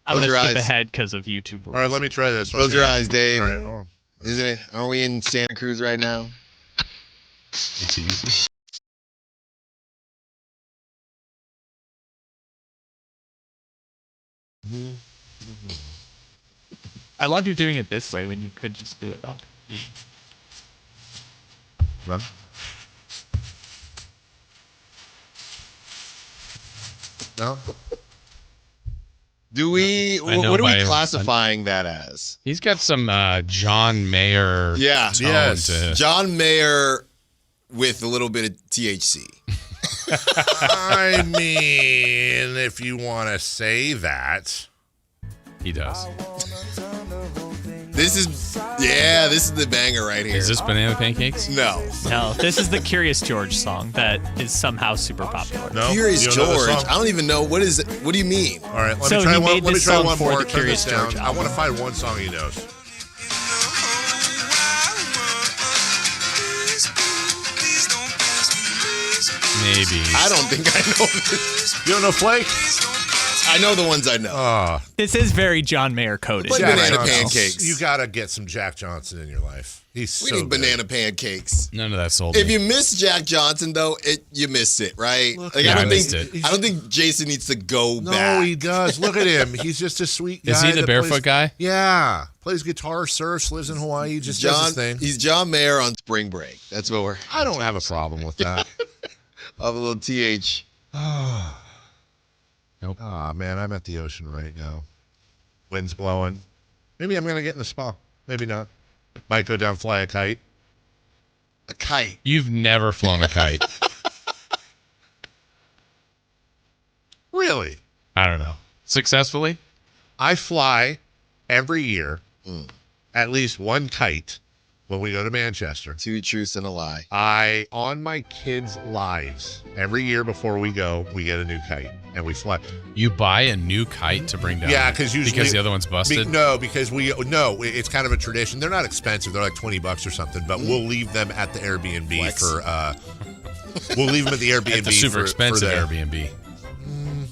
I'm going to skip ahead because of YouTube. All right, let me try this. Close your eyes, Dave. All right, hold on. Isn't it? Are we in Santa Cruz right now? It's easy. I love you doing it this way when you could just do it. Run. No? Do we? What are we classifying that as? He's got some John Mayer. Yeah. tone Yes. to- John Mayer with a little bit of THC. I mean, if you want to say that. He does. This is the banger right here. Is this Banana Pancakes? No. No, this is the Curious George song that is somehow super popular. No? Curious You don't know the George. song? I don't even know what is it. What do you mean? All right, let So me try he one. made Let me this try song one for more. the Turn Curious this down. George I want to album. find one song he knows. Maybe. I don't think I know this. You don't know Flake? I know the ones I know. This is very John Mayer coded. Like Jack banana Johnson. pancakes. You got to get some Jack Johnson in your life. He's We so need good. banana pancakes. None of that sold If me. you miss Jack Johnson, though, you missed it, right? Look, Like, yeah, I I missed don't think Jason needs to go No, back. he does. Look at him. He's just a sweet guy. Is he the that barefoot plays- guy? Yeah. Plays guitar, surfs, lives in Hawaii, just does his thing. He's John Mayer on spring break. That's what we're. I don't have a problem with that. Of a little TH. Nope. Ah, man, I'm at the ocean right now. Wind's blowing. Maybe I'm going to get in the spa. Maybe not. Might go down, fly a kite. A kite. You've never flown a kite. Really? I don't know. Successfully? I fly every year, at least one kite when we go to Manchester. 2 truths and a lie. On my kids' lives, every year before we go, we get a new kite and we fly. You buy a new kite to bring down? Yeah, because the other one's busted? because it's kind of a tradition. They're not expensive. They're like $20 or something, but we'll leave them at the Airbnb we'll leave them at the Airbnb. At the super expensive Airbnb.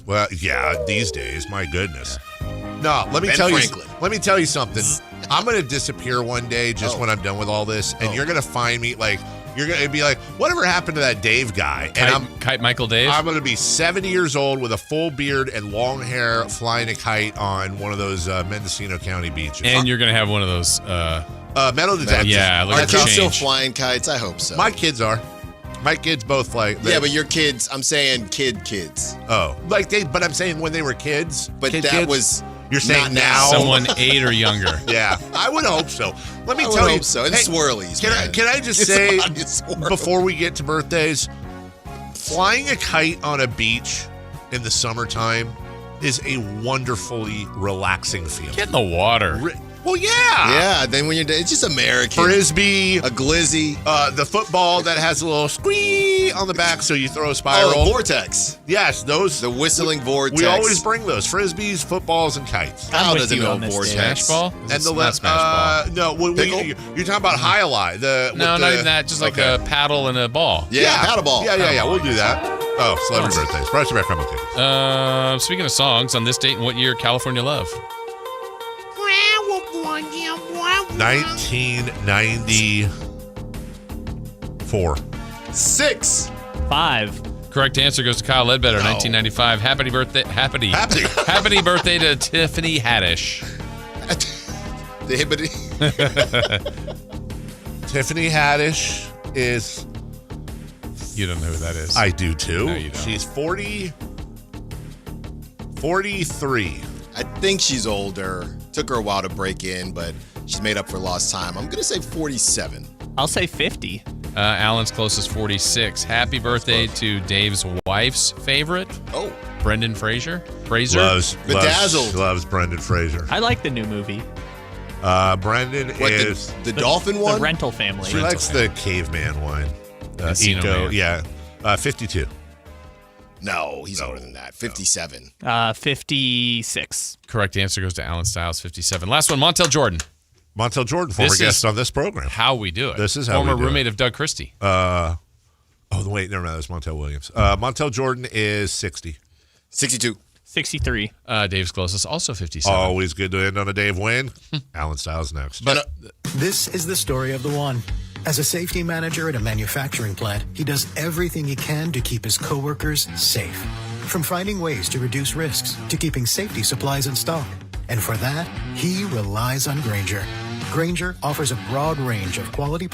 Well, yeah, these days, my goodness. No, let me tell you something. I'm going to disappear one day just when I'm done with all this, and you're going to find me you're going to be like, whatever happened to that Dave guy? And Carmichael Dave? I'm going to be 70 years old with a full beard and long hair flying a kite on one of those Mendocino County beaches. And you're going to have one of those metal detectors. Yeah, Are kids still flying kites? I hope so. My kids are. My kids both fly. Yeah, but your kids, I'm saying kids. Oh. But I'm saying when they were kids. But kids, was... You're saying now? Someone 8 or younger. Yeah, I would hope so. Let me tell you. I would hope so. And swirlies, Can I just say, before we get to birthdays, flying a kite on a beach in the summertime is a wonderfully relaxing feeling. Get in the water. Well, yeah. Yeah, then when it's just American. Frisbee. A glizzy. The football that has a little squee on the back so you throw a spiral. Oh, vortex. Yes, those. The whistling vortex. We always bring those. Frisbees, footballs, and kites. How does it know vortex? Smash ball? And the not smash ball. No, you're talking about high-a-lie. No, not even that. Just like a paddle and a ball. Yeah, paddle ball. Yeah. We'll do that. Oh, celebrity birthdays. Brought to you by Carmichael Dave. Speaking of songs, on this date, in what year California Love? 1994. 6. 5. Correct answer goes to Kyle Ledbetter, 1995. Happy birthday to Tiffany Haddish. Tiffany Haddish is... You don't know who that is. I do too. No, you don't. She's 43. I think she's older. Took her a while to break in, but she's made up for lost time. I'm going to say 47. I'll say 50. Alan's closest, 46. Happy birthday to Dave's wife's favorite. Oh. Brendan Fraser. Loves Brendan Fraser. I like the new movie. Brendan is... The dolphin one? The Rental Family. She likes the caveman one. Eco, yeah. 52. No, he's older than that. 57. 56. Correct answer goes to Alan Stiles, 57. Last one, Montel Jordan. Montel Jordan, former guest on this program. How we do it. This is how former we do roommate it. of Doug Christie. Never mind. That's Montel Williams. Montel Jordan is 60. 62. 63. Dave's closest, also 57. Always good to end on a Dave win. Alan Stiles next. But this is the story of the one. As a safety manager at a manufacturing plant, he does everything he can to keep his coworkers safe. From finding ways to reduce risks to keeping safety supplies in stock. And for that, he relies on Grainger. Grainger offers a broad range of quality products